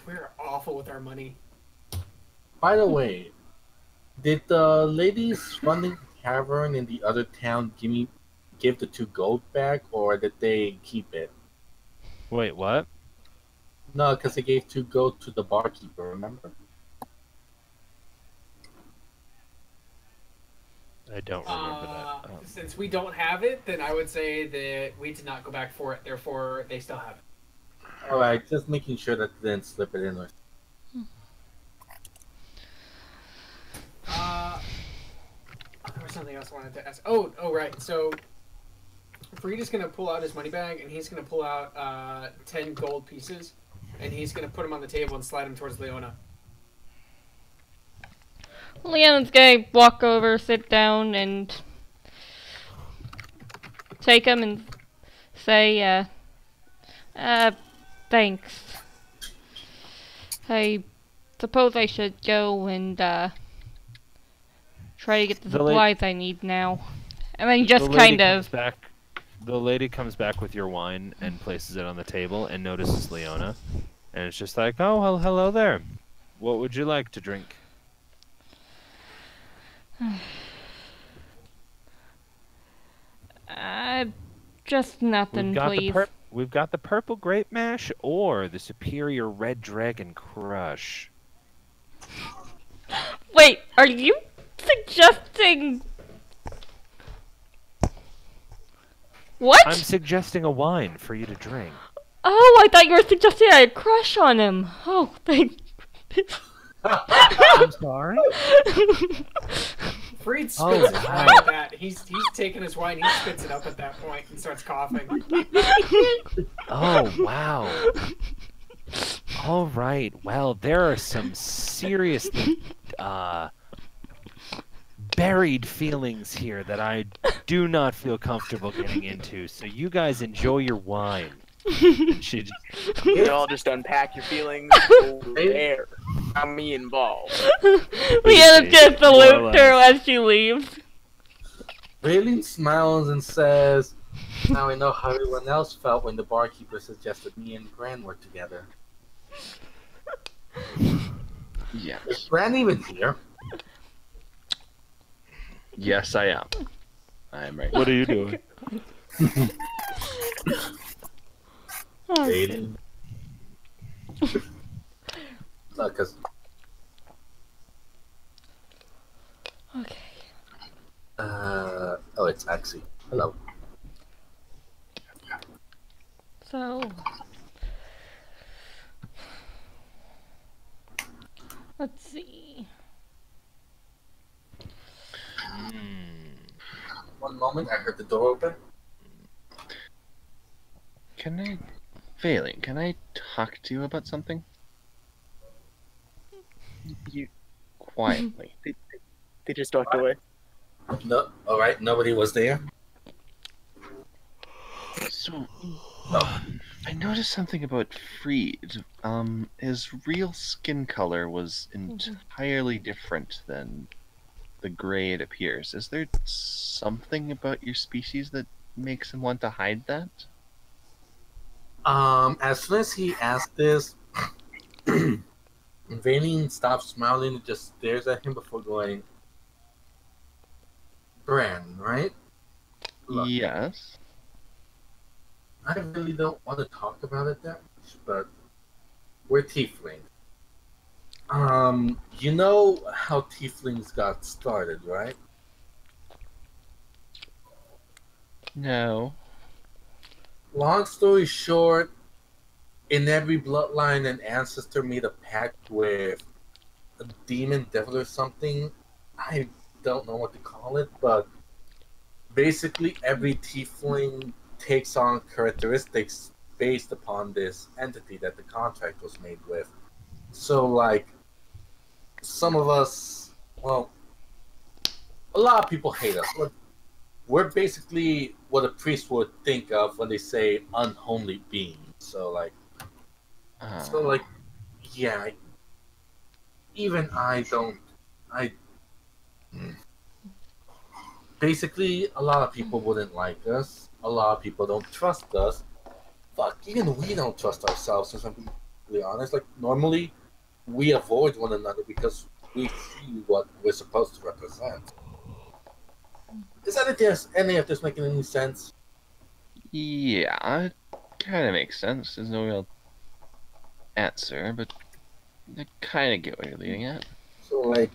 We're awful with our money. By the way, did the ladies running the tavern in the other town give the 2 gold back, or did they keep it? Wait, what? No, because they gave 2 gold to the barkeeper, remember? I don't remember that. Since we don't have it, then I would say that we did not go back for it. Therefore, they still have it. Alright, just making sure that they didn't slip it in. Or... There was something else I wanted to ask. Oh, right. So, Freed is going to pull out his money bag, and he's going to pull out 10 gold pieces, and he's going to put them on the table and slide them towards Leona. Leona's gonna walk over, sit down, and take them and say, thanks. I suppose I should go and, try to get the supplies I need now. And then just kind of... The lady comes back with your wine and places it on the table and notices Leona. And it's just like, oh, well, hello there. What would you like to drink? Just nothing, please. We've got the purple grape mash or the superior red dragon crush. Wait, are you suggesting... What? I'm suggesting a wine for you to drink. Oh, I thought you were suggesting I had a crush on him. Oh, thank... I'm sorry? Freed spits his wine at that. He's taking his wine, he spits it up at that point and starts coughing. Oh, wow. All right. Well, there are some seriously buried feelings here that I do not feel comfortable getting into. So you guys enjoy your wine. You all just unpack your feelings over there. I'm me involved. We end up just salute her as she leaves. Raylene smiles and says, "Now I know how everyone else felt when the barkeeper suggested me and Gran were together." Yes. Is Gran even here? Yes, I am. I am right. What are you doing? Raylene. No, because Okay. Oh, it's Axie. Hello. So, let's see. One moment, I heard the door open. Failing, can I talk to you about something? You, Quietly. they just walked away. No, all right. Nobody was there. So, I noticed something about Freed. His real skin color was entirely different than the gray it appears. Is there something about your species that makes him want to hide that? As soon as he asked this, Vayne stops smiling and just stares at him before going, Bran, right? Look, Yes. I really don't want to talk about it that much, but we're tieflings. You know how tieflings got started, right? No. Long story short, in every bloodline, an ancestor made a pact with a demon, devil, or something. I don't know what to call it, but basically every tiefling takes on characteristics based upon this entity that the contract was made with. So, like, some of us, well, a lot of people hate us. We're basically what a priest would think of when they say unholy beings. So, like, yeah, even I don't. I basically a lot of people wouldn't like us. A lot of people don't trust us. Fuck, even we don't trust ourselves. If I'm being completely honest, like normally we avoid one another because we see what we're supposed to represent. Any of this making any sense? Yeah, it kind of makes sense. There's no real answer, but I kind of get where you're leading at. So, like,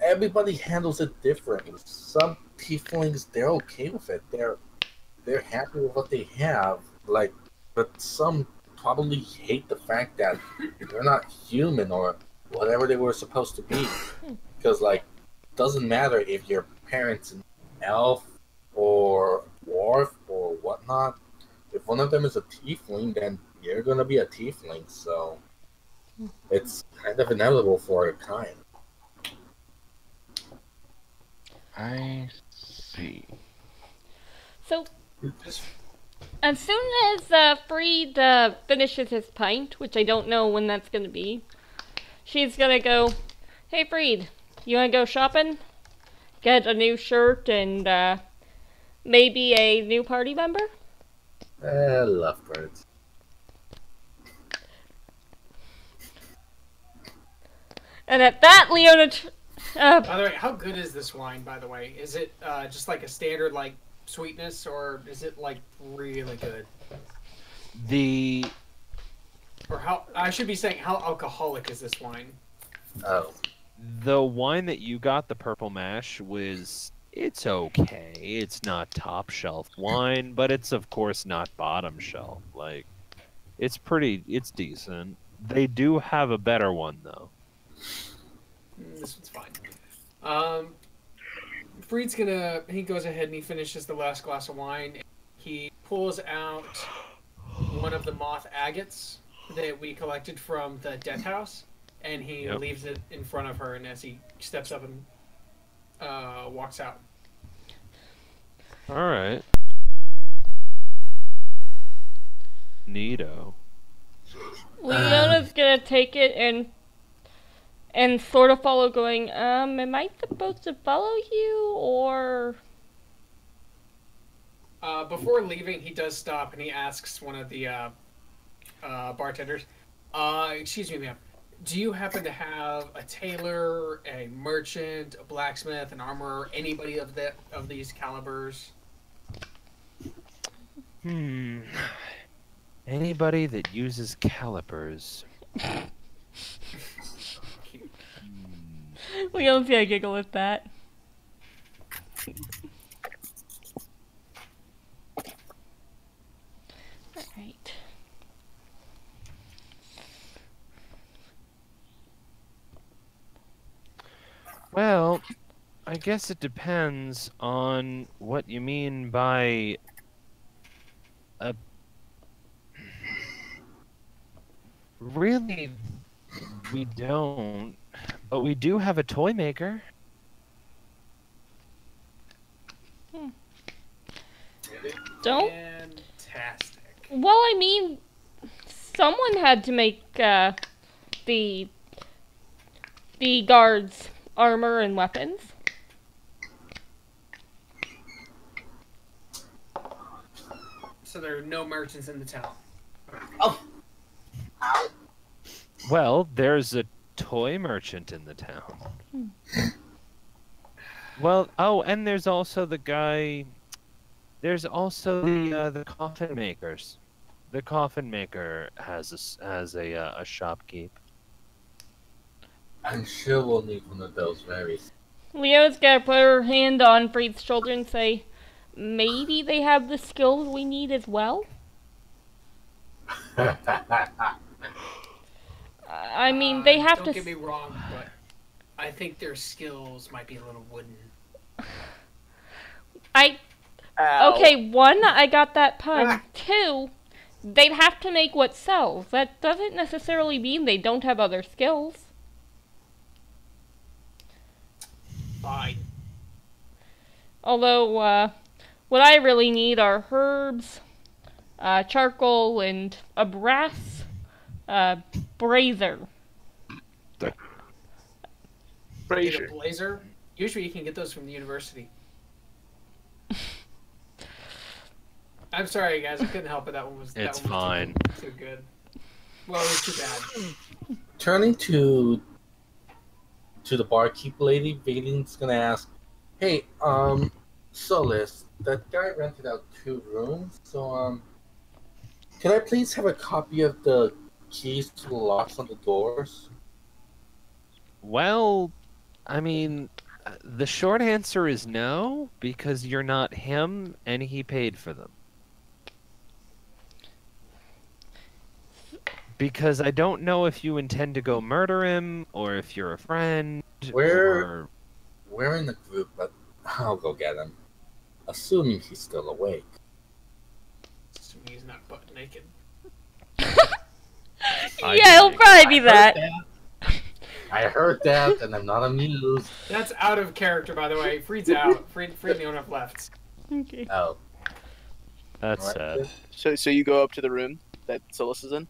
everybody handles it differently. Some tieflings, they're okay with it. They're happy with what they have. Like, but some probably hate the fact that they're not human or whatever they were supposed to be. Because, like, doesn't matter if your parents an elf or dwarf or whatnot. If one of them is a tiefling, then you're gonna be a tiefling. So it's kind of inevitable for a kind. I see. So, as soon as Freed finishes his pint, which I don't know when that's going to be, she's going to go, hey Freed, you want to go shopping? Get a new shirt and maybe a new party member? Lovebirds. And at that, Leona... By the way, how good is this wine, by the way? Is it just like a standard, like, sweetness, or is it, like, really good? Or how... I should be saying, how alcoholic is this wine? Oh. The wine that you got, the purple mash, it's okay. It's not top shelf wine, but it's of course not bottom shelf. Like, it's decent. They do have a better one though. This one's fine. Freed's he goes ahead and he finishes the last glass of wine. He pulls out one of the moth agates that we collected from the death house, and he leaves it in front of her, and as he steps up and walks out. Alright. Neato. Leona's gonna take it and sort of follow, going, am I supposed to follow you, or... Before leaving, he does stop and he asks one of the bartenders, excuse me, ma'am, do you happen to have a tailor, a merchant, a blacksmith, an armorer, anybody of these calibers? Anybody that uses calipers. Leon's gonna giggle at that. Alright. Well, I guess it depends on what you mean by a... Really, we don't. But we do have a toy maker. Don't? Fantastic. Well, I mean, someone had to make the guards' armor and weapons. So there are no merchants in the town. Oh. Well, there's a toy merchant in the town. Well, oh, and there's also the guy. There's also the coffin makers. The coffin maker has a shopkeep. I'm sure we'll need one of those very. Leo's gonna put her hand on Freed's shoulder and say, maybe they have the skills we need as well? I mean, they have to... Don't get me wrong, but I think their skills might be a little wooden. Ow. Okay, one, I got that pun. Two, they'd have to make what sells. That doesn't necessarily mean they don't have other skills. Fine. Although, what I really need are herbs, charcoal, and a brass brazier. Get a blazer. Usually you can get those from the university. I'm sorry, guys. I couldn't help it. That one was. It's that one was fine. Too good. Well, it was too bad. Turning to the barkeep lady, Valen's gonna ask, "Hey, Solis, that guy rented out 2 rooms. So, can I please have a copy of the keys to the locks on the doors?" Well, I mean, the short answer is no, because you're not him, and he paid for them. Because I don't know if you intend to go murder him, or if you're a friend, We're in a group, but I'll go get him. Assuming he's still awake. Assuming he's not butt naked. Yeah, he'll probably be that. I heard that, and I'm not amused. That's out of character, by the way. Freed's out. Freed and the owner left. Okay. Oh. That's Alright. sad. So you go up to the room that Solus is in?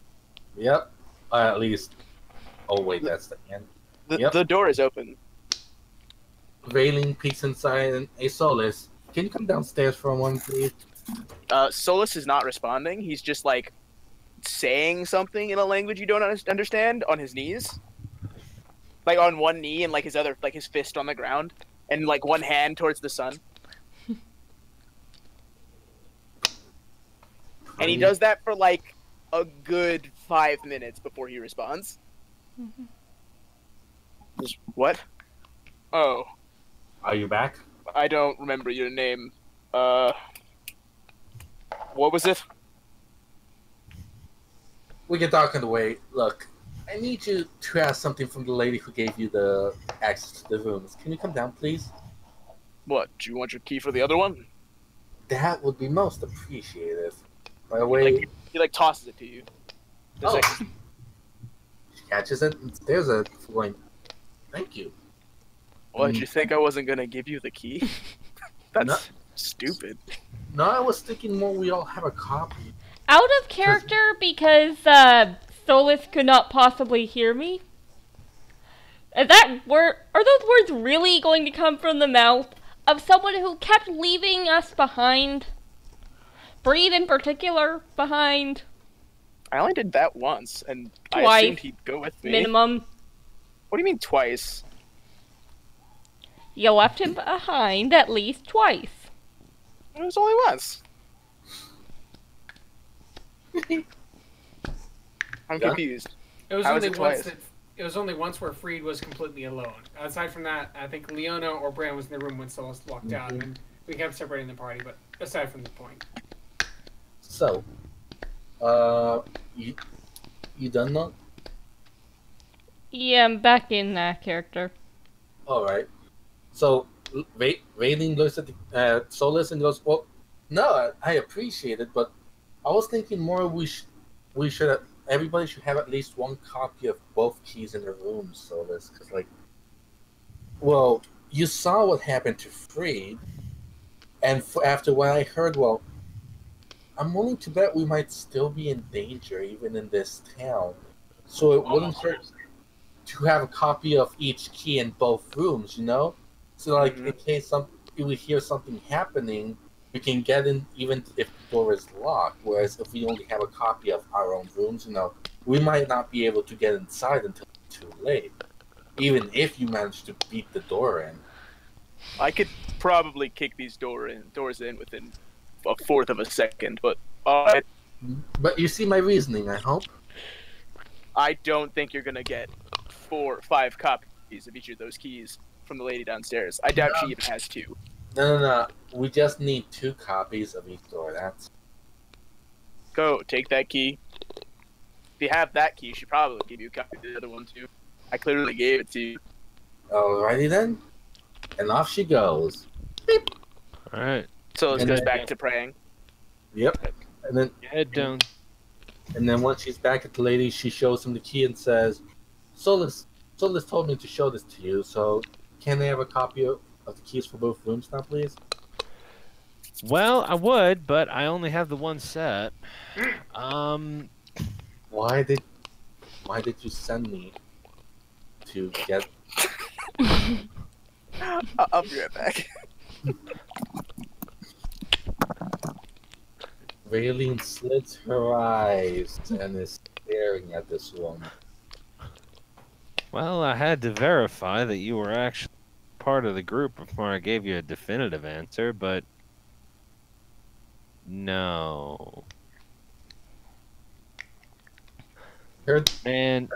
Yep. At least. Oh, wait, that's the end. Yep. The door is open. Valen peeks inside and, "Hey, Solis, can you come downstairs for a moment, please?" Solus is not responding. He's just like saying something in a language you don't understand on his knees, like on one knee and like his fist on the ground and like one hand towards the sun. And he does that for like a good 5 minutes before he responds. Just, what? Oh, Are you back? I don't remember your name. What was it? We can talk on the way. Look, I need you to ask something from the lady who gave you the access to the rooms. Can you come down, please? What? Do you want your key for the other one? That would be most appreciated. By the way, He like tosses it to you. There's Oh. like, she catches it. And there's a going. Thank you. what, did you think I wasn't gonna give you the key? That's No. stupid. No, I was thinking more. We all have a copy. Out of character because Solus could not possibly hear me. Are those words really going to come from the mouth of someone who kept leaving us behind? Breed in particular behind. I only did that once, and I Twice. assumed he'd go with me. Minimum. What do you mean twice? You left him behind at least twice. It was only once. I'm Yeah. confused. It was How is only it once twice? that it was only once where Freed was completely alone. Aside from that, I think Leona or Bran was in the room when Solus walked out, and we kept separating the party. But aside from the point. So, you done now? Yeah, I'm back in that character. All right. So, Raiden looks at the Solus and goes, "Well, no, I appreciate it, but I was thinking more. We should everybody should have at least one copy of both keys in their room, Solus, because like, well, you saw what happened to Freed, and after what I heard, well, I'm willing to bet we might still be in danger even in this town. So it wouldn't hurt to have a copy of each key in both rooms, you know? So like in case we hear something happening, we can get in even if the door is locked. Whereas if we only have a copy of our own rooms, you know, we might not be able to get inside until it's too late. Even if you manage to beat the door in. I could probably kick these doors in within a fourth of a second, but But you see my reasoning, I hope. I don't think you're gonna get 4 or 5 copies of each of those keys from the lady downstairs. I doubt she even has 2. No. We just need 2 copies of each door. That's Go, take that key. If you have that key, she probably give you a copy of the other one too. I clearly gave it to you. alrighty then. And off she goes. Alright. So let's And go then- back to praying. Yep. And then Head down. And then once she's back at the lady, she shows him the key and says, Solus told me to show this to you, so can they have a copy of the keys for both rooms now, please? Well, I would, but I only have the one set. Why did you send me to get... I'll be right back. Raylene slits her eyes and is staring at this woman. Well, I had to verify that you were actually part of the group before I gave you a definitive answer, but no. And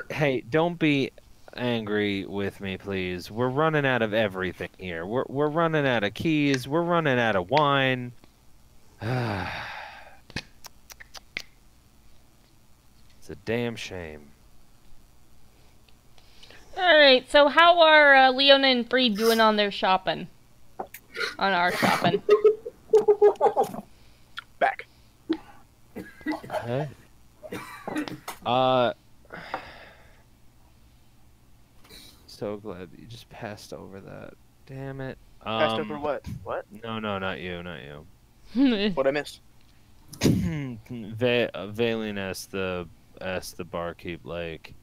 hey, don't be angry with me, please. We're running out of everything here. We're running out of keys. We're running out of wine. It's a damn shame. Alright, so how are Leona and Freed doing on their shopping? On our shopping. Back. Okay. So glad that you just passed over that. Damn it. Passed over what? What? No, not you, not you. What I missed? Valine asked the barkeep, like,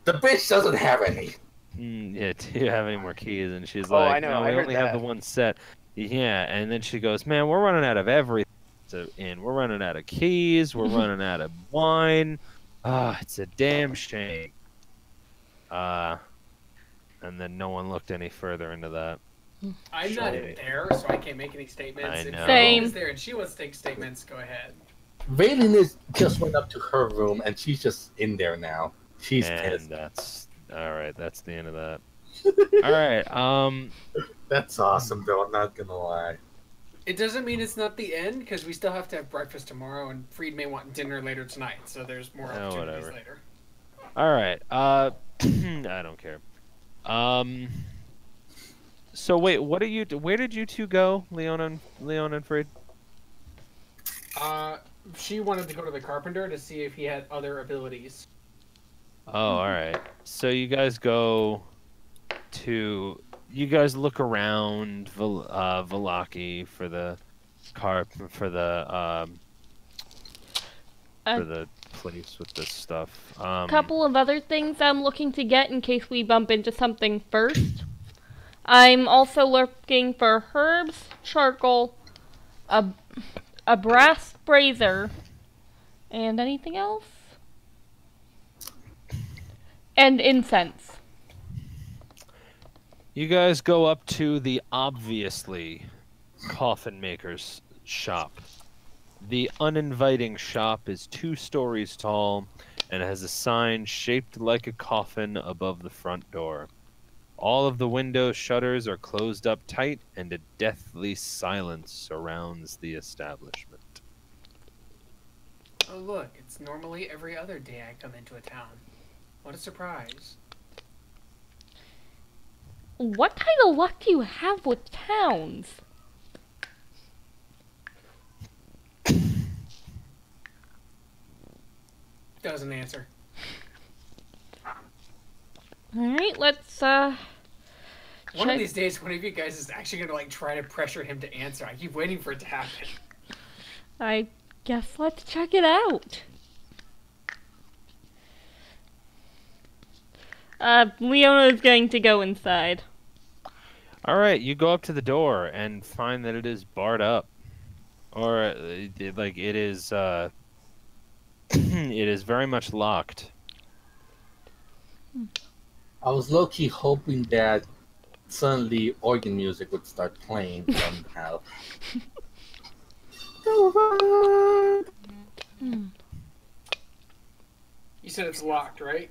The bitch doesn't have any. yeah, do you have any more keys? And she's Oh, like, I know, no, I we heard only have the that. one set. Yeah, and then she goes, man, we're running out of everything. We're running out of keys. We're running out of wine. It's a damn shame. And then no one looked any further into that. I'm not in there, so I can't make any statements. I If know. Raylene Same. is there and she wants to take statements, go ahead. Raylene just went up to her room and she's just in there now. She's And pissed. that's all right. That's the end of that. All right. That's awesome, though. I'm not gonna lie. It doesn't mean it's not the end, because we still have to have breakfast tomorrow, and Freed may want dinner later tonight, so there's more Oh, opportunities whatever. later. All right. I don't care. So wait, what are you? Where did you two go, Leon and Freed? She wanted to go to the carpenter to see if he had other abilities. Oh, all right. So you guys go to. You guys look around Velaki for the for the place with this stuff. Couple of other things I'm looking to get in case we bump into something first. I'm also looking for herbs, charcoal, a brass brazier, and anything else? And incense. You guys go up to the obviously coffin maker's shop. The uninviting shop is 2 stories tall and has a sign shaped like a coffin above the front door. All of the window shutters are closed up tight, and a deathly silence surrounds the establishment. Oh look, it's normally every other day I come into a town. What a surprise. What kind of luck do you have with towns? Doesn't answer. Alright, let's, One of check. these days, one of you guys is actually gonna like try to pressure him to answer. I keep waiting for it to happen. I guess let's check it out. Leona's going to go inside. Alright, you go up to the door and find that it is barred up. Or, like, it is, it is very much locked. I was low-key hoping that suddenly organ music would start playing somehow. You said it's locked, right?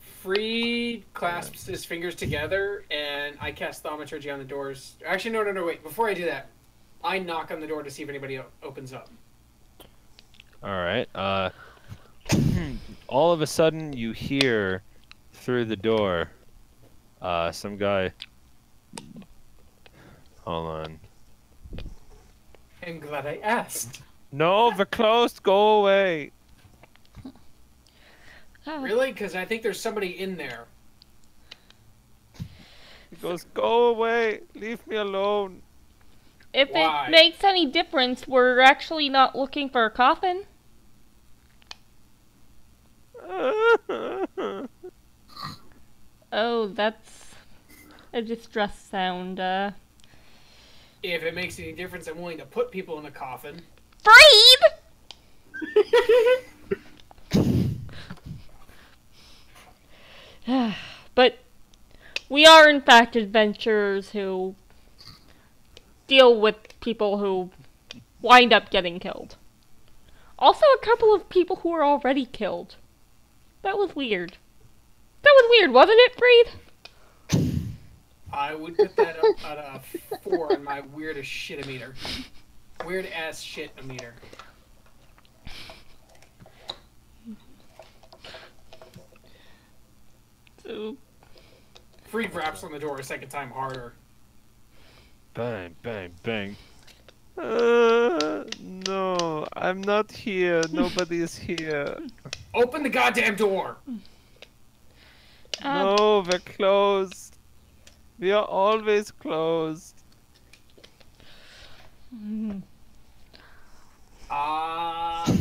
Freed clasps his fingers together, and I cast Thaumaturgy on the doors. Actually, no, wait. Before I do that, I knock on the door to see if anybody opens up. Alright, all of a sudden you hear through the door, some guy... Hold on. I'm glad I asked. No, they're closed, go away! Really? Because I think there's somebody in there. He goes, go away, leave me alone. If Why? it makes any difference, we're actually not looking for a coffin. Oh, that's a distress sound. If it makes any difference, I'm willing to put people in a coffin. Freed! But we are, in fact, adventurers who deal with people who wind up getting killed. Also, a couple of people who are already killed. That was weird. That was weird, wasn't it, Freed? I would put that up at a 4 on my weirdest shit-o-meter. Weird-ass shit-o-meter. So, Freed raps on the door a second time harder. Bang, bang, bang. No, I'm not here. Nobody is here. Open the goddamn door! No, we're closed. We are always closed.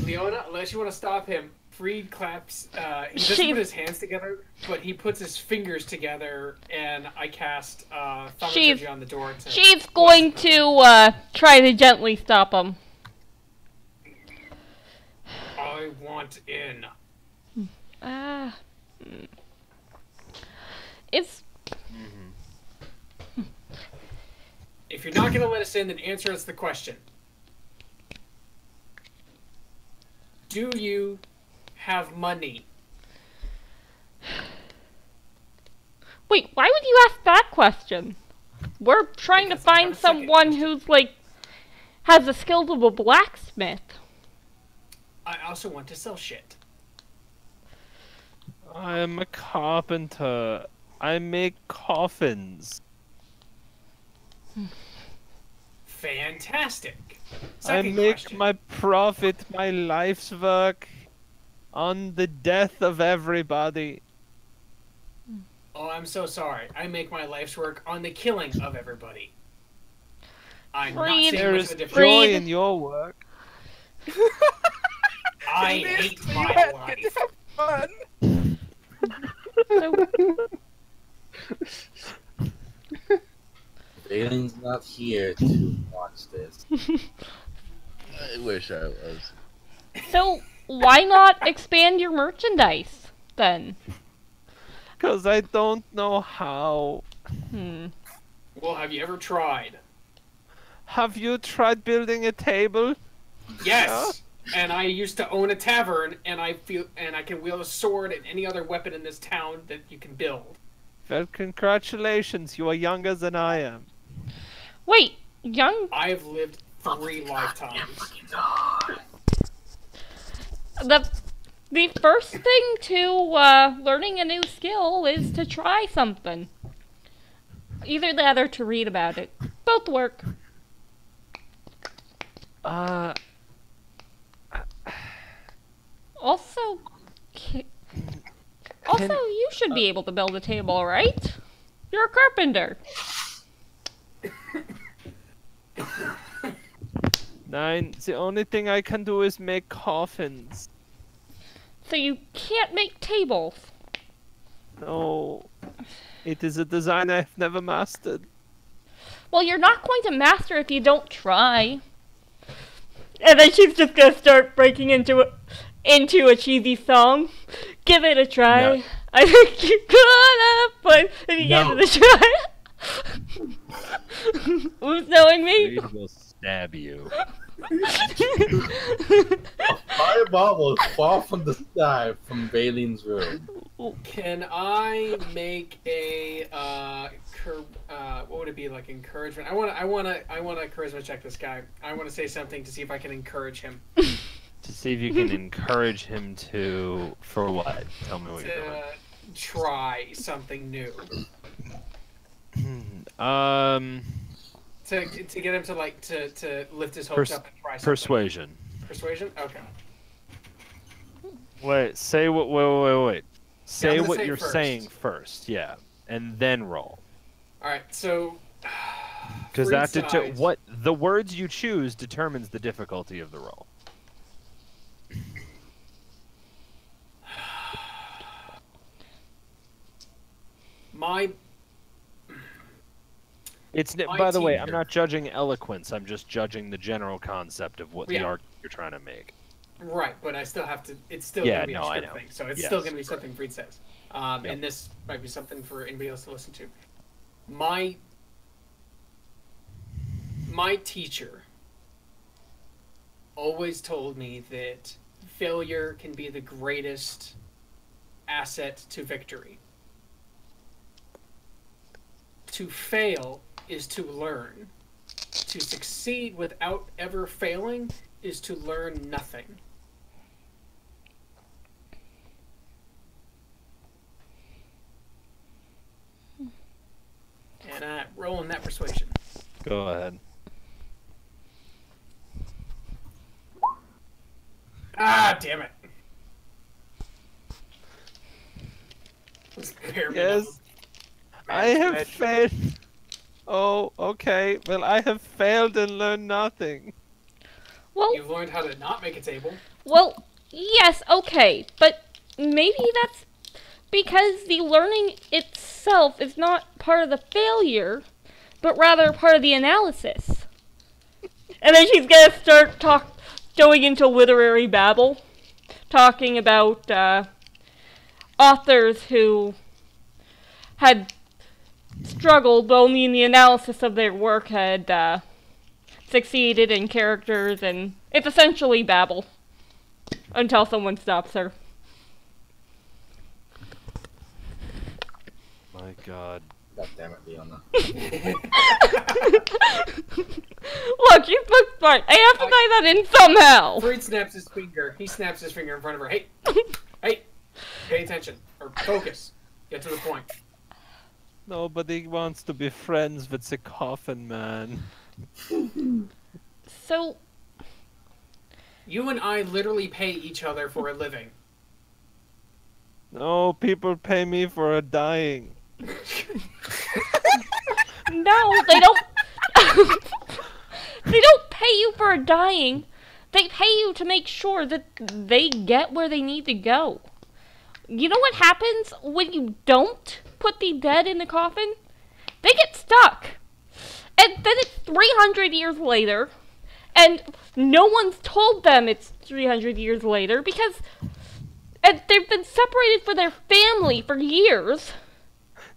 Leona, unless you want to stop him, Freed claps, he doesn't put his hands together, but he puts his fingers together, and I cast Thaumaturgy on the door to... She's going to, try to gently stop him. I want in. It's... If you're not going to let us in, then answer us the question. Do you have money? Wait, why would you ask that question? We're trying Because to I have find a second someone question. who's, like, has the skills of a blacksmith. I also want to sell shit. I am a carpenter. I make coffins. Fantastic. I Second make question. my profit, my life's work, on the death of everybody. Oh, I'm so sorry. I make my life's work on the killing of everybody. I'm not Freed. seeing There much is of a difference. joy Freed. in your work. I hate my life. Fun. Valen's not here to watch this. I wish I was. So, why not expand your merchandise, then? Because I don't know how. Well, have you ever tried? Have you tried building a table? Yes! and I used to own a tavern, and I can wield a sword and any other weapon in this town that you can build. Well, congratulations. You are younger than I am. Wait, young? I have lived 3 lifetimes. The first thing to learning a new skill is to try something. Either that or to read about it. Both work. Also, you should be able to build a table, right? You're a carpenter. Nine, the only thing I can do is make coffins. So you can't make tables. No. It is a design I've never mastered. Well, you're not going to master if you don't try. And then she's just gonna start breaking into a cheesy song. Give it a try. No. I think you could, but if you give it a try. Who's knowing me? Reed will stab you. A fireball will fall from the sky from Baylene's room. Can I make a what would it be, like encouragement? I want to charisma check this guy. I want to say something to see if I can encourage him. To see if you can encourage him to... For what? Tell me what you're doing. Try something new. To get him to lift his hopes up and try something. Persuasion. Persuasion? Okay. Wait, say what... Wait. Say what you're first. saying first, yeah. And then roll. Alright, so... Because what the words you choose determines the difficulty of the roll. By the way, I'm not judging eloquence. I'm just judging the general concept of what the argument you're trying to make. Right, but I still have to. It's still going to be a I script know. thing, so it's still going to be something Freed says. And this might be something for anybody else to listen to. My teacher always told me that failure can be the greatest asset to victory. To fail is to learn. To succeed without ever failing is to learn nothing. And rolling that persuasion. Go ahead. Ah, damn it. Yes. I have failed. Oh, okay. Well, I have failed and learned nothing. Well, you've learned how to not make a table. Well, yes, okay, but maybe that's because the learning itself is not part of the failure, but rather part of the analysis. And then she's gonna start going into literary babble, talking about authors who had struggled, but only in the analysis of their work had succeeded in characters, and it's essentially babble until someone stops her. My God. God damn it, Leona. Look, you book smart. I have to tie that in somehow. Freed snaps his finger. He snaps his finger in front of her. Hey, hey, pay attention or focus. Get to the point. Nobody wants to be friends with the coffin man. So, you and I literally pay each other for a living. No, people pay me for a dying. No, they don't. They don't pay you for a dying. They pay you to make sure that they get where they need to go. You know what happens when you don't put the dead in the coffin? They get stuck. And then it's 300 years later, and no one's told them it's 300 years later because they've been separated from their family for years.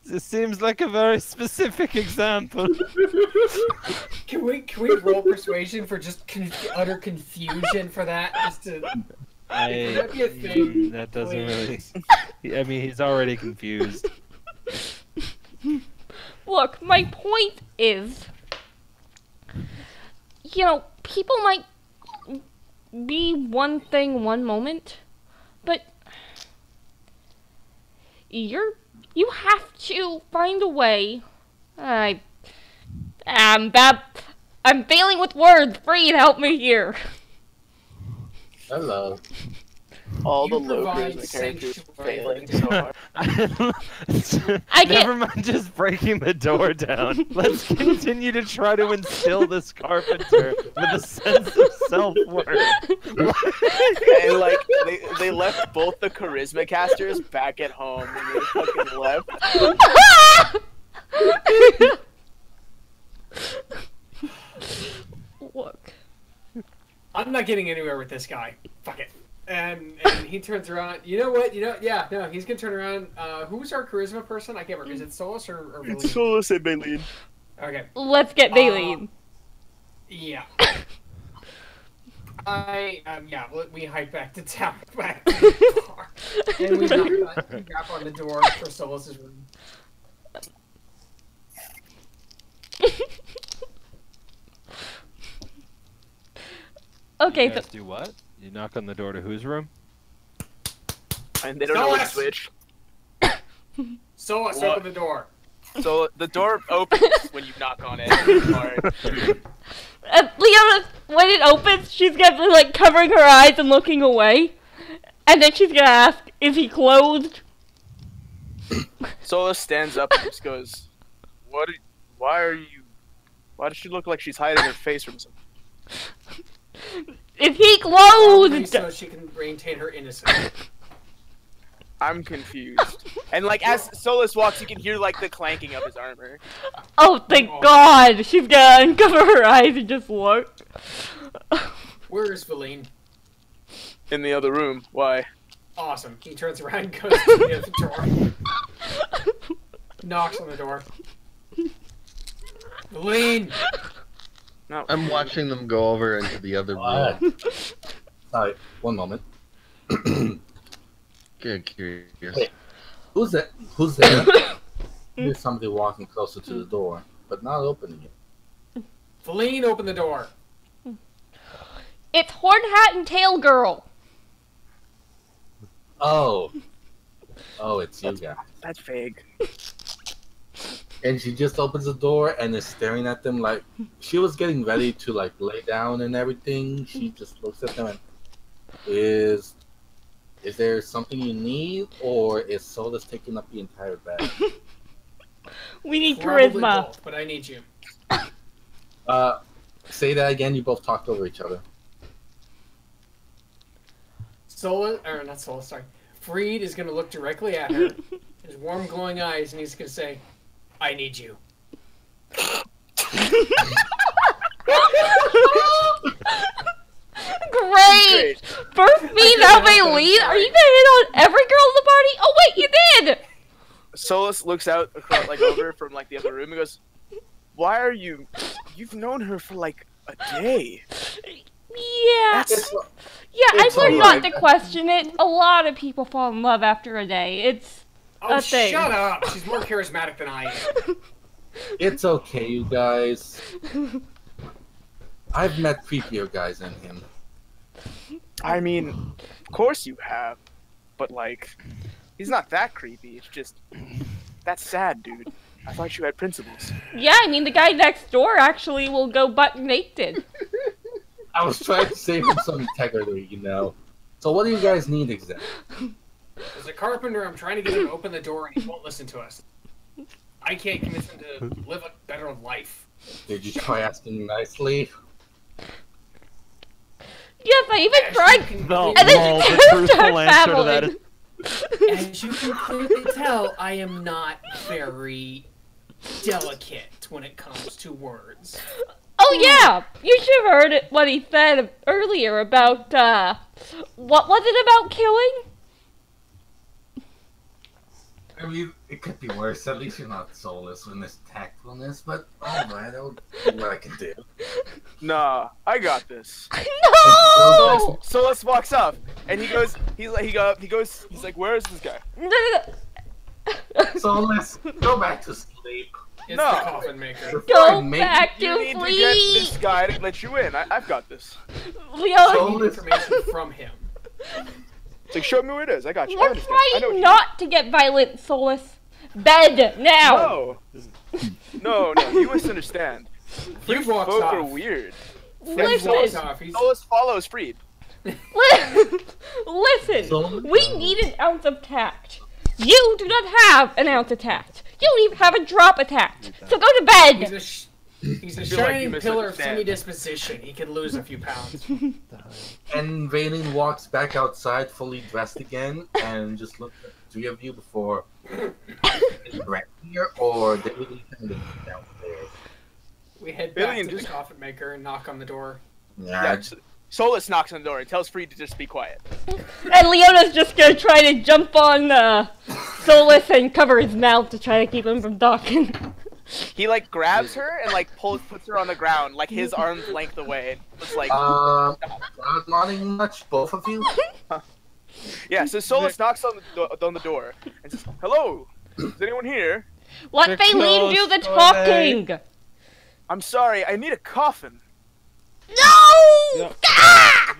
This seems like a very specific example. Can we roll persuasion for just utter confusion for that? Just to can that be a thing? That doesn't really. I mean, he's already confused. Look, my point is, you know, people might be one thing one moment, but you have to find a way. I'm failing with words. Freed, help me here. Hello. All the You low provide charisma characters sanctuary failing for so hard. I get- Never mind just breaking the door down. Let's continue to try to instill this carpenter with a sense of self-worth. And like they left both the charisma casters back at home and they fucking left. Look. I'm not getting anywhere with this guy. Fuck it. And he turns around. You know what? Yeah, no, he's gonna turn around. Who's our charisma person? I can't remember. Is it Solus or Valine? It's Solus and Baleen. Okay. Let's get Baleen. Yeah. We hike back to town, back to the bar, and we rap on the door for Solus's room. Okay, You guys do what? You knock on the door to whose room? And they don't know where to Solus! switch. Solus, What? open the door. So the door opens when you knock on it. Hard. Leona, when it opens, she's gonna be like covering her eyes and looking away, and then she's gonna ask, "Is he clothed?" Solus stands up and just goes, why does she look like she's hiding her face from something? Is he Probably clothed? so she can maintain her innocence. I'm confused. And like as Solus walks, you can hear like the clanking of his armor. Oh, thank God! She's gonna uncover her eyes and just look. Where is Valine? In the other room. Why? Awesome. He turns around and goes to the other door. Knocks on the door. Valine! No. I'm watching them go over into the other room. Sorry, one moment. Good, curious. Wait. Who's that? Who's there? There's somebody walking closer to the door, but not opening it. Valine, open the door. It's Horn Hat and Tail Girl. Oh. Oh, it's you guys. That's vague. And she just opens the door and is staring at them like she was getting ready to like lay down and everything. She just looks at them and is there something you need, or is Solus taking up the entire bag? We need Probably charisma. both, but I need you. Say that again. You both talked over each other. Not Solus, sorry. Freed is gonna look directly at her, his warm glowing eyes, and he's gonna say, I need you. Great! First me, now Baleen? Are you gonna hit on every girl in the party? Oh wait, you did! Solus looks out across, like over from like the other room and goes, "Why are you? You've known her for like a day." Yeah. That's Yeah, I've It's learned alright. not to question it. A lot of people fall in love after a day. It's Oh, a thing. shut up! She's more charismatic than I am. It's okay, you guys. I've met creepier guys than him. I mean, of course you have, but like, he's not that creepy. It's just that's sad, dude. I thought you had principles. Yeah, I mean, the guy next door actually will go butt naked. I was trying to save him some integrity, you know. So what do you guys need exactly? As a carpenter, I'm trying to get him to open the door, and he won't listen to us. I can't convince him to live a better life. Did you try asking nicely? Yes, I even tried. No, And then well, she the truthful starts answer to that babbling. is As you can clearly tell, I am not very delicate when it comes to words. Oh yeah, you should have heard what he said earlier about, what was it about killing? I mean, it could be worse. At least you're not soulless with this tactfulness, but alright, I'll do what I can do. Nah, I got this. No! Solus walks up and he goes, he's like, where is this guy? Soulless, go back to sleep. It's No. the coffin maker. Go Maybe back You to need to get this sleep! guy to let you in. I've got this. Leon, I need information from him. It's like, show me where it is. I got you. I we're understand. I know trying what not to get violent, Solus. Bed, now! No, you misunderstand. Freed You walks folk are off. weird. Freed walks Listen, off. He's Solus follows Freed. listen, we need an ounce of tact. You do not have an ounce of tact. You don't even have a drop of tact. So go to bed! He's a feel like shining you pillar of misunderstand. semi-disposition. He could lose a few pounds. And Valen walks back outside, fully dressed again, and just looks at the three of you before interacting here, or did we leave him downstairs? We head Billion back to the just- coffin maker and knock on the door. Yeah, Solus knocks on the door and tells Freed to just be quiet. And Leona's just gonna try to jump on Solus and cover his mouth to try to keep him from talking. He like grabs her and like puts her on the ground, like his arm's length away. And it's like, not nodding much, both of you. yeah. So Solus knocks on the door and says, "Hello, is anyone here? Let They're Baleen do the closed, talking! I'm sorry, I need a coffin." No! Yeah. Ah!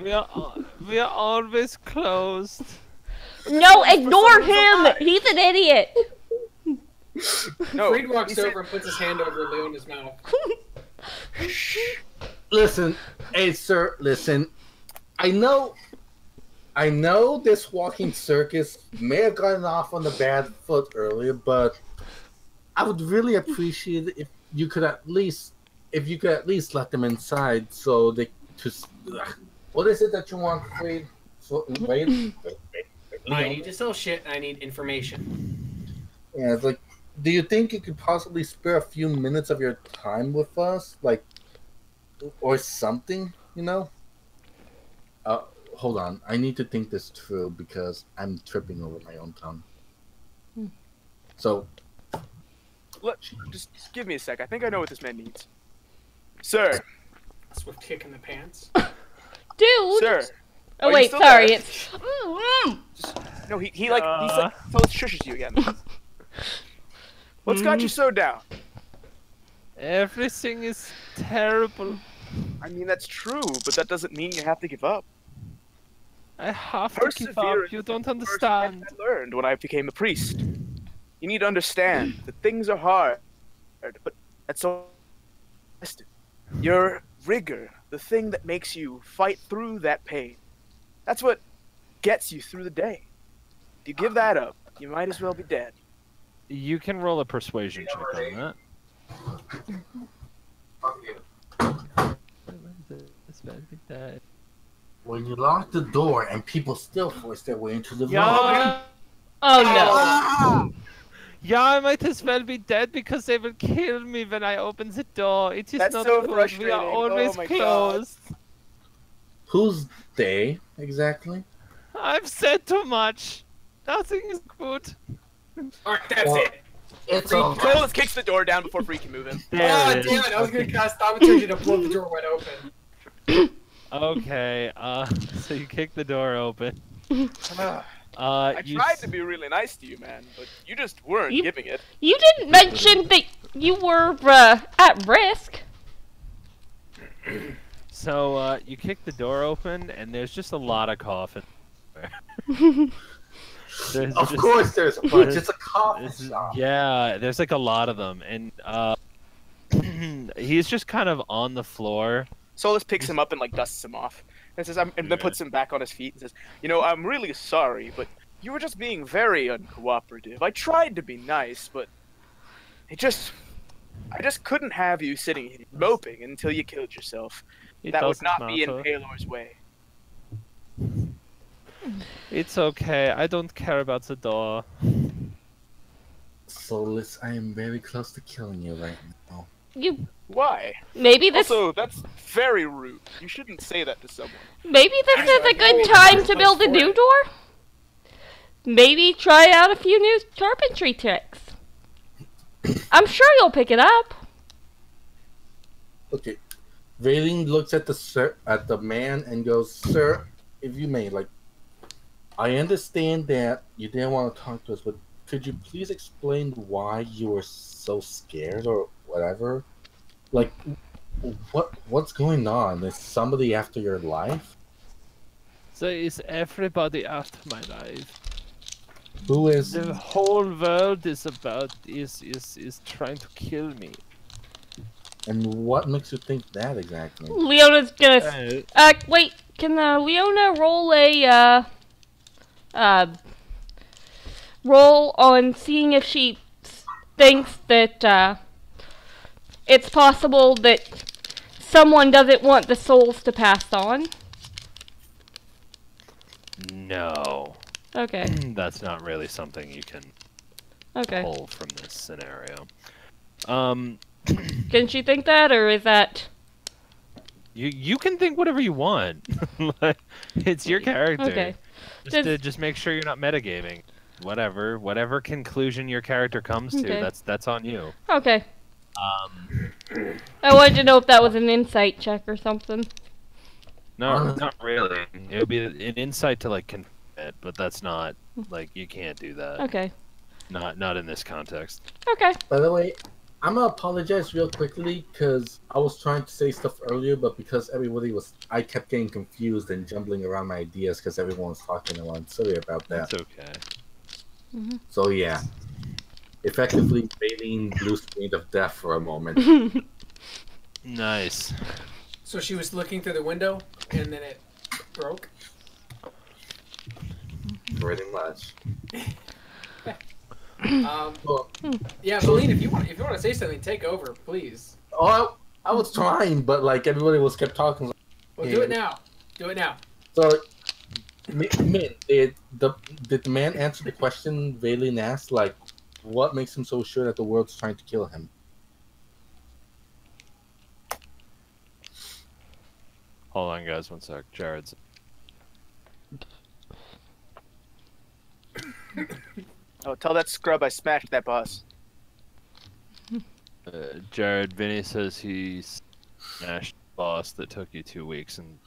We are always closed. No, ignore him! alive. He's an idiot! No, Freed walks he said- over and puts his hand over Leona's mouth. Listen, hey sir, listen. I know this walking circus may have gotten off on the bad foot earlier, but I would really appreciate it if you could at least let them inside so they just. What is it that you want, Freed? So, wait. I need to sell shit and I need information. Yeah, it's like, do you think you could possibly spare a few minutes of your time with us, like, or something? You know. Hold on. I need to think this through because I'm tripping over my own tongue. So, Look, just give me a sec. I think I know what this man needs. Sir, Swift kick in the pants. Dude! sir. Oh Are you wait, still sorry, there? it's... No, he like Solus shushes you again. What's got you so down? Everything is terrible. I mean, that's true, but that doesn't mean you have to give up. I have to give up. Perseverance You is don't the first understand. lesson I learned when I became a priest. You need to understand that things are hard, but that's all. Your rigor, the thing that makes you fight through that pain, that's what gets you through the day. If you give that up, you might as well be dead. You can roll a persuasion check on that. when you lock the door and people still force their way into the room. Yeah, Oh no. yeah, I might as well be dead because they will kill me when I open the door. It is That's not so good. We frustrating. are always Oh my God. closed. Who's they exactly? I've said too much. Nothing is good. Alright, that's Well, it. It's all Solus kicks the door down before Free can move in. There Oh, it damn is. it. I was going to cast Thaumaturgy to blow the door wide open. Okay, so you kick the door open. I You tried to be really nice to you, man, but you just weren't You- giving it. You didn't mention that you were, at risk. So, you kick the door open, and there's just a lot of coffins. There's Of just- course, there's a bunch. It's a coffee This is- shop. yeah, there's like a lot of them, and he's just kind of on the floor. Solus picks him up and like dusts him off, and says, and then puts him back on his feet and says, "You know, I'm really sorry, but you were just being very uncooperative. I tried to be nice, but I just couldn't have you sitting here moping until you killed yourself. It That would doesn't not be in matter. Palor's way." It's okay. I don't care about the door. Soulless, I am very close to killing you right now. You Why? maybe this Also, that's very rude. You shouldn't say that to someone. maybe this is a good time to build a new door? maybe try out a few new carpentry tricks. I'm sure you'll pick it up. Okay. Valen looks at the man and goes, "Sir, if you may, like, I understand that you didn't want to talk to us, but could you please explain why you were so scared or whatever? Like, what's going on? Is somebody after your life? There is everybody after my life. Who is? The whole world is trying to kill me. And what makes you think that exactly?" Leona's gonna. Wait. Can Leona roll roll on seeing if she thinks that it's possible that someone doesn't want the souls to pass on? No. Okay. That's not really something you can Okay. pull from this scenario. Can she think that, or is that? You can think whatever you want. It's your character. Okay. Just make sure you're not metagaming. Whatever conclusion your character comes to, Okay. that's on you. Okay. I wanted to know if that was an insight check or something. No, not really. It would be an insight to like confirm it, but that's not like you can't do that. Okay. Not in this context. Okay. By the way, I'm gonna apologize real quickly because I was trying to say stuff earlier, but because I kept getting confused and jumbling around my ideas because everyone was talking at once. Sorry about that. That's okay. So yeah, effectively fading blue screen of death for a moment. Nice. So she was looking through the window, and then it broke. Pretty much. Yeah, Valine, if you want to say something, take over, please. Oh, I was trying, but like everybody was kept talking. Well, do it now. Do it now. So, Min, did the man answer the question Valen asked? Like, what makes him so sure that the world's trying to kill him? Hold on, guys, one sec. Jared's. Oh, tell that scrub I smashed that boss. Jared, Vinny says he smashed the boss that took you 2 weeks, and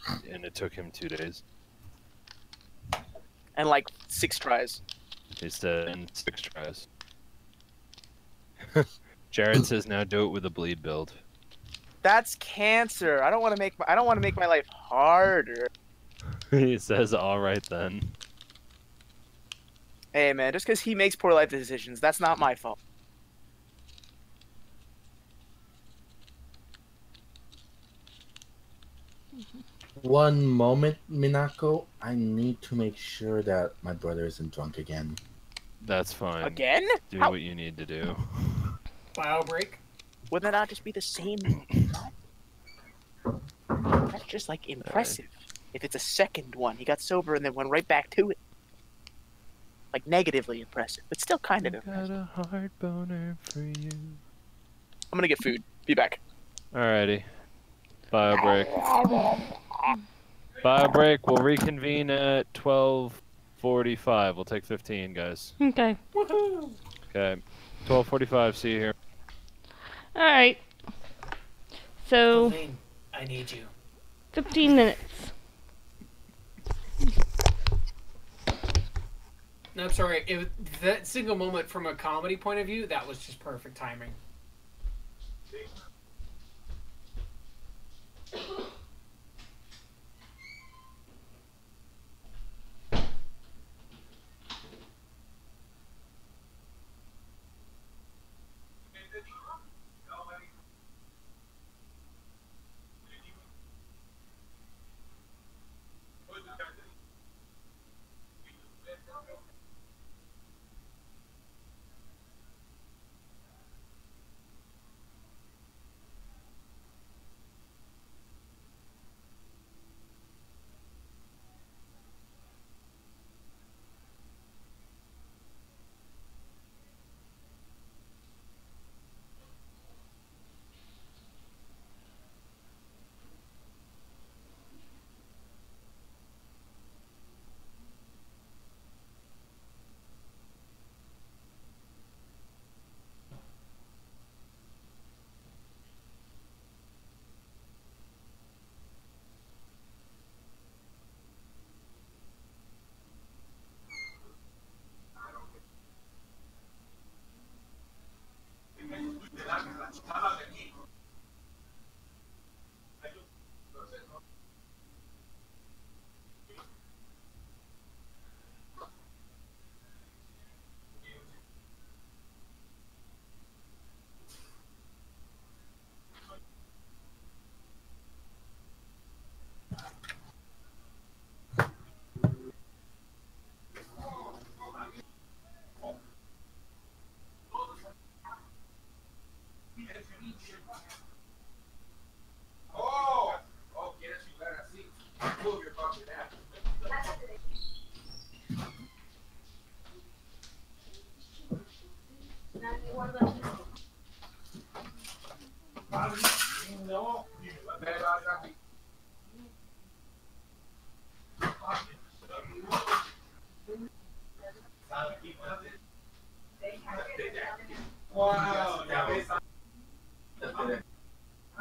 it took him 2 days. And like 6 tries. He said in 6 tries. Jared says now do it with a bleed build. That's cancer. I don't want to make my life harder. He says, all right then. Hey man, just because he makes poor life decisions, that's not my fault. One moment, Minako. I need to make sure that my brother isn't drunk again. That's fine. Again? Do How? what you need to do. Bio break. Wouldn't that not just be the same? That's just like impressive. If it's a second one, he got sober and then went right back to it. Like negatively impressive, but still kind of impressive. Got a heart boner for you. I'm gonna get food. Be back. Alrighty. Bio break. Bio break. We'll reconvene at 12:45. We'll take 15, guys. Okay. Woohoo! Okay. 12:45. See you here. All right. So, Valine, I need you. 15 minutes. No, I'm sorry. That single moment from a comedy point of view, that was just perfect timing.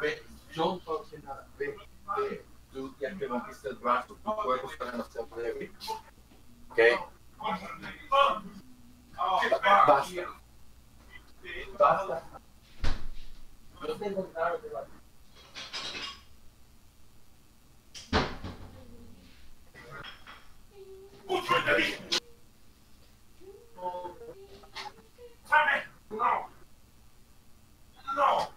Ve, John Fortuna, ve, tú ya te batiste el brazo, tu cuerpo está demasiado débil. ¿Ok? Basta. Basta. No tengo nada de la... No. No.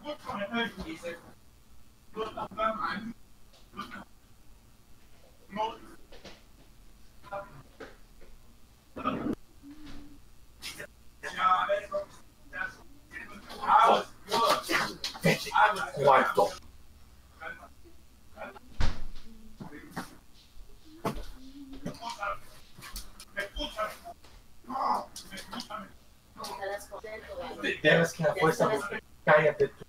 Vete, cuarto. Debes que la fuerza busque. Cállate tú.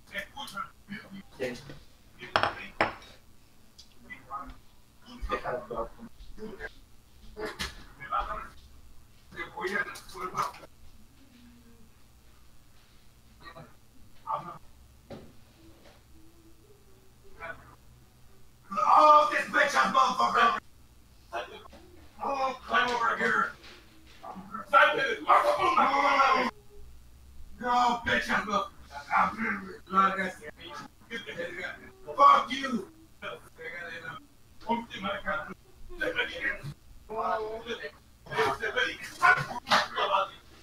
Déjala actuar. Oh, this bitch ass motherfucker! Oh, come over here! No, bitch ass motherfucker! Fuck you!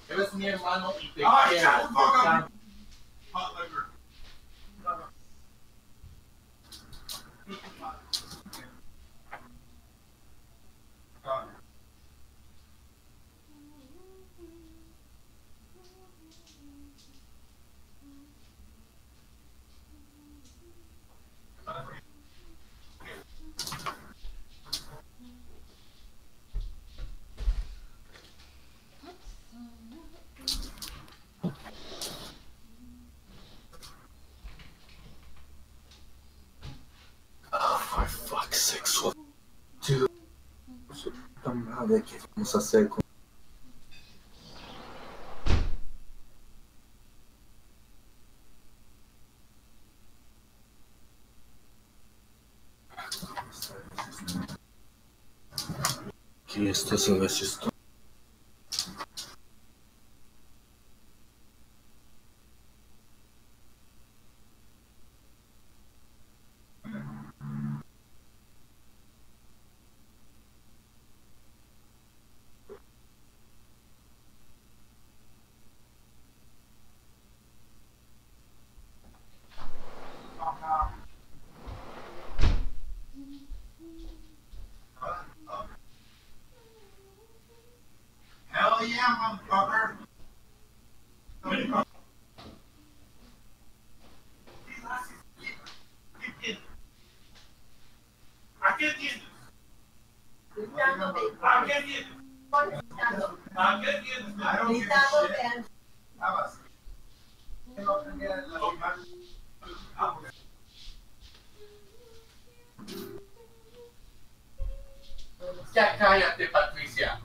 Eres mi hermano y te quiero. Oh, for fuck's sake, what? Dude, puta madre, ¿qué vamos a hacer con... ¿Qué esto se ve esto? Hell yeah, motherfucker! Ya cállate, Patricia.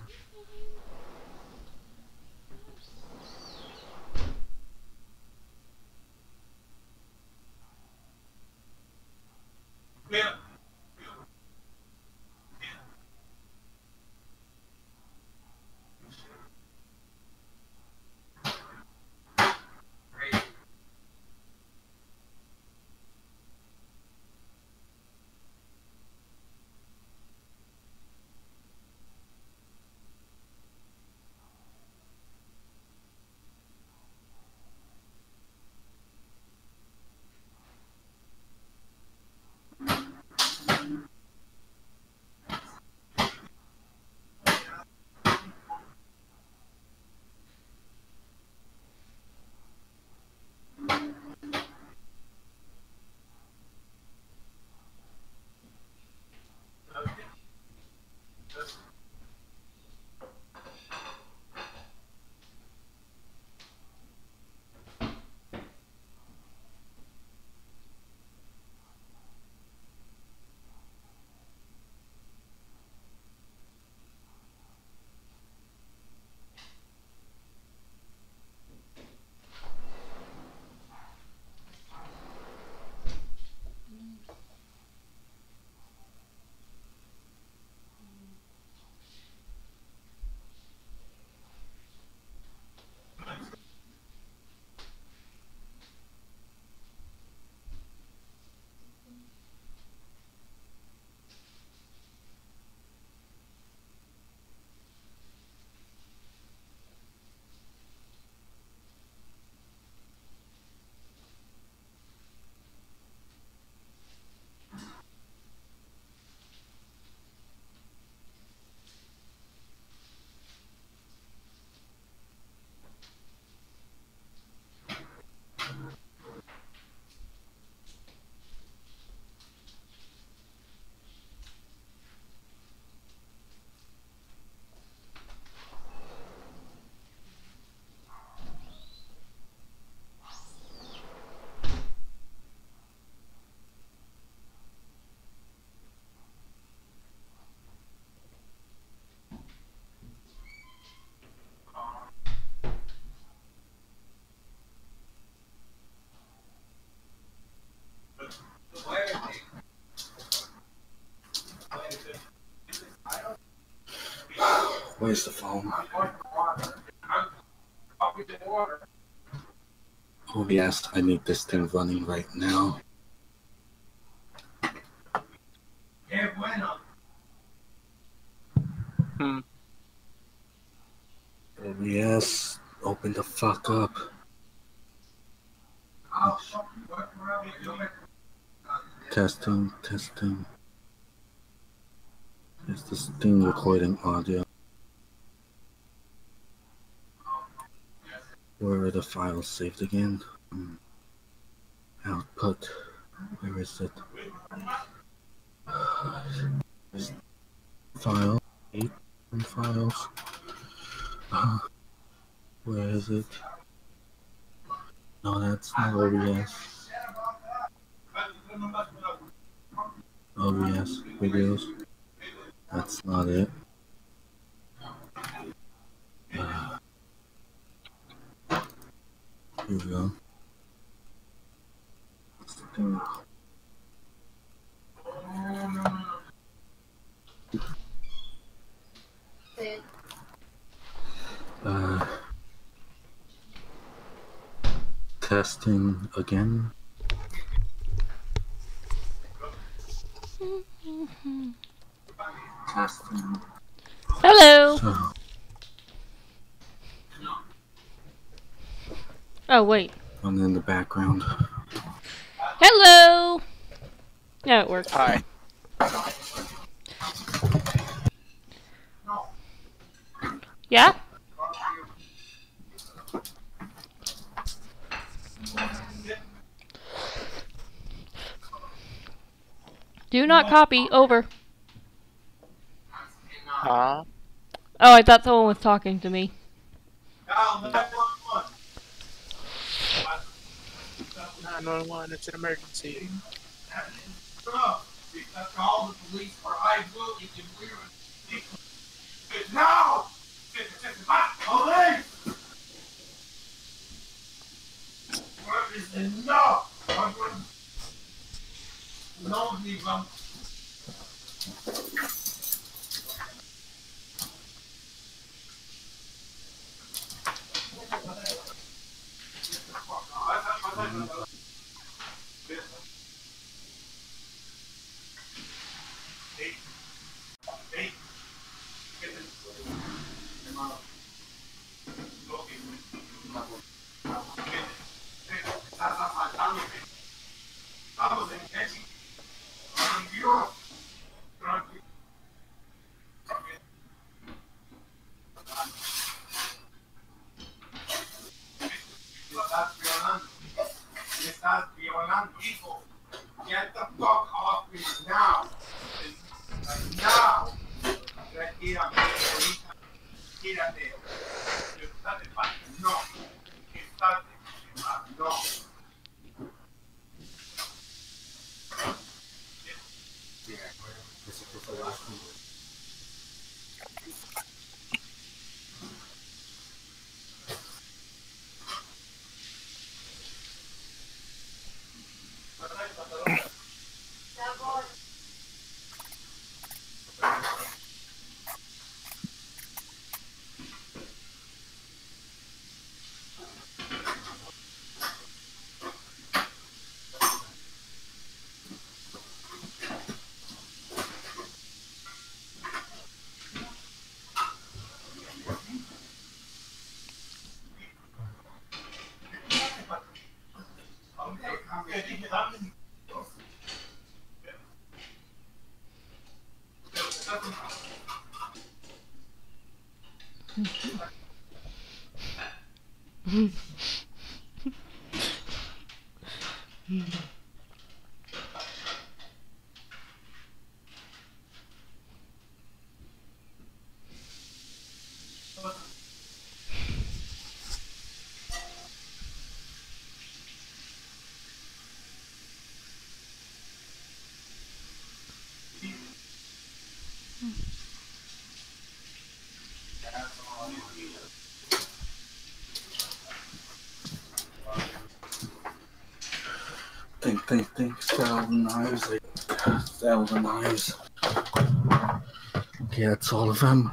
Where's the phone? Oh yes, I need this thing running right now. Hmm. Oh yes, open the fuck up. Testing, testing. Is this thing recording audio? Where are the files saved again? Output. Where is it? File. 8 files. Where is it? No, that's not OBS. OBS videos. That's not it. Here we go. Testing again. Testing. Hello. So, Oh, wait. one in the background. Hello. Yeah, it works. Hi. Yeah? Do not copy. Over. Huh? Oh, I thought someone was talking to me. 911, it's an emergency. Call the police or I will if you now! Police! What is enough? No, even. Get the fuck off me now! Now! Tranquilamente, ahorita. Quírate. Estate en paz. No. Estate en paz. No. Think. Sell the knives. Sell the knives. Okay, that's all of them.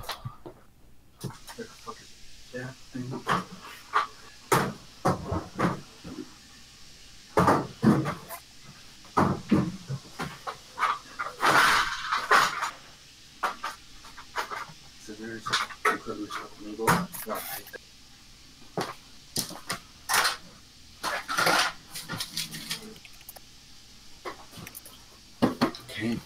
Scissors, recuerdos conmigo. No, okay.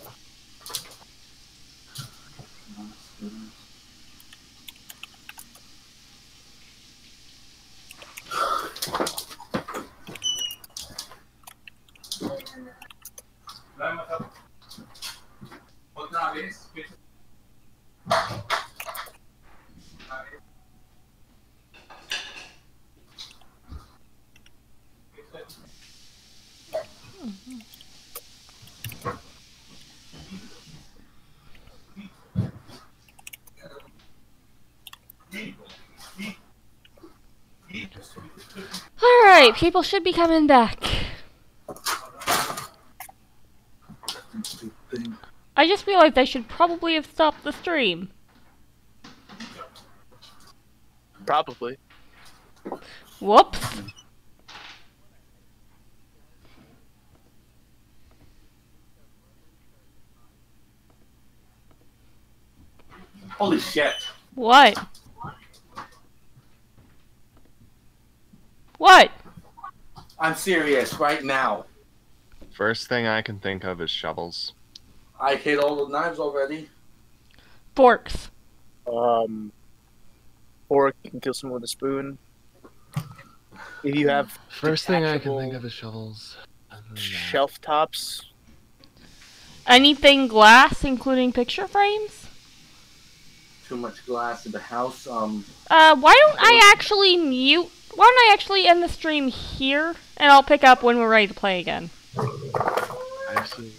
Otra vez. Alright, people should be coming back. I just realized I should probably have stopped the stream. Probably. Whoops. Holy shit. What? What? I'm serious right now. First thing I can think of is shovels. I hit all the knives already. Forks. Or you can kill someone with a spoon. If you have First thing I can detachable think of is shovels. Other than that- shelf tops. Anything glass, including picture frames? Too much glass in the house. Why don't I actually mute? Why don't I actually end the stream here, and I'll pick up when we're ready to play again. Actually,